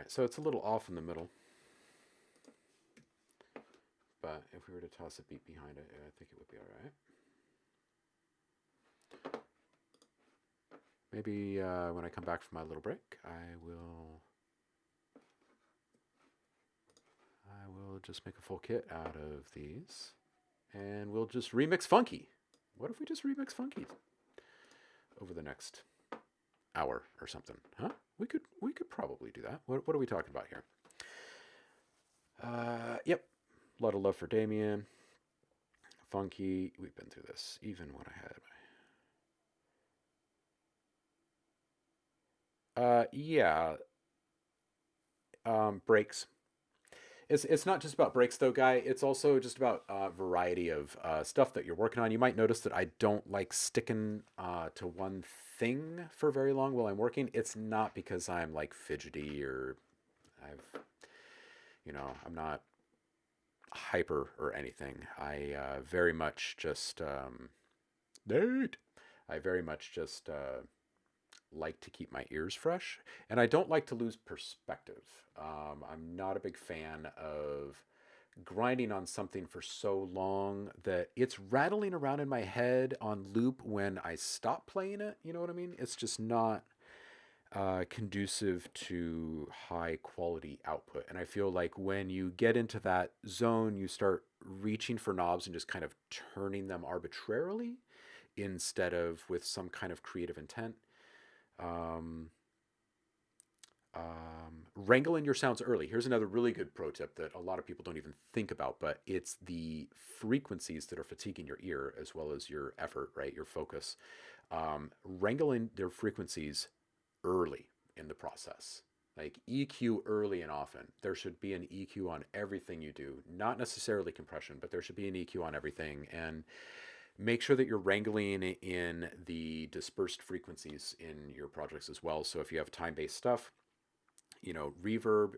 So it's a little off in the middle, but if we were to toss a beat behind it, I think it would be all right. Maybe when I come back from my little break, I will just make a full kit out of these, and we'll just remix funky. What if we just remix funky over the next hour or something? Huh? We could probably do that. What are we talking about here? Yep. A lot of love for Damien. Funky. We've been through this. Even when I had Yeah, breaks. It's not just about breaks though, Guy. It's also just about variety of stuff that you're working on. You might notice that I don't like sticking to one thing for very long while I'm working. It's not because I'm like fidgety or I've, I'm not hyper or anything. I very much just Nate. I very much just like to keep my ears fresh, and I don't like to lose perspective. I'm not a big fan of grinding on something for so long that it's rattling around in my head on loop when I stop playing it. You know what I mean? It's just not conducive to high quality output. And I feel like when you get into that zone, you start reaching for knobs and just kind of turning them arbitrarily instead of with some kind of creative intent. Um, Wrangle in your sounds early. Here's another really good pro tip that a lot of people don't even think about, but it's the frequencies that are fatiguing your ear as well as your effort, right? Your focus. Wrangle in their frequencies early in the process. Like EQ early and often. There should be an EQ on everything you do. Not necessarily compression, but there should be an EQ on everything. And make sure that you're wrangling in the dispersed frequencies in your projects as well. So if you have time-based stuff, reverb,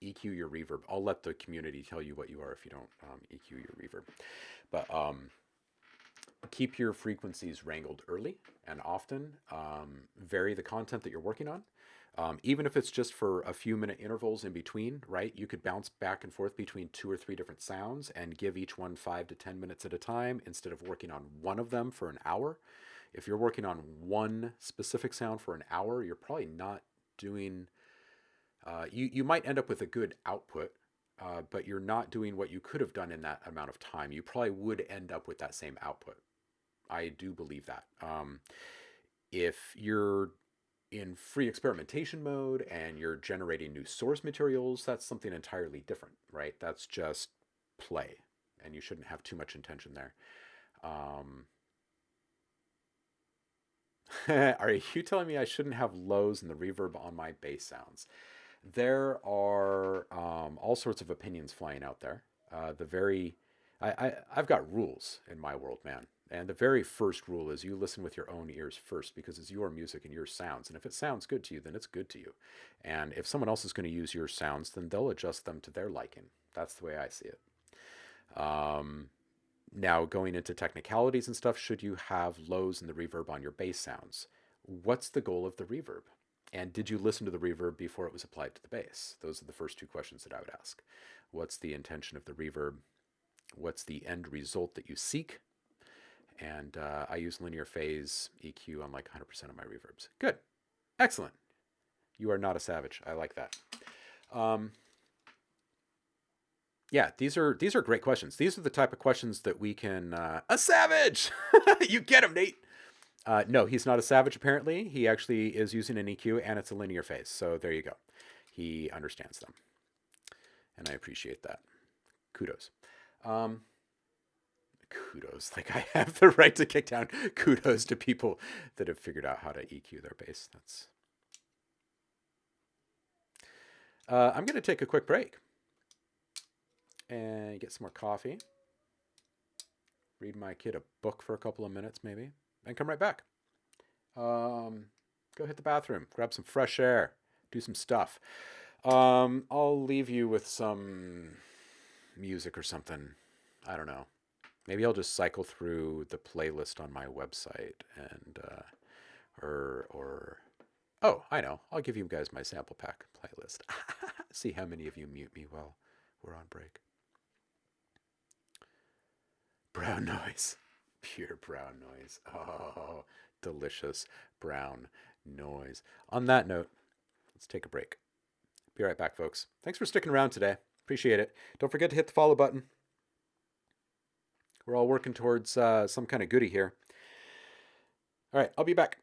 EQ your reverb. I'll let the community tell you what you are if you don't EQ your reverb. But keep your frequencies wrangled early and often. Vary the content that you're working on. Even if it's just for a few minute intervals in between, right? You could bounce back and forth between 2 or 3 different sounds and give each one 5 to 10 minutes at a time instead of working on one of them for an hour. If you're working on one specific sound for an hour, you're probably not doing, you might end up with a good output, but you're not doing what you could have done in that amount of time. You probably would end up with that same output. I do believe that. If you're in free experimentation mode and you're generating new source materials, that's something entirely different, right? That's just play, and you shouldn't have too much intention there. Are you telling me I shouldn't have lows in the reverb on my bass sounds? There are all sorts of opinions flying out there. The very, I've got rules in my world, man. And the very first rule is you listen with your own ears first because it's your music and your sounds. And if it sounds good to you, then it's good to you. And if someone else is going to use your sounds, then they'll adjust them to their liking. That's the way I see it. Now, going into technicalities and stuff, should you have lows in the reverb on your bass sounds? What's the goal of the reverb? And did you listen to the reverb before it was applied to the bass? Those are the first two questions that I would ask. What's the intention of the reverb? What's the end result that you seek? And I use linear phase EQ on like 100% of my reverbs. Good. Excellent. You are not a savage. I like that. Yeah, these are great questions. These are the type of questions that we can a savage. You get him, Nate. No, he's not a savage. Apparently, he actually is using an EQ, and it's a linear phase. So there you go. He understands them, and I appreciate that. Kudos. Kudos. Like I have the right to kick down. Kudos to people that have figured out how to EQ their bass. That's. I'm going to take a quick break and get some more coffee. Read my kid a book for a couple of minutes, maybe, and come right back. Go hit the bathroom, grab some fresh air, do some stuff. I'll leave you with some music or something. I don't know. Maybe I'll just cycle through the playlist on my website and oh, I know. I'll give you guys my sample pack playlist. See how many of you mute me while we're on break. Brown noise. Pure brown noise. Oh, delicious brown noise. On that note, let's take a break. Be right back, folks. Thanks for sticking around today. Appreciate it. Don't forget to hit the follow button. We're all working towards some kind of goodie here. All right, I'll be back.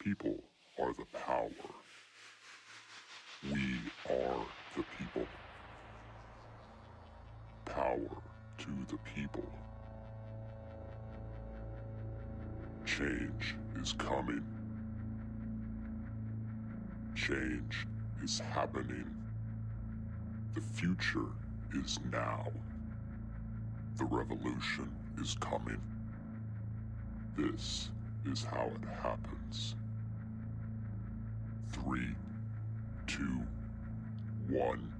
people are the power. We are the people. Power to the people. Change is coming. Change is happening. The future is now. The revolution is coming. This is how it happens. 3, 2, 1.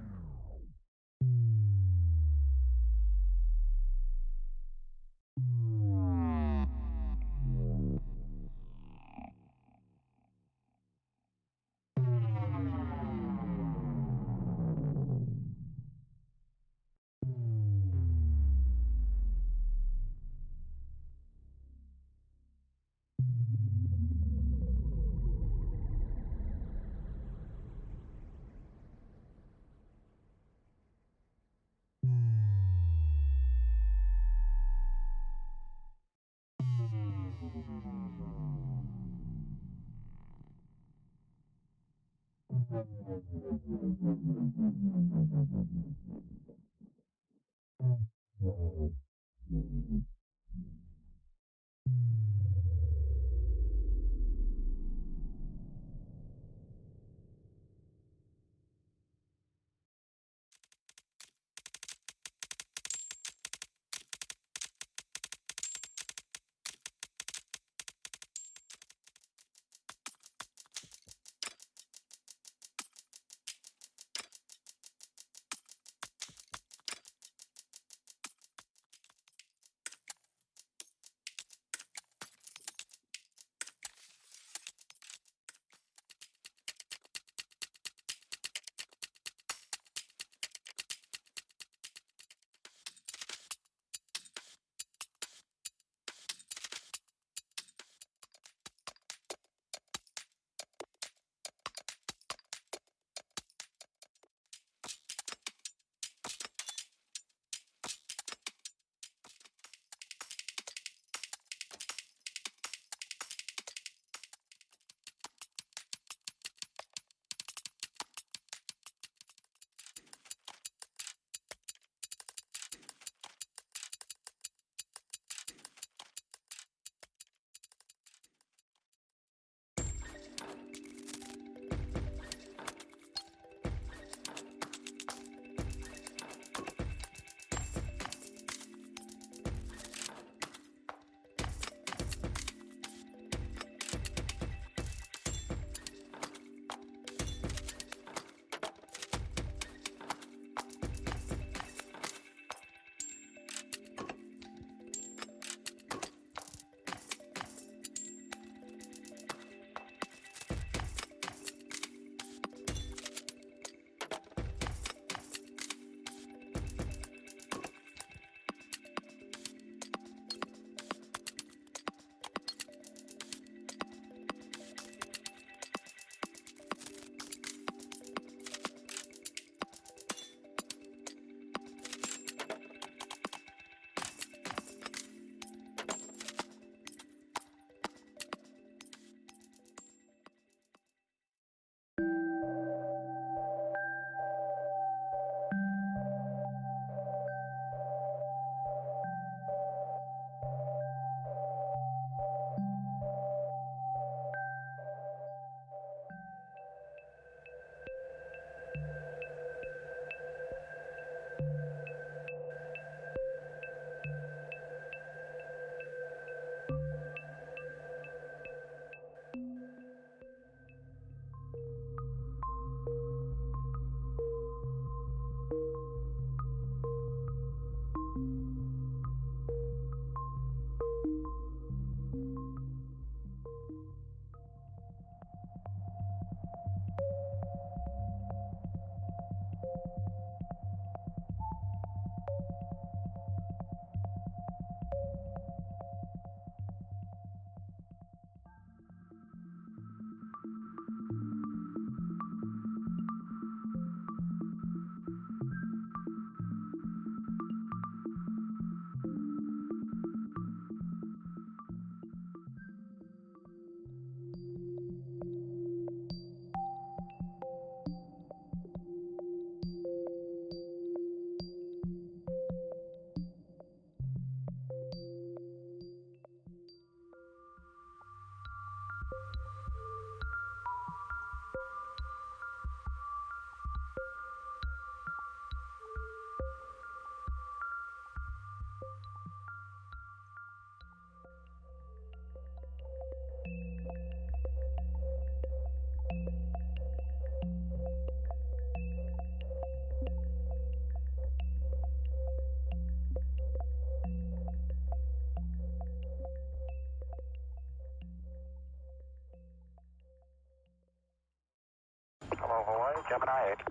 Gemini 8.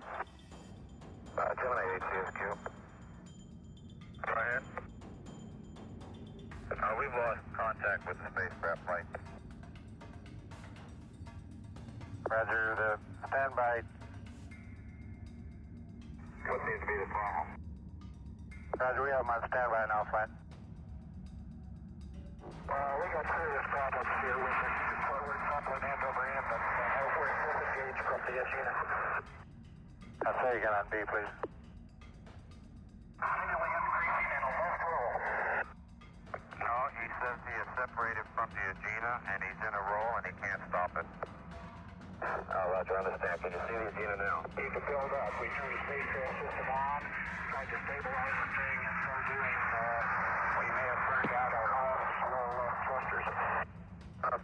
Gemini 8, CSQ. Go ahead. We've lost contact with the spacecraft flight. Roger, the standby. What seems to be the problem? Roger, we have them on standby now, flight. We got serious problems here with the forward coupling end over end, but we're disengaged from the Agena. I'll say again on B, please. Signaling increasing in a left roll. No, he says he is separated from the Agena, and he's in a roll, and he can't stop it. Roger, understand. Can you see the Agena now? Need to build up. We turned the spacecraft system on, tried to stabilize the thing, and so doing, we may have burned out our own slow thrusters.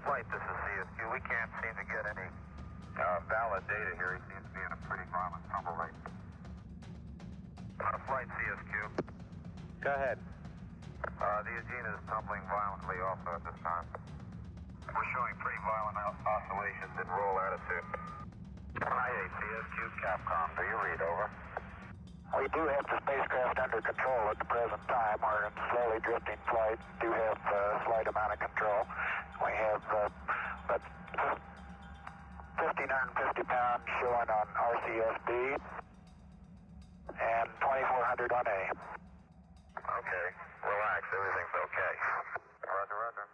Flight, this is CSQ. We can't seem to get any valid data here. He seems to be in a pretty violent tumble rate. Flight, CSQ. Go ahead. The Agena is tumbling violently also at this time. We're showing pretty violent oscillations in roll attitude. I-8, CSQ, Capcom. Do you read, over? We do have the spacecraft under control at the present time. We're in slowly drifting flight. Do have a slight amount of control. We have about 1,550 pounds showing on RCSB and 2,400 on A. Okay, relax. Everything's okay. Roger, roger.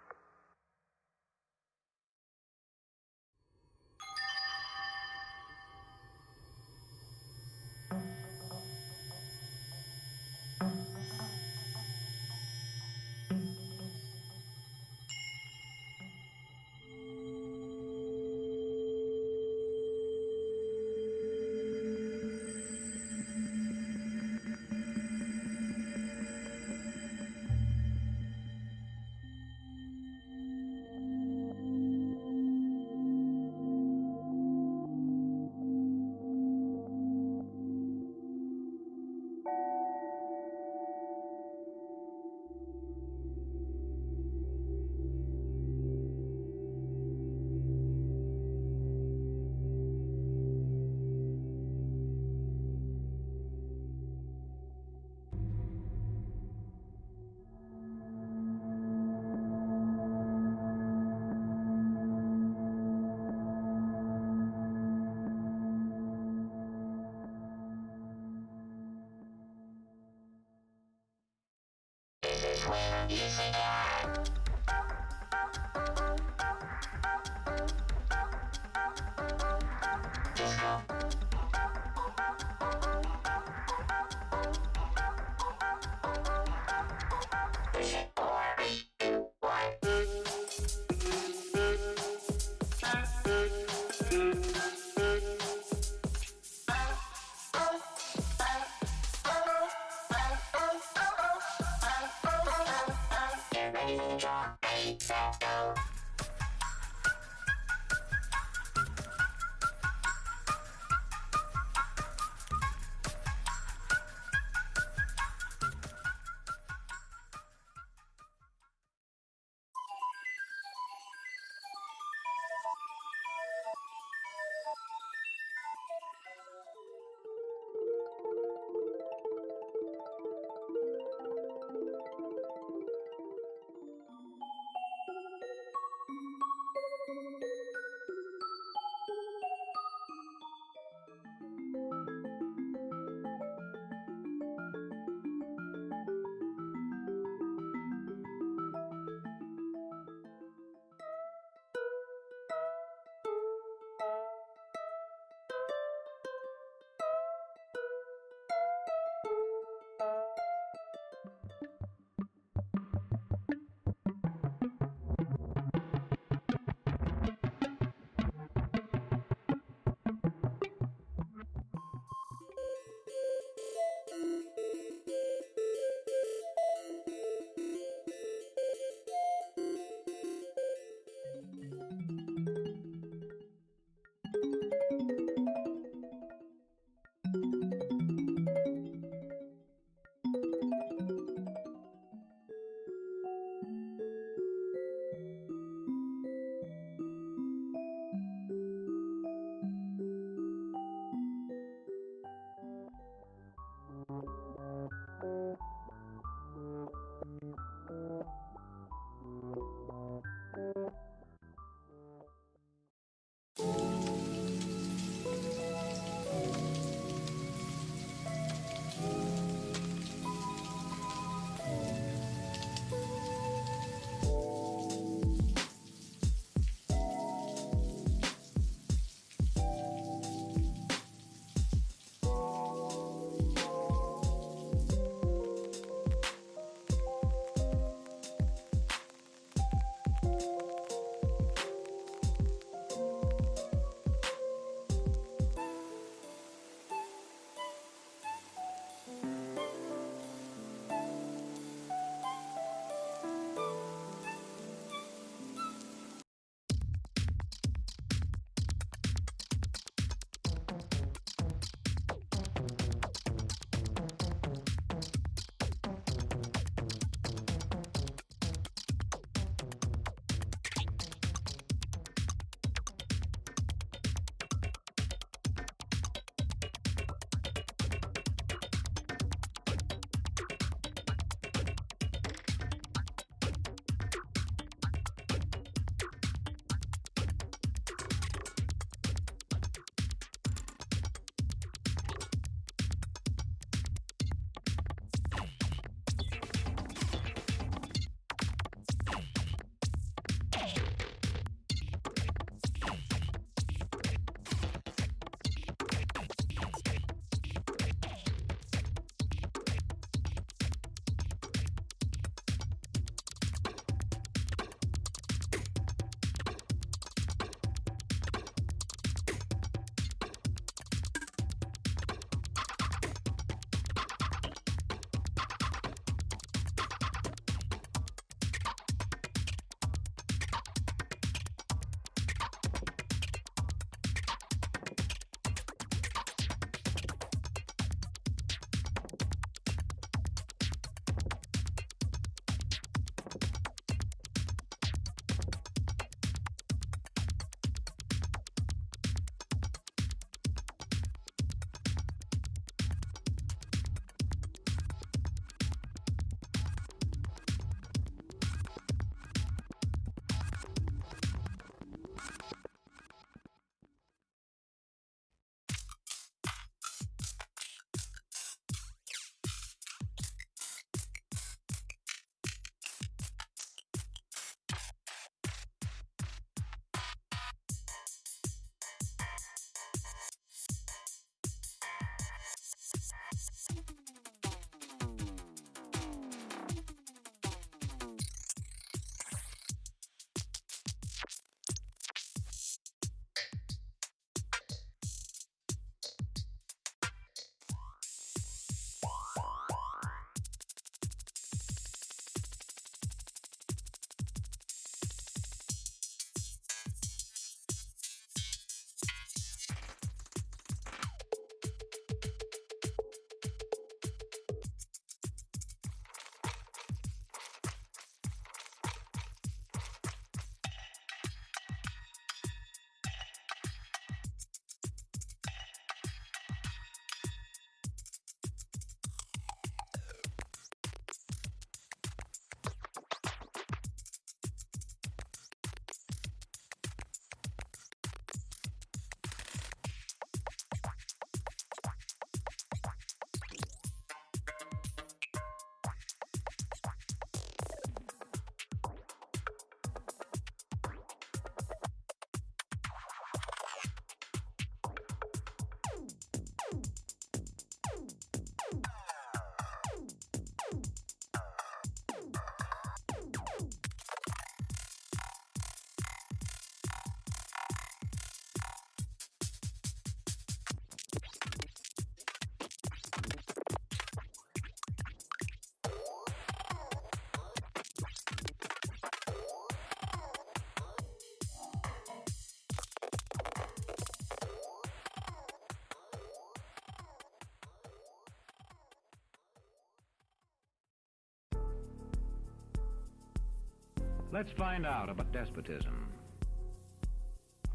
Let's find out about despotism.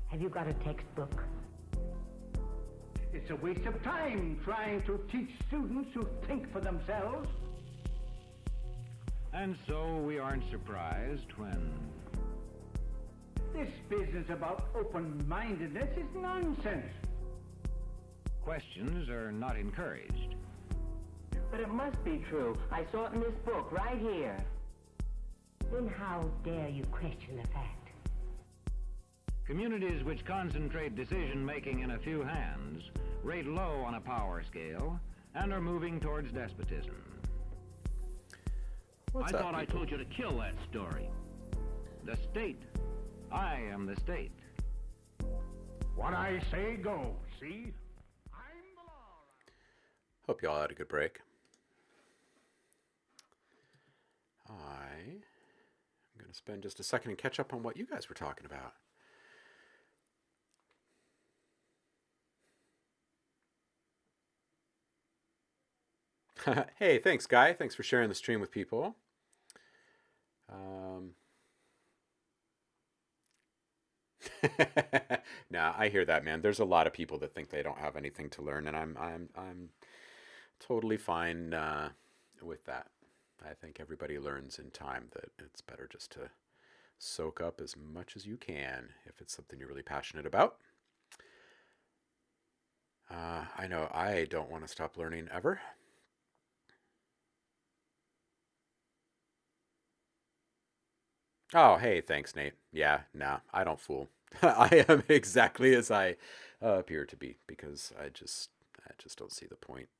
Have you got a textbook? It's a waste of time trying to teach students to think for themselves. And so we aren't surprised when... This business about open-mindedness is nonsense. Questions are not encouraged. But it must be true. I saw it in this book, right here. Then how dare you question the fact? Communities which concentrate decision-making in a few hands rate low on a power scale and are moving towards despotism. What's I up, thought I people? told you to kill that story. The state. I am the state. What I say goes, see? I'm the law. Hope you all had a good break. I'm going to spend just a second and catch up on what you guys were talking about. Hey, thanks, Guy. Thanks for sharing the stream with people. Nah, I hear that, man. There's a lot of people that think they don't have anything to learn, and I'm totally fine with that. I think everybody learns in time that it's better just to soak up as much as you can if it's something you're really passionate about. I know I don't want to stop learning ever. Oh, hey, thanks, Nate. Yeah, nah, I don't fool. I am exactly as I appear to be because I just don't see the point.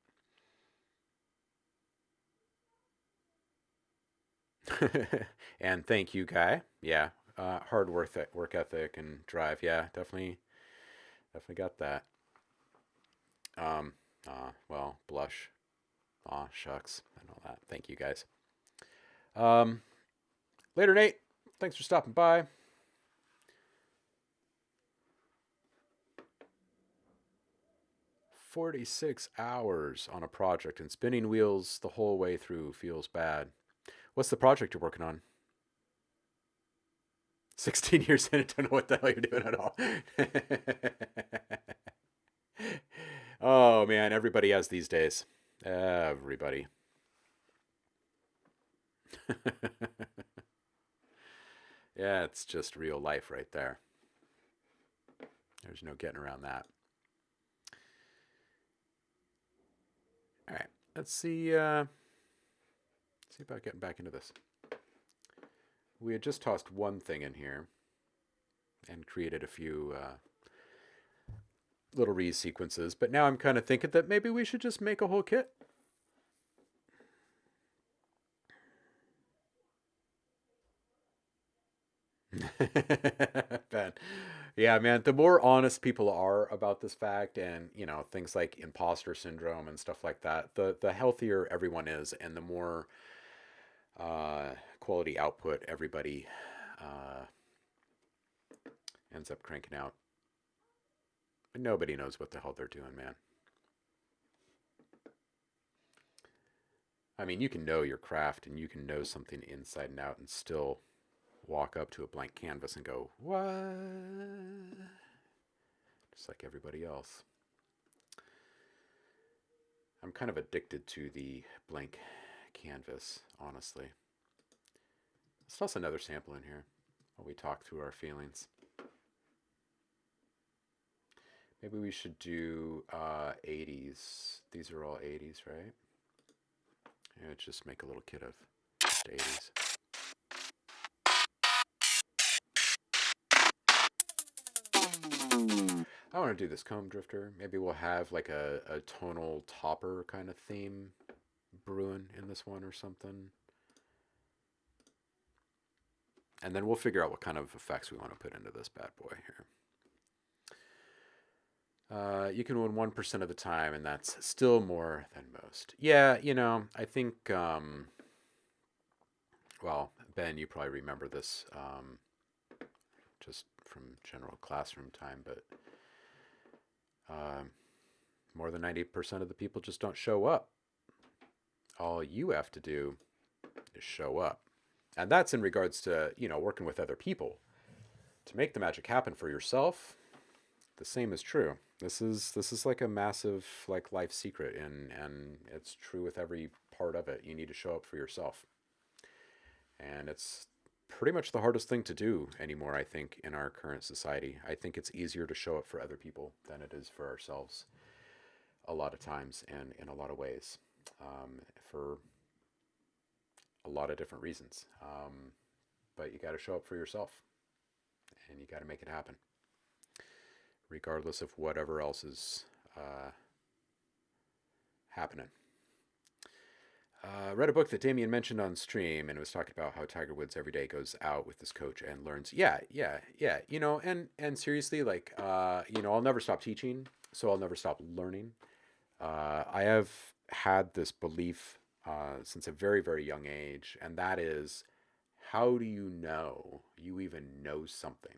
And thank you, Guy. Yeah, hard work ethic and drive. Yeah, definitely got that. Well, blush. Aw, shucks, and all that. Thank you, guys. Later, Nate. Thanks for stopping by. "46 hours on a project and spinning wheels the whole way through feels bad. What's the project you're working on?" 16 years in, I don't know what the hell you're doing at all. Oh, man, everybody has these days. Everybody. Yeah, it's just real life right there. There's no getting around that. All right, let's see about getting back into this. We had just tossed one thing in here and created a few little sequences, but now I'm kind of thinking that maybe we should just make a whole kit. Ben. Yeah, man, the more honest people are about this fact and, things like imposter syndrome and stuff like that, the healthier everyone is and the more quality output everybody ends up cranking out. And nobody knows what the hell they're doing, man. I mean, you can know your craft and you can know something inside and out and still walk up to a blank canvas and go, "What?" Just like everybody else. I'm kind of addicted to the blank canvas, honestly. Let's toss another sample in here while we talk through our feelings. Maybe we should do 80s. These are all 80s, right? Yeah, let's just make a little kit of just 80s. I want to do this comb drifter. Maybe we'll have like a tonal topper kind of theme brewing in this one or something. And then we'll figure out what kind of effects we want to put into this bad boy here. You can win 1% of the time, and that's still more than most. Yeah, I think, well, Ben, you probably remember this just from general classroom time, but more than 90% of the people just don't show up. All you have to do is show up. And that's in regards to, working with other people. To make the magic happen for yourself, The same is true. This is like a massive like life secret, and it's true with every part of it. You need to show up for yourself, and it's pretty much the hardest thing to do anymore. I think in our current society, I think it's easier to show up for other people than it is for ourselves. A lot of times, and in a lot of ways, for a lot of different reasons. But you got to show up for yourself, and you got to make it happen, regardless of whatever else is happening. Read a book that Damien mentioned on stream, and it was talking about how Tiger Woods every day goes out with this coach and learns. Yeah, yeah, yeah. And seriously, like, I'll never stop teaching, so I'll never stop learning. I have had this belief since a very, very young age, and that is, how do you know you even know something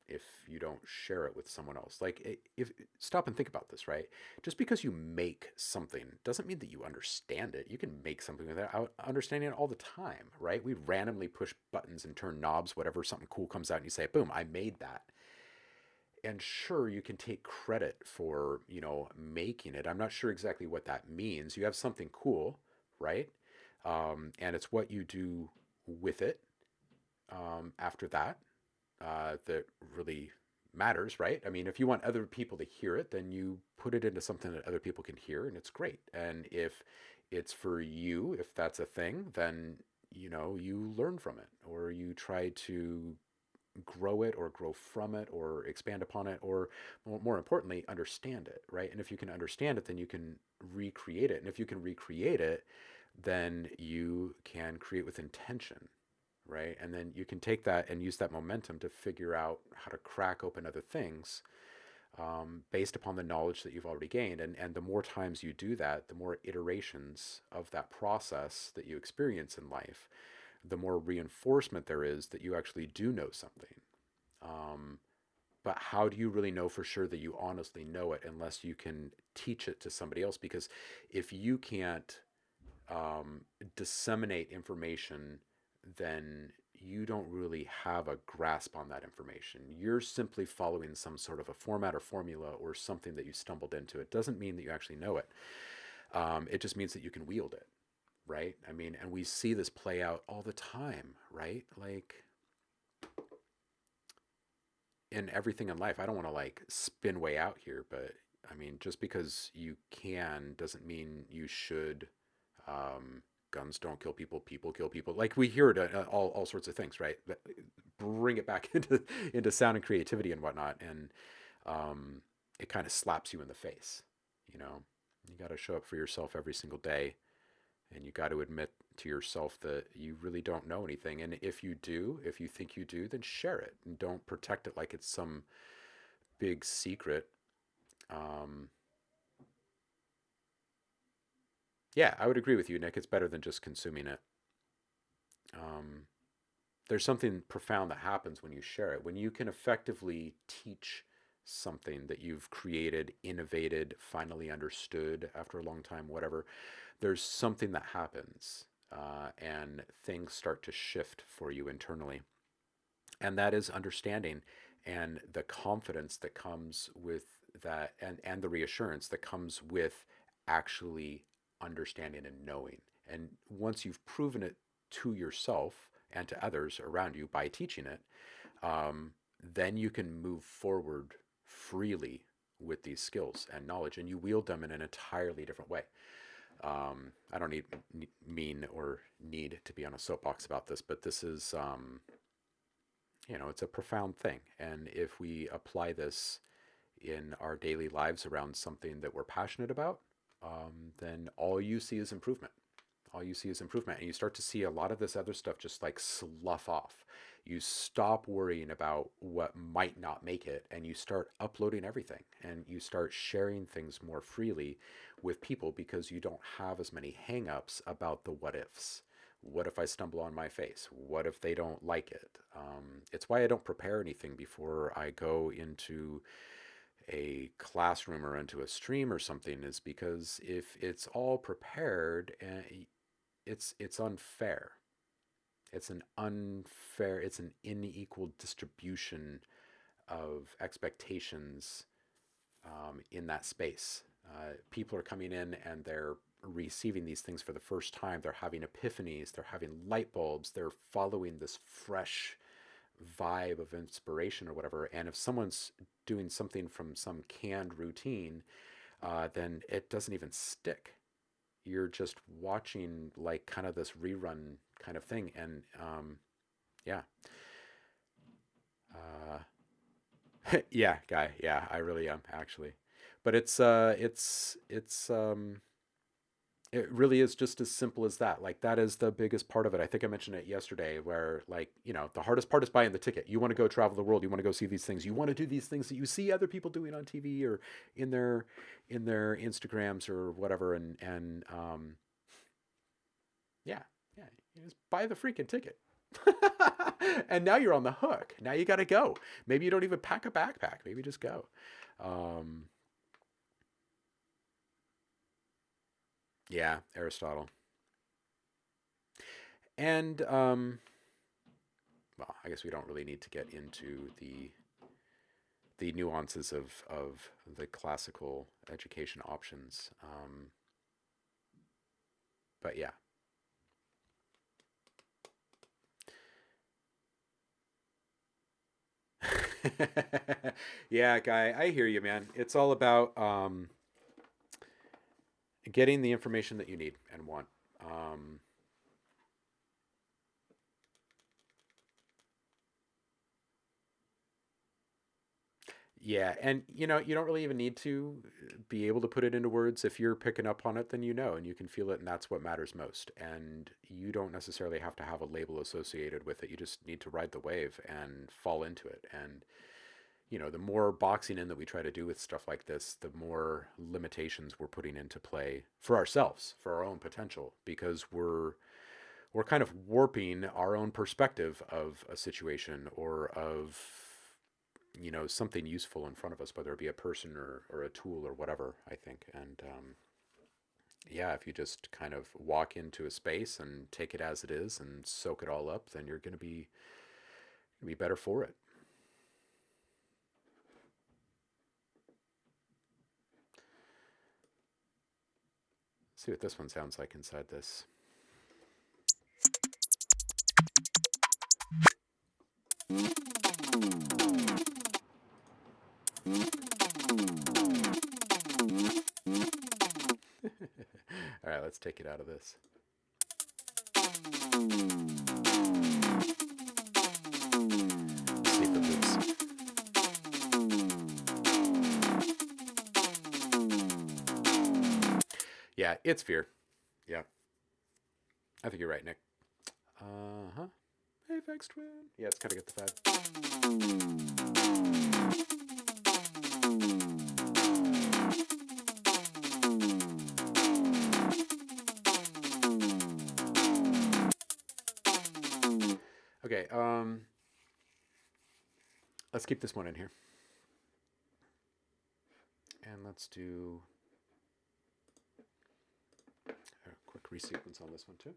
if you don't share it with someone else? Like, if stop and think about this, right? Just because you make something doesn't mean that you understand it. You can make something without understanding it all the time, right? We randomly push buttons and turn knobs, whatever, something cool comes out and you say, boom, I made that. And sure, you can take credit for, making it. I'm not sure exactly what that means. You have something cool, right? And it's what you do with it after that that really matters, right? I mean, if you want other people to hear it, then you put it into something that other people can hear, and it's great. And if it's for you, if that's a thing, then you learn from it, or you try to grow it, or grow from it, or expand upon it, or more importantly, understand it, right? And if you can understand it, then you can recreate it. And if you can recreate it, then you can create with intention, right? And then you can take that and use that momentum to figure out how to crack open other things based upon the knowledge that you've already gained. And the more times you do that, the more iterations of that process that you experience in life, the more reinforcement there is that you actually do know something. But how do you really know for sure that you honestly know it unless you can teach it to somebody else? Because if you can't disseminate information, then you don't really have a grasp on that information. You're simply following some sort of a format or formula or something that you stumbled into. It doesn't mean that you actually know it. It just means that you can wield it, right? I mean, and we see this play out all the time, right? Like, in everything in life. I don't want to like spin way out here, but I mean, just because you can doesn't mean you should. Guns don't kill people, people kill people. Like, we hear it all sorts of things, right? Bring it back into sound and creativity and whatnot, and it kind of slaps you in the face. You got to show up for yourself every single day, and you got to admit to yourself that you really don't know anything. And if you do, if you think you do, then share it, and don't protect it like it's some big secret. Yeah, I would agree with you, Nick. It's better than just consuming it. There's something profound that happens when you share it. When you can effectively teach something that you've created, innovated, finally understood after a long time, whatever, there's something that happens, and things start to shift for you internally. And that is understanding, and the confidence that comes with that, and the reassurance that comes with actually understanding and knowing. And once you've proven it to yourself and to others around you by teaching it, then you can move forward freely with these skills and knowledge, and you wield them in an entirely different way. I don't mean or need to be on a soapbox about this, but this is, it's a profound thing. And if we apply this in our daily lives around something that we're passionate about, then all you see is improvement. All you see is improvement. And you start to see a lot of this other stuff just like slough off. You stop worrying about what might not make it, and you start uploading everything, and you start sharing things more freely with people because you don't have as many hang-ups about the what ifs. What if I stumble on my face? What if they don't like it? It's why I don't prepare anything before I go into a classroom or into a stream or something, is because if it's all prepared, it's unfair. It's an unequal distribution of expectations in that space. People are coming in and they're receiving these things for the first time. They're having epiphanies. They're having light bulbs. They're following this fresh vibe of inspiration or whatever. And if someone's doing something from some canned routine, then it doesn't even stick. You're just watching like kind of this rerun kind of thing. And yeah. Yeah, Guy. Yeah, I really am actually. But it really is just as simple as that. Like that is the biggest part of it. I think I mentioned it yesterday where like, the hardest part is buying the ticket. You want to go travel the world. You want to go see these things. You want to do these things that you see other people doing on TV or in their Instagrams or whatever. And yeah, you just buy the freaking ticket. And now you're on the hook. Now you got to go. Maybe you don't even pack a backpack. Maybe just go. Yeah, Aristotle. And well, I guess we don't really need to get into the nuances of the classical education options. But yeah. Yeah, Guy, I hear you, man. It's all about getting the information that you need and want. Yeah, and you don't really even need to be able to put it into words. If you're picking up on it, then and you can feel it, and that's what matters most. And you don't necessarily have to have a label associated with it. You just need to ride the wave and fall into it. And the more boxing in that we try to do with stuff like this, the more limitations we're putting into play for ourselves, for our own potential, because we're kind of warping our own perspective of a situation or of something useful in front of us, whether it be a person or a tool or whatever, I think. And yeah, if you just kind of walk into a space and take it as it is and soak it all up, then you're going to be better for it. Let's see what this one sounds like inside this. All right, let's take it out of this. See if it moves. Yeah, it's fear. Yeah. I think you're right, Nick. Uh-huh. Apex Twin. Yeah, it's kind of get the vibe. Okay, let's keep this one in here. And let's do a quick resequence on this one too.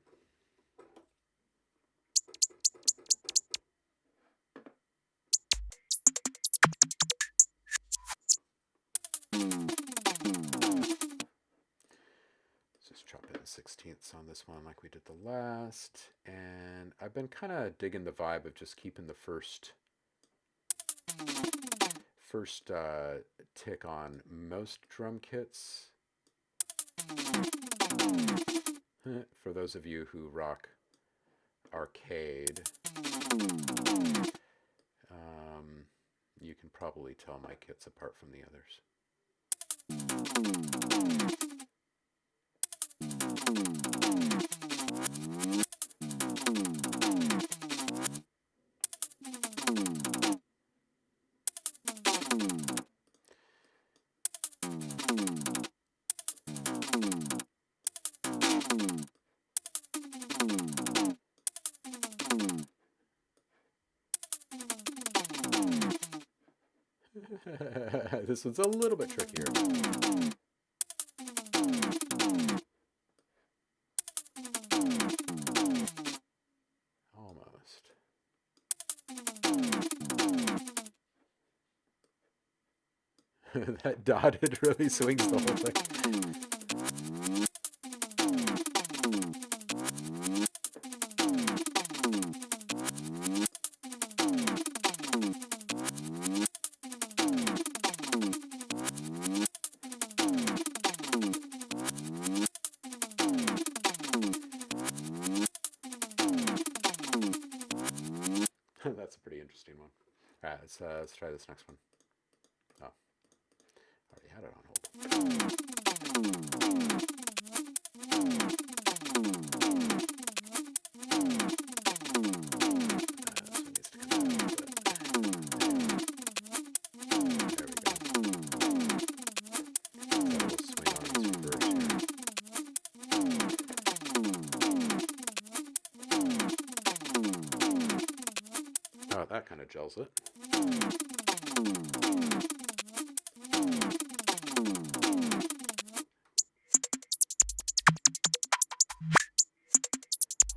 Let's just chop in the 16ths on this one like we did the last. And I've been kind of digging the vibe of just keeping the first tick on most drum kits. For those of you who rock arcade, you can probably tell my kits apart from the others. This one's a little bit trickier. Almost. That dotted really swings the whole thing. That's a pretty interesting one. All right, let's try this next one. Oh, already had it on hold. Oh, that kind of gels it. I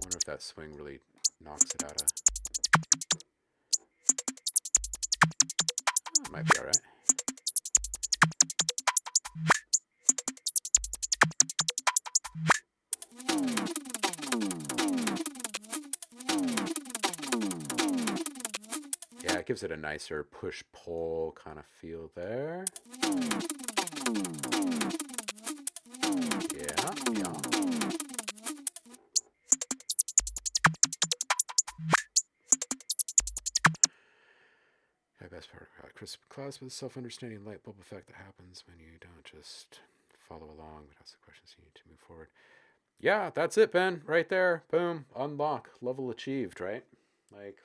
wonder if that swing really knocks it out of... That might be all right. Yeah, it gives it a nicer push-pull kind of feel there. Yeah, yeah. Best part about crisp clouds with a self-understanding light bulb effect that happens when you don't just follow along, but ask the questions you need to move forward. Yeah, that's it, Ben. Right there. Boom. Unlock. Level achieved, right? Like...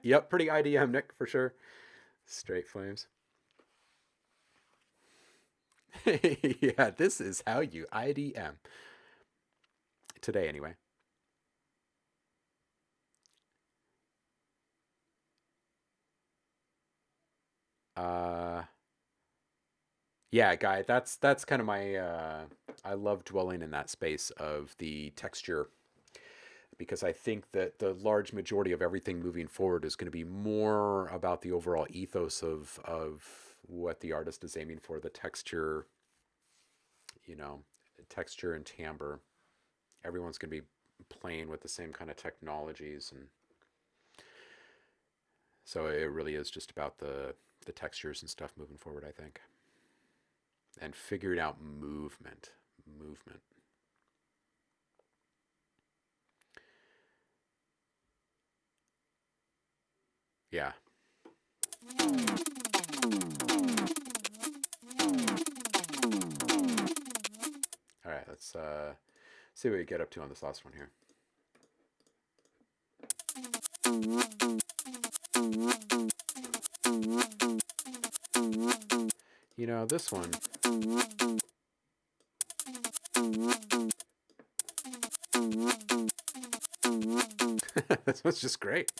Yep, pretty IDM, Nick, for sure. Straight flames. Yeah, this is how you IDM. Today, anyway. Yeah, Guy, that's kind of my... I love dwelling in that space of the texture, because I think that the large majority of everything moving forward is going to be more about the overall ethos of what the artist is aiming for, the texture, texture and timbre. Everyone's going to be playing with the same kind of technologies, and so it really is just about the textures and stuff moving forward, I think. And figuring out movement. Yeah. All right, let's see what we get up to on this last one here. This one... This one's just great.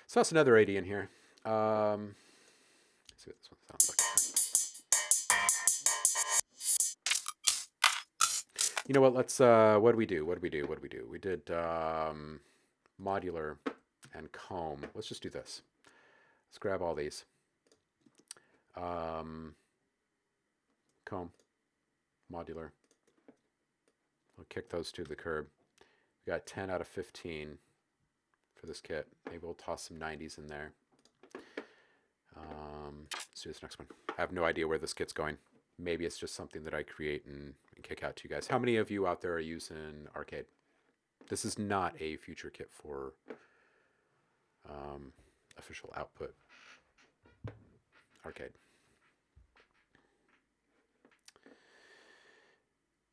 So that's another 80 in here. Let's see what this one sounds like. You know what? Let's. What do we do? We did modular and comb. Let's just do this. Let's grab all these. Comb, modular. We'll kick those to the curb. We got 10 out of 15 for this kit. Maybe we'll toss some 90s in there. Let's do this next one. I have no idea where this kit's going. Maybe it's just something that I create and kick out to you guys. How many of you out there are using Arcade? This is not a future kit for official output. Arcade.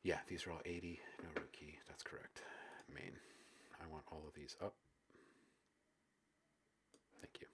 Yeah, these are all 80. No rookie. That's correct. Main. I want all of these up. Thank you.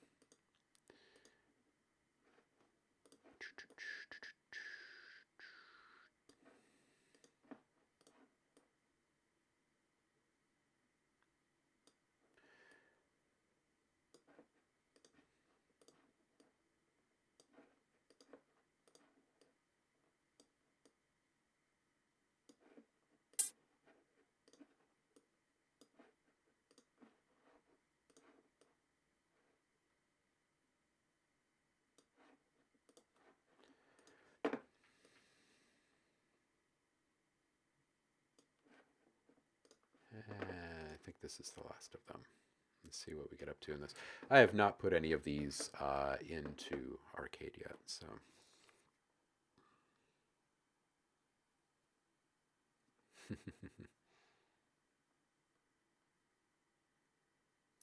this is the last of them. Let's see what we get up to in this. I have not put any of these into arcade yet, so.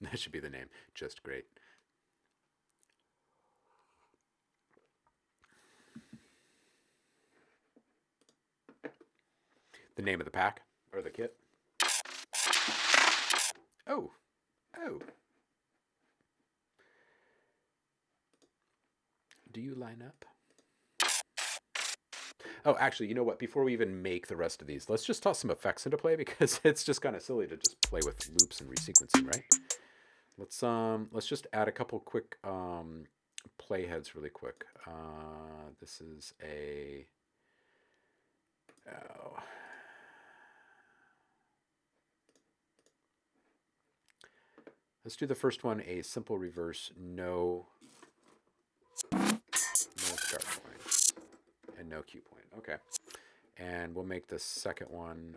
That should be the name. Just great. The name of the pack or the kit. Oh. Oh. Do you line up? Oh, actually, you know what? Before we even make the rest of these, let's just toss some effects into play because it's just kind of silly to just play with loops and resequencing, right? Let's just add a couple quick playheads really quick. This is a let's do the first one, a simple reverse, no start point and no cue point. Okay. And we'll make the second one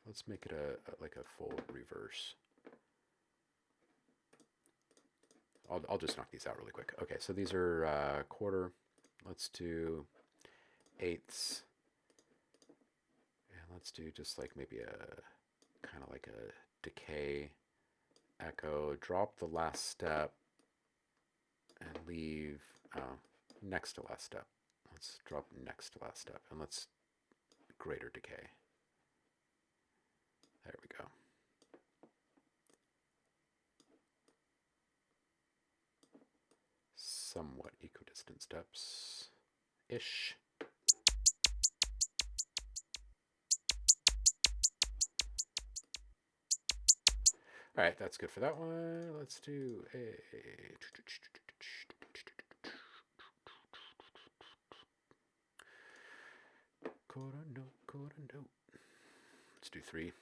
let's make it like a full reverse. I'll just knock these out really quick. Okay, so these are quarter. Let's do eighths. And let's do just like maybe a kind of like a decay echo. Drop the last step and leave next to last step. Let's drop next to last step and let's greater decay. There we go. Somewhat equidistant steps-ish. All right, that's good for that one. Let's do a... Quarter note, quarter note. Let's do 3.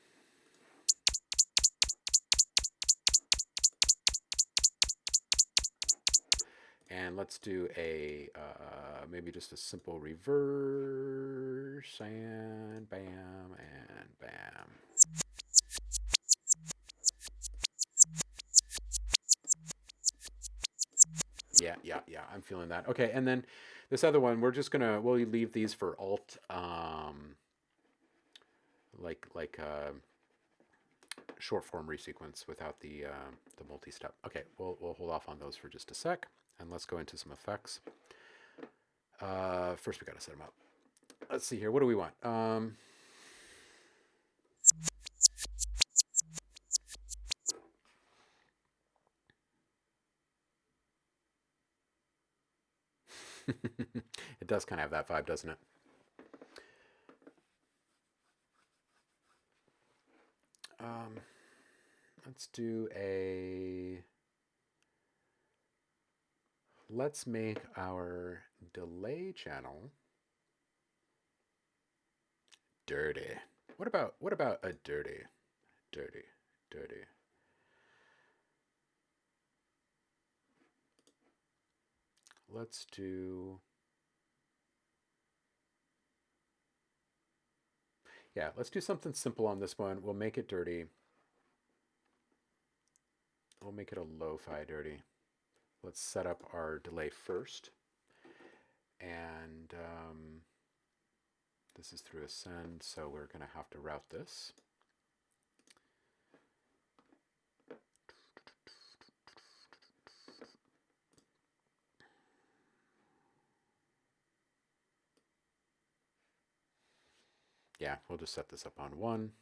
And let's do a maybe just a simple reverse and bam and bam. Yeah, I'm feeling that. Okay, and then this other one, we'll leave these for alt, like short form resequence without the multi-step. Okay, we'll hold off on those for just a sec, and let's go into some effects. First, we got to set them up. Let's see here. What do we want? It does kind of have that vibe, doesn't it? Let's do let's make our delay channel dirty. What about a dirty? Let's do, yeah, let's do something simple on this one. We'll make it dirty. We'll make it a lo-fi dirty. Let's set up our delay first. And this is through Ascend, so we're going to have to route this. Yeah, we'll just set this up on 1.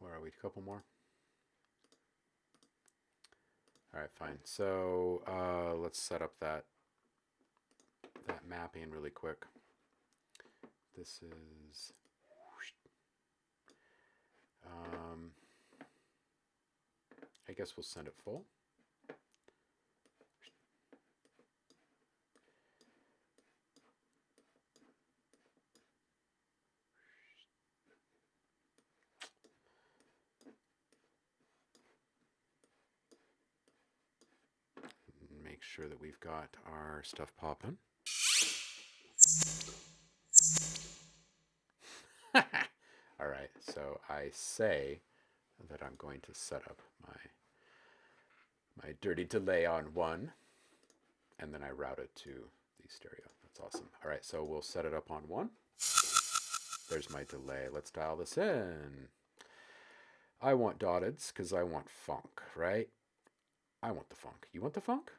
Where are we? A couple more? All right, fine. So let's set up that mapping really quick. This is I guess we'll send it full. sure that we've got our stuff popping. All right, so I say that I'm going to set up my dirty delay on 1, and then I route it to the stereo. That's awesome. All right, so we'll set it up on 1. There's my delay. Let's dial this in. I want dotteds because I want funk, right? I want the funk. You want the funk?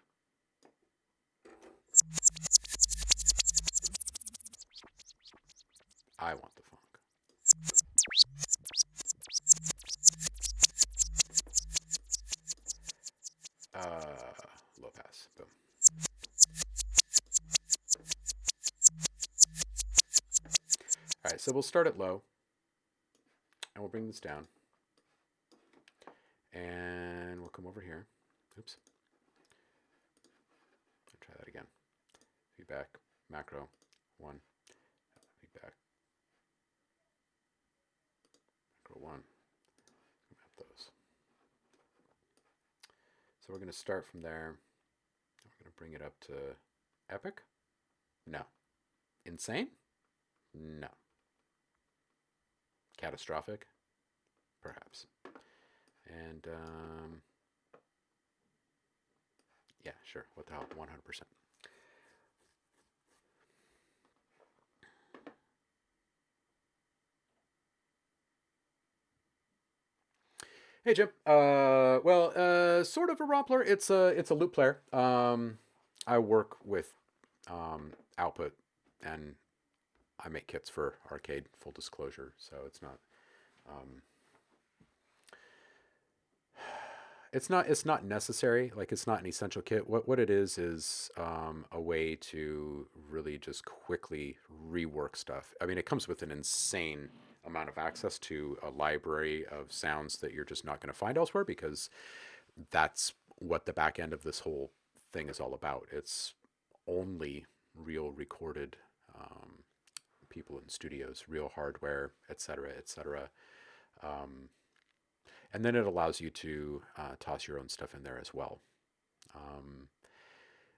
I want the funk. Low pass. Boom. All right, so we'll start it low, and we'll bring this down, and we'll come over here. Oops. I'll try that again. Feedback, macro, 1. Feedback, macro 1. Map those. So we're going to start from there. We're going to bring it up to epic. No. Insane? No. Catastrophic? Perhaps. And, yeah, sure. What the hell? 100%. Hey, Jim. Sort of a rompler. It's a loop player. I work with output, and I make kits for arcade. Full disclosure, so it's not. It's not necessary. Like, it's not an essential kit. What it is a way to really just quickly rework stuff. I mean, it comes with an insane amount of access to a library of sounds that you're just not going to find elsewhere, because that's what the back end of this whole thing is all about. It's only real recorded people in studios, real hardware, etc., etc. And then it allows you to toss your own stuff in there as well.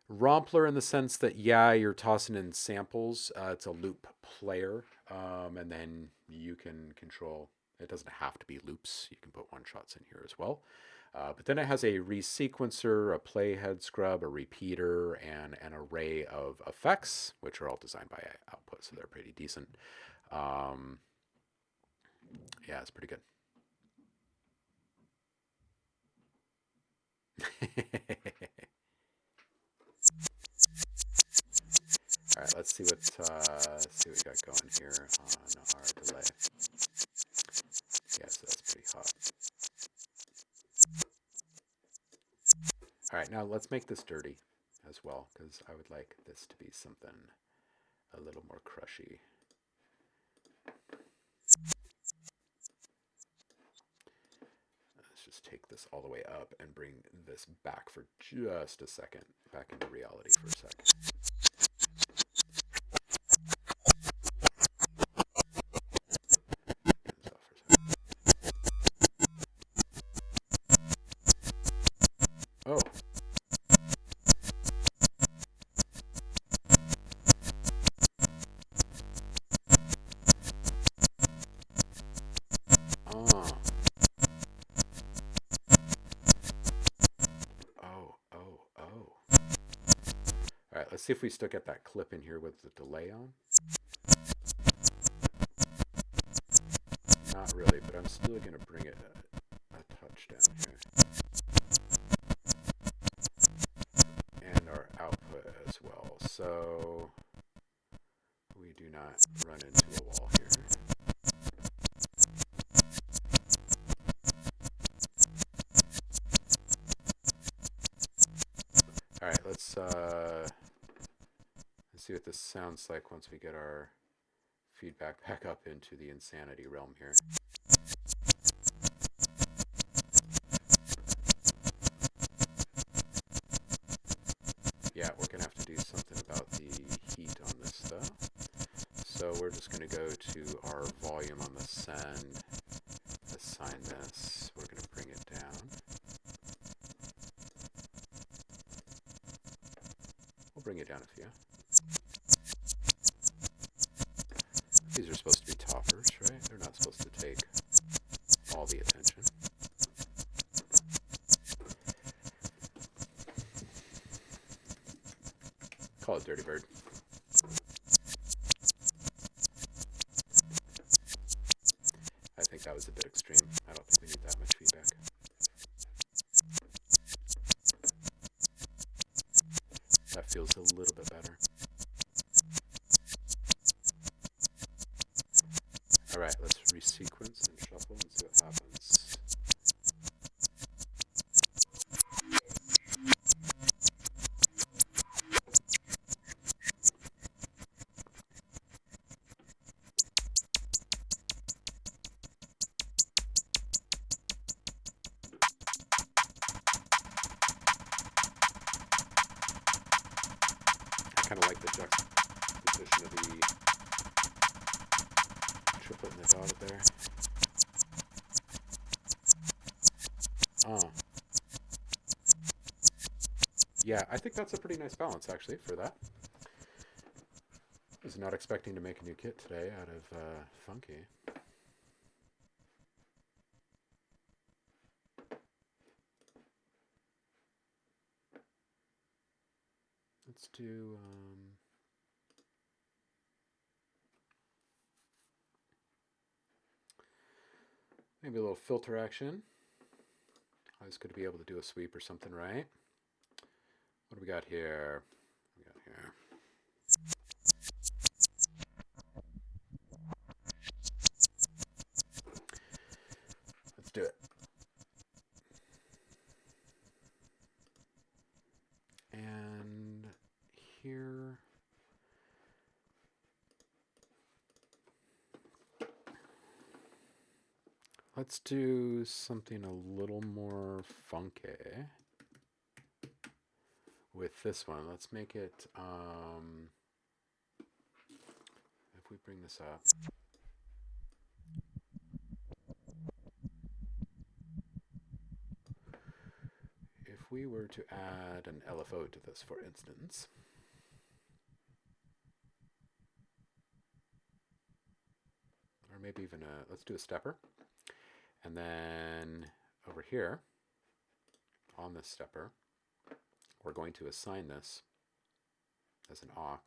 Rompler in the sense that, yeah, you're tossing in samples. It's a loop player, and then you can control. It doesn't have to be loops. You can put one-shots in here as well. But then it has a resequencer, a playhead scrub, a repeater, and an array of effects, which are all designed by Output, so they're pretty decent. Yeah, it's pretty good. All right, let's see what we got going here on our delay. Yeah, so that's pretty hot. All right, now let's make this dirty as well, because I would like this to be something a little more crushy. Let's just take this all the way up and bring this back for just a second, back into reality for a second. Oh. All right, let's see if we still get that clip in here with the delay on. Not really, but I'm still going to bring it a touch down here. And our output as well, so we do not run into a wall here. All right, let's see what this sounds like once we get our feedback back up into the insanity realm here. Yeah, we're going to have to do something about the heat on this stuff. So we're just going to go to our volume on the send, assign this, we're going to bring it down. bring it down a few. These are supposed to be toppers, right? They're not supposed to take all the attention. Call it Dirty Bird. I think that was a bit extreme. I don't think we need that much feedback. That feels a little bit better. All right, let's resequence and shuffle and see what happens. I kind of like the juxtaposition of the triplet and the dotted there. Yeah, I think that's a pretty nice balance actually for that. I was not expecting to make a new kit today out of Funky. Let's do maybe a little filter action. Always good to be able to do a sweep or something, right? What do we got here? Let's do it. And here, let's do something a little more funky with this one. Let's make it, if we bring this up, if we were to add an LFO to this, for instance, or maybe even let's do a stepper. And then over here, on this stepper, we're going to assign this as an aux.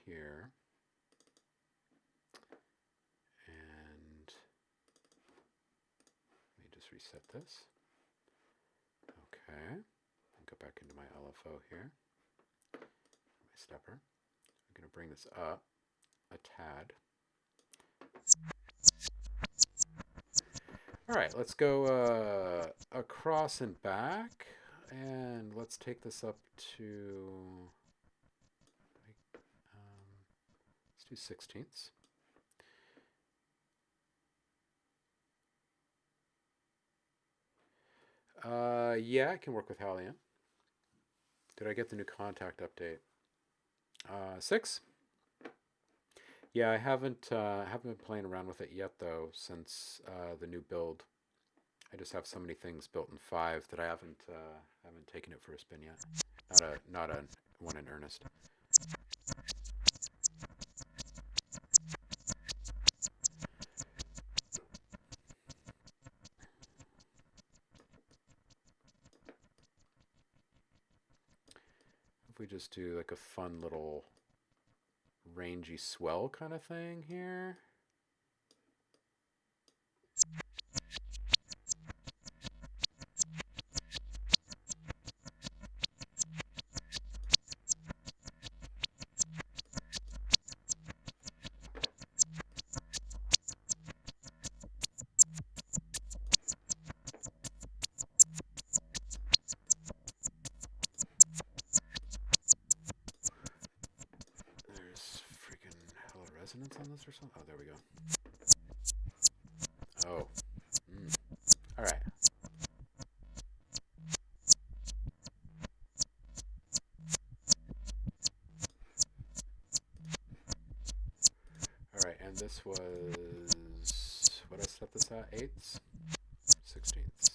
Here. And let me just reset this. Okay. Go back into my LFO here. My stepper. I'm going to bring this up a tad. All right, let's go across and back, and let's take this up to, let's do 16ths. Yeah, I can work with Halion. Did I get the new kontakt update? 6? Yeah, I haven't been playing around with it yet though since the new build. I just have so many things built in 5 that I haven't taken it for a spin yet. Not a one in earnest. If we just do like a fun little rangy swell kind of thing here. Resonance on this or something? Oh, there we go. Oh. All right. this was, what did I set this at? 8ths? 16ths.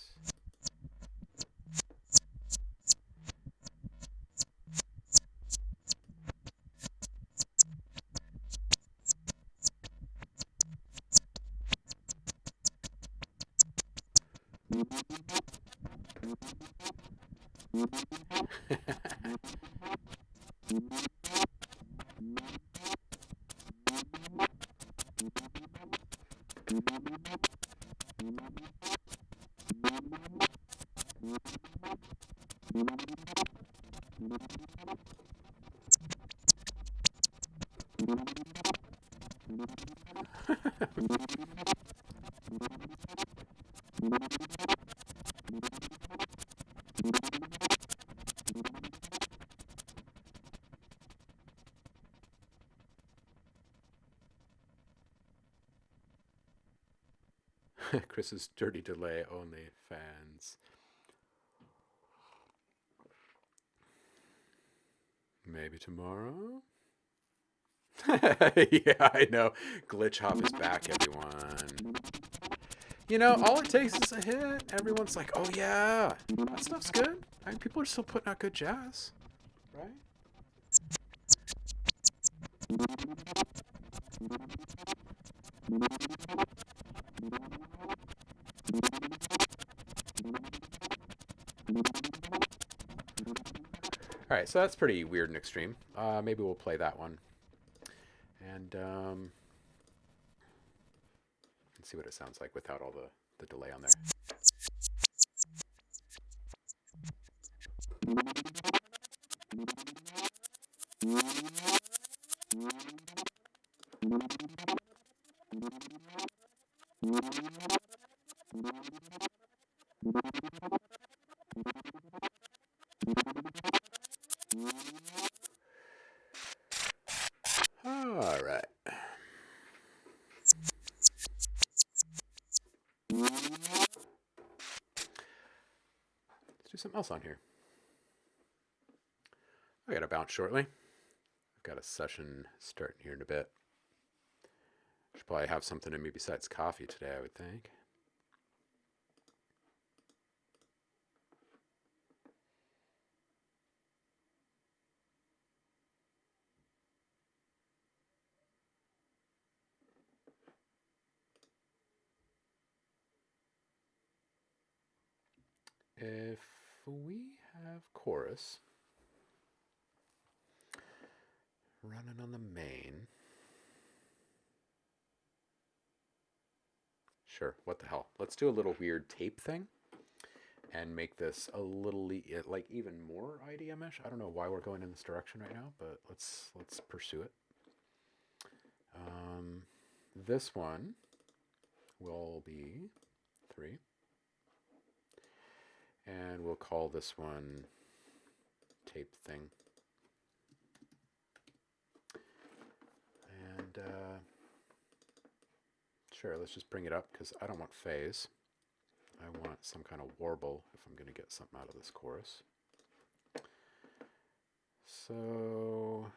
Chris's dirty delay only fans. Maybe tomorrow? Yeah, I know. Glitch Hop is back, everyone. You know, all it takes is a hit. Everyone's like, oh yeah, that stuff's good. I mean, people are still putting out good jazz, right? All right, so that's pretty weird and extreme. Maybe we'll play that one. And see what it sounds like without all the delay on there. All right. Let's do something else on here. I gotta bounce shortly. I've got a session starting here in a bit. Should probably have something in me besides coffee today, I would think. If we have chorus running on the main, sure, what the hell? Let's do a little weird tape thing and make this a little like even more IDM-ish. I don't know why we're going in this direction right now, but let's pursue it. This one will be 3. And we'll call this one tape thing. And sure, let's just bring it up because I don't want phase. I want some kind of warble if I'm going to get something out of this chorus. So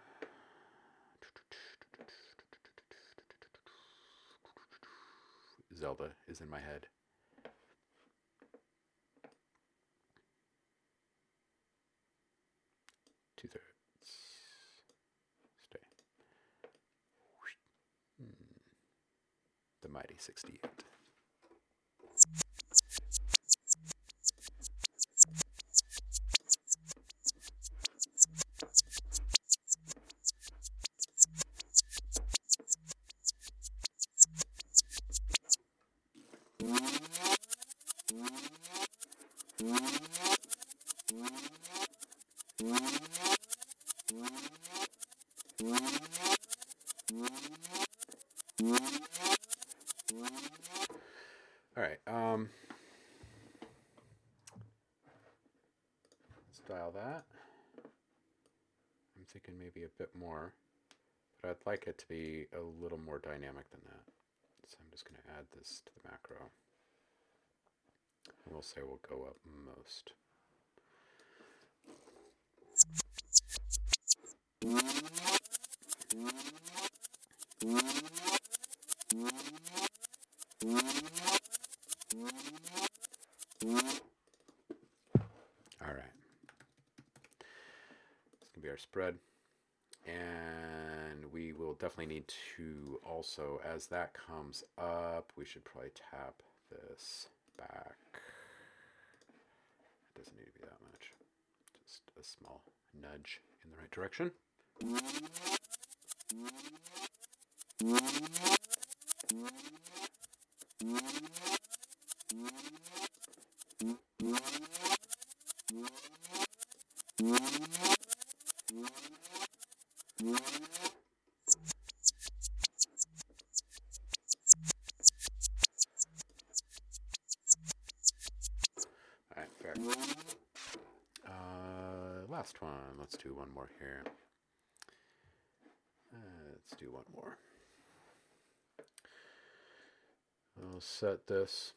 Zelda is in my head. Stay. The mighty 68. All right, let's dial that. I'm thinking maybe a bit more, but I'd like it to be a little more dynamic than that. So I'm just going to add this to the macro. And we'll say we'll go up most. be our spread. And we will definitely need to also, as that comes up, we should probably tap this back. It doesn't need to be that much. Just a small nudge in the right direction. Alright, fair. Last one. Let's do one more here. Let's do one more. I'll set this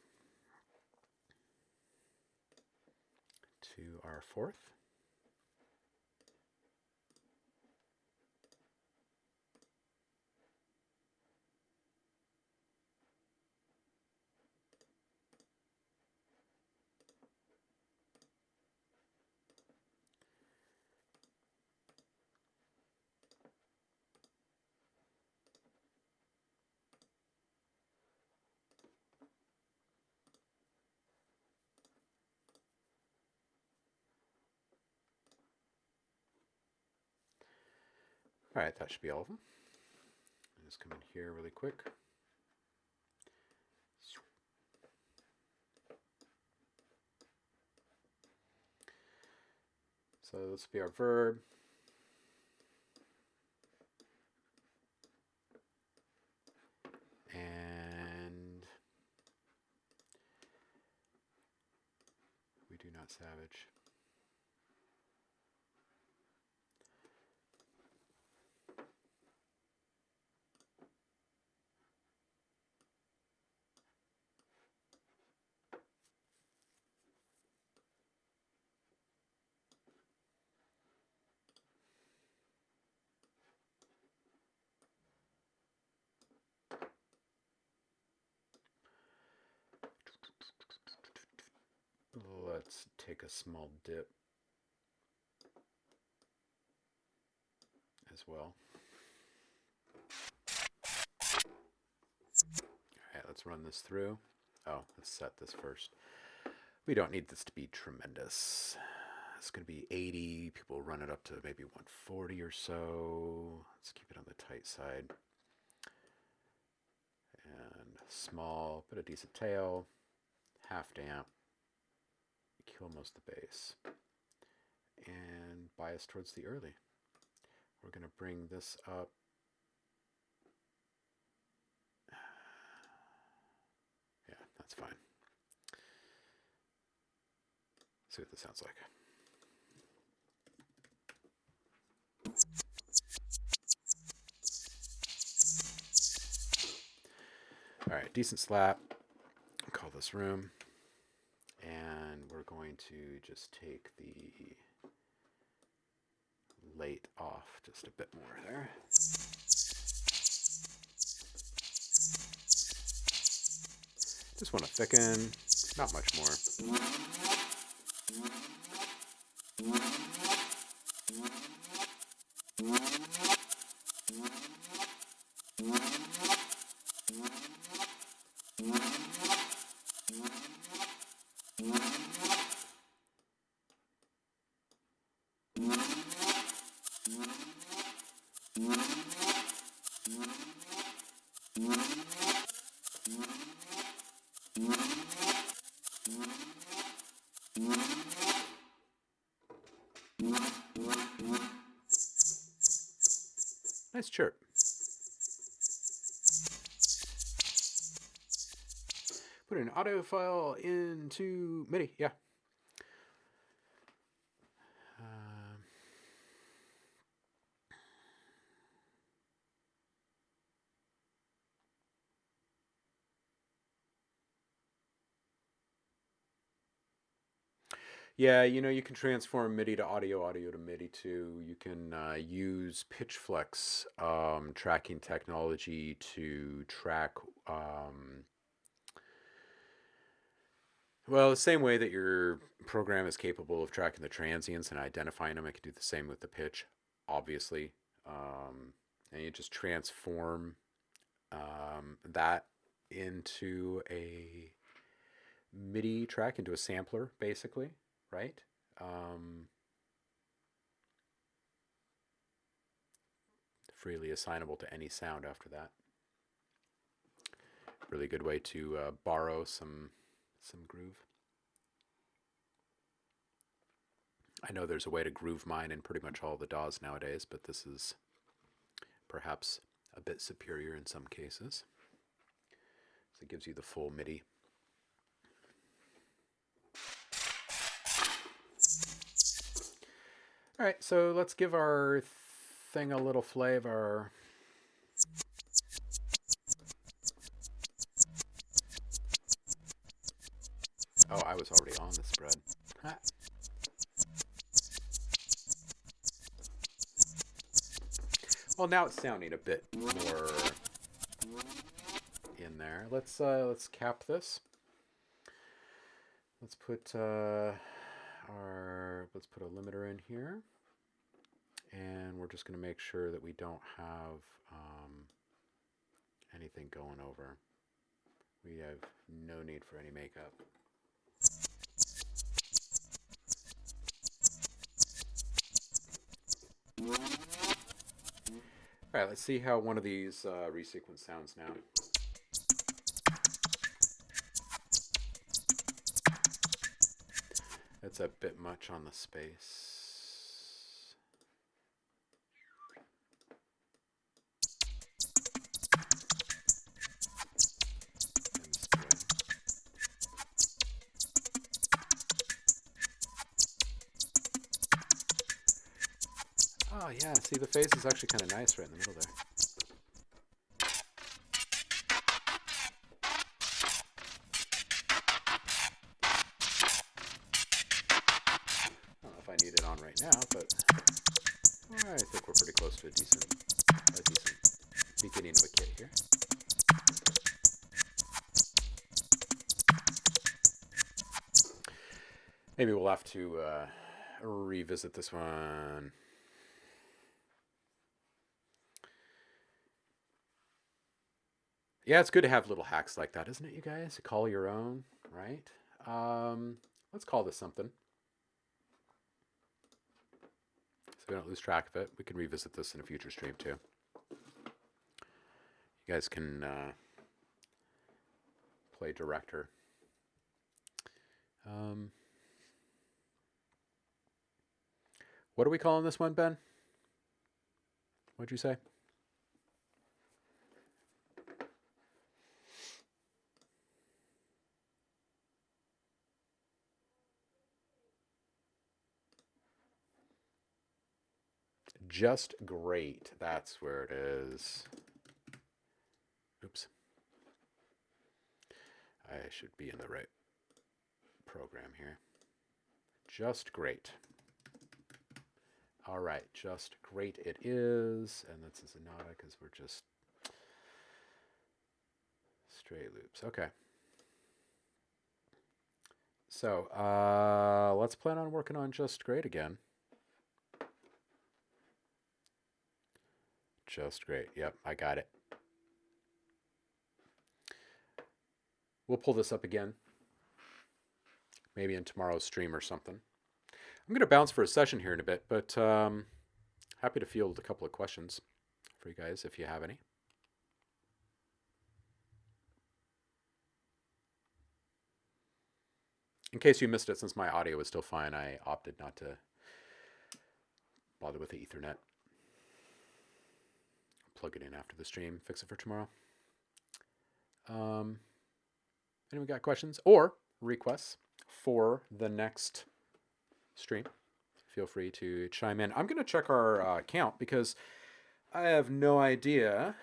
to our fourth. All right, that should be all of them. I'll just come in here really quick. So this will be our verb. And we do not savage. Let's take a small dip as well. All right, let's run this through. Oh, let's set this first. We don't need this to be tremendous. It's going to be 80. People run it up to maybe 140 or so. Let's keep it on the tight side. And small, but a decent tail. Half damp. Kill most of the bass. And bias towards the early. We're going to bring this up. Yeah, that's fine. See what this sounds like. All right, decent slap. Call this room. And we're going to just take the late off just a bit more there. Just want to thicken, not much more. Nice chirp. Put an audio file into MIDI, yeah. Yeah, you know, you can transform MIDI to audio, audio to MIDI too. You can use pitch flex tracking technology to track Well, the same way that your program is capable of tracking the transients and identifying them, it can do the same with the pitch, obviously. And you just transform that into a MIDI track, into a sampler, basically, right? Freely assignable to any sound after that. Really good way to borrow some groove. I know there's a way to groove mine in pretty much all the DAWs nowadays, but this is perhaps a bit superior in some cases. So it gives you the full MIDI. All right, so let's give our thing a little flavor. Oh, I was already on the spread. Ha. Well, now it's sounding a bit more in there. Let's cap this. Let's put let's put a limiter in here, and we're just going to make sure that we don't have anything going over. We have no need for any makeup. All right, let's see how one of these resequence sounds now. That's a bit much on the space. Oh yeah, see the phase is actually kind of nice right in the middle there. I don't know if I need it on right now, but I think we're pretty close to a decent beginning of a kit here. Maybe we'll have to revisit this one. Yeah, it's good to have little hacks like that, isn't it, you guys? Call your own, right? Let's call this something. So we don't lose track of it. We can revisit this in a future stream, too. You guys can play director. What are we calling this one, Ben? What'd you say? Just great. That's where it is. Oops. I should be in the right program here. Just great. All right, just great it is. And that's a sonata because we're just straight loops. Okay. So let's plan on working on just great again. Just great. Yep, I got it. We'll pull this up again. Maybe in tomorrow's stream or something. I'm going to bounce for a session here in a bit, but happy to field a couple of questions for you guys if you have any. In case you missed it, since my audio was still fine, I opted not to bother with the Ethernet. Plug it in after the stream, fix it for tomorrow. Anyone got questions or requests for the next stream? Feel free to chime in. I'm going to check our count because I have no idea.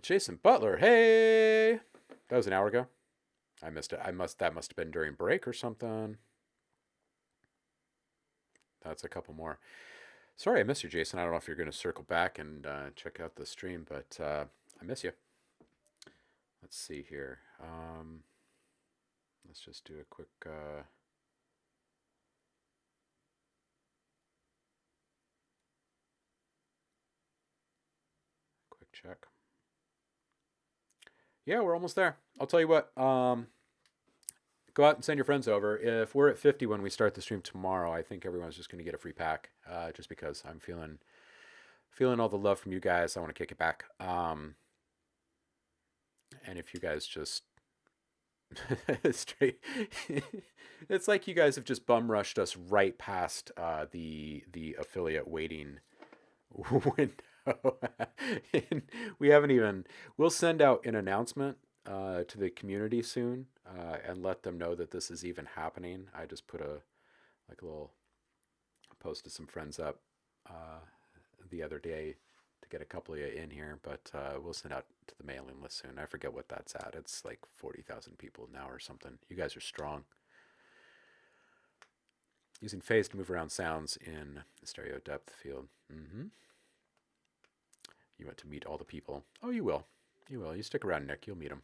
Jason Butler, hey! That was an hour ago. I missed it. That must have been during break or something. That's a couple more. Sorry I missed you, Jason. I don't know if you're going to circle back and check out the stream, but I miss you. Let's see here. Let's just do a quick check. Yeah, we're almost there. I'll tell you what. Go out and send your friends over. If we're at 50 when we start the stream tomorrow, I think everyone's just going to get a free pack. Just because I'm feeling all the love from you guys. I want to kick it back. And if you guys just straight, it's like you guys have just bum rushed us right past the affiliate waiting window. And we haven't even. We'll send out an announcement to the community soon and let them know that this is even happening. I just put a little post to some friends up the other day to get a couple of you in here, but we'll send out to the mailing list soon. I forget what that's at. It's like 40,000 people now or something. You guys are strong. Using phase to move around sounds in the stereo depth field. You want to meet all the people. Oh, you will. You will. You stick around, Nick. You'll meet them.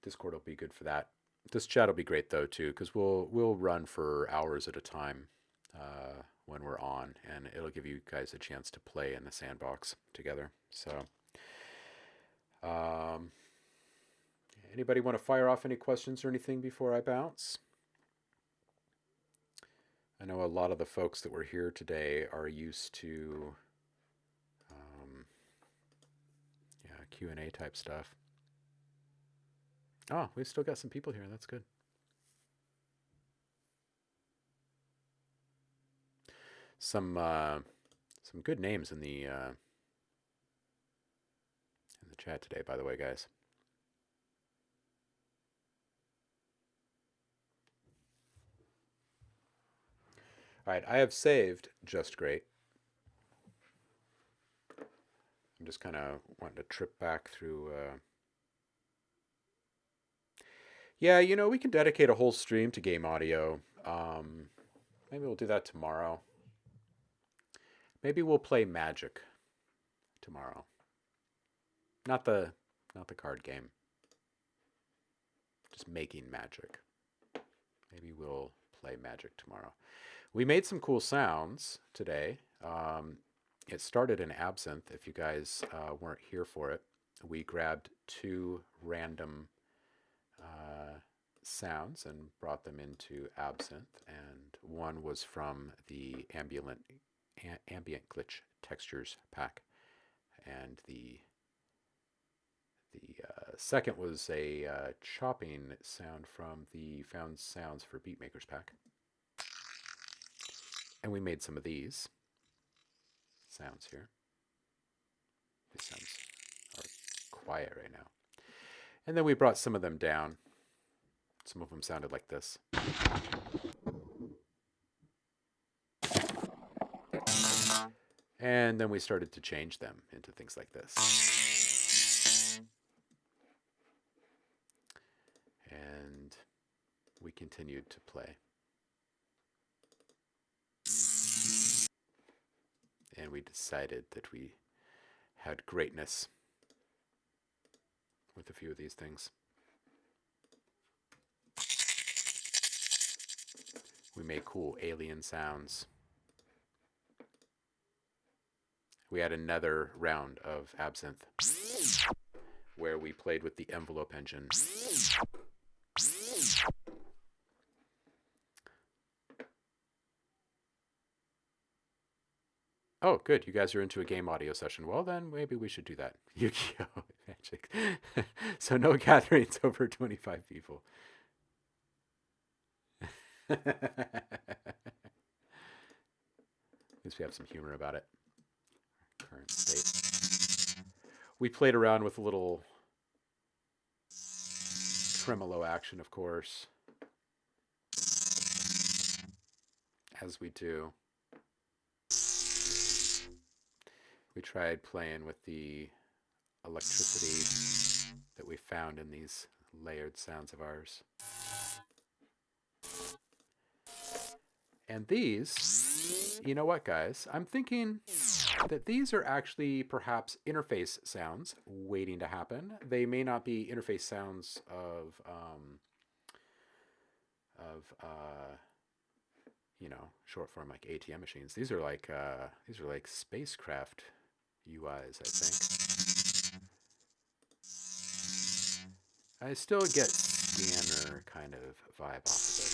Discord will be good for that. This chat will be great though too, because we'll run for hours at a time when we're on, and it'll give you guys a chance to play in the sandbox together. So, anybody want to fire off any questions or anything before I bounce? I know a lot of the folks that were here today are used to Q&A type stuff. Oh, we've still got some people here. That's good. Some good names in the chat today, by the way, guys. All right, I have saved Just Great. I'm just kind of wanting to trip back through. Yeah, you know, we can dedicate a whole stream to game audio. Maybe we'll do that tomorrow. Maybe we'll play Magic tomorrow. Not the card game. Just making magic. Maybe we'll play Magic tomorrow. We made some cool sounds today. It started in Absinthe. If you guys weren't here for it, we grabbed 2 random sounds and brought them into Absinthe, and one was from the ambient glitch textures pack, and the second was a chopping sound from the Found Sounds for Beatmakers pack, and we made some of these sounds here. These sounds are quiet right now, and then we brought some of them down. Some of them sounded like this. And then we started to change them into things like this. And we continued to play. And we decided that we had greatness with a few of these things. We made cool alien sounds. We had another round of Absinthe where we played with the envelope engine. Oh, good. You guys are into a game audio session. Well, then maybe we should do that. Yu-Gi-Oh! Magic. So no gatherings over 25 people. At least we have some humor about it. Current state. We played around with a little tremolo action, of course, as we do. We tried playing with the electricity that we found in these layered sounds of ours. And these, you know what, guys? I'm thinking that these are actually perhaps interface sounds waiting to happen. They may not be interface sounds of you know, short form like ATM machines. These are like spacecraft UIs, I think. I still get scanner kind of vibe off of it.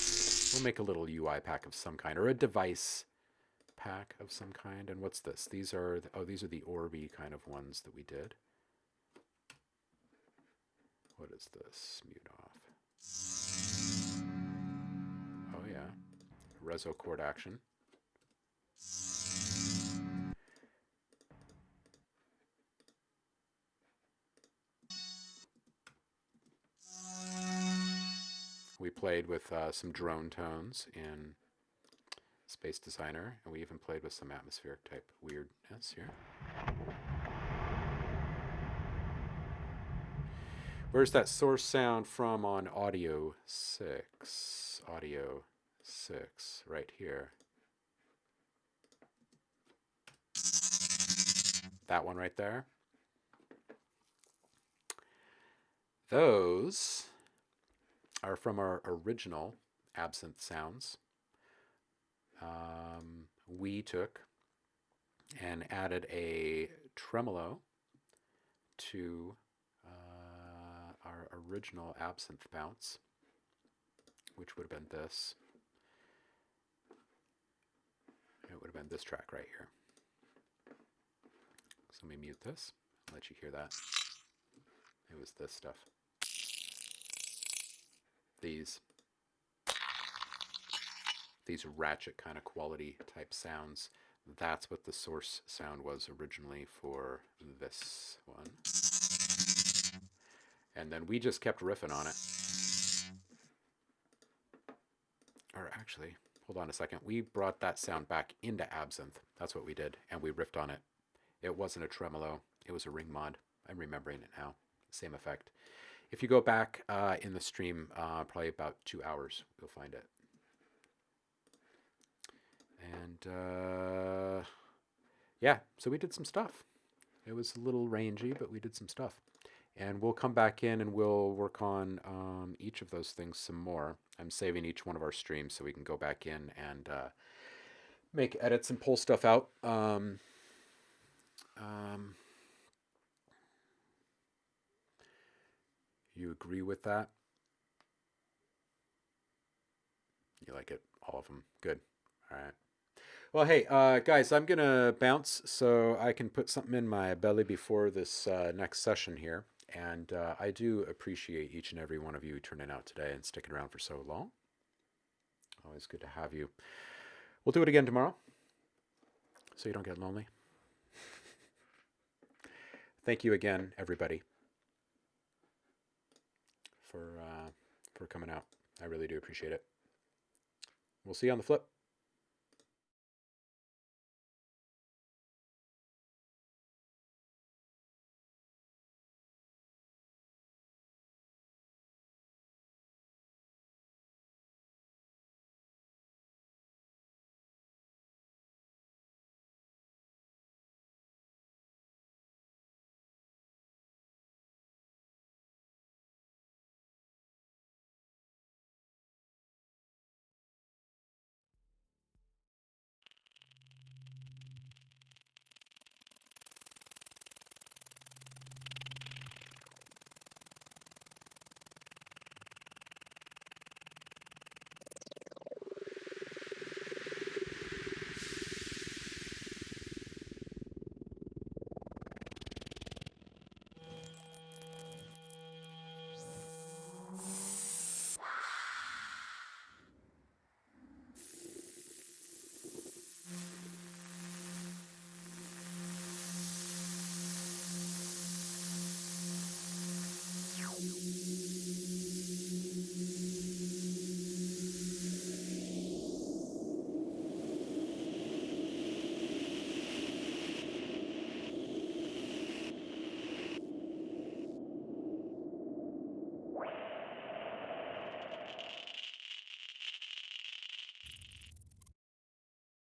We'll make a little UI pack of some kind, or a device pack of some kind. And what's this? These are the Orbi kind of ones that we did. What is this? Mute off. Oh yeah, reso chord action. We played with some drone tones in Space Designer, and we even played with some atmospheric type weirdness here. Where's that source sound from on audio 6? Audio 6, right here. That one right there. Those are from our original Absinthe sounds. We took and added a tremolo to our original Absinthe bounce, which would have been this. It would have been this track right here. So let me mute this and let you hear that. It was this stuff. These ratchet kind of quality type sounds. That's what the source sound was originally for this one. And then we just kept riffing on it. Or actually, hold on a second. We brought that sound back into Absinthe. That's what we did. And we riffed on it. It wasn't a tremolo. It was a ring mod. I'm remembering it now. Same effect. If you go back in the stream, probably about 2 hours, you'll find it. And yeah, so we did some stuff. It was a little rangy, but we did some stuff. And we'll come back in and we'll work on each of those things some more. I'm saving each one of our streams so we can go back in and make edits and pull stuff out. You agree with that? You like it? All of them? Good. All right. Well, hey, guys, I'm going to bounce so I can put something in my belly before this next session here. And I do appreciate each and every one of you turning out today and sticking around for so long. Always good to have you. We'll do it again tomorrow so you don't get lonely. Thank you again, everybody, for coming out. I really do appreciate it. We'll see you on the flip.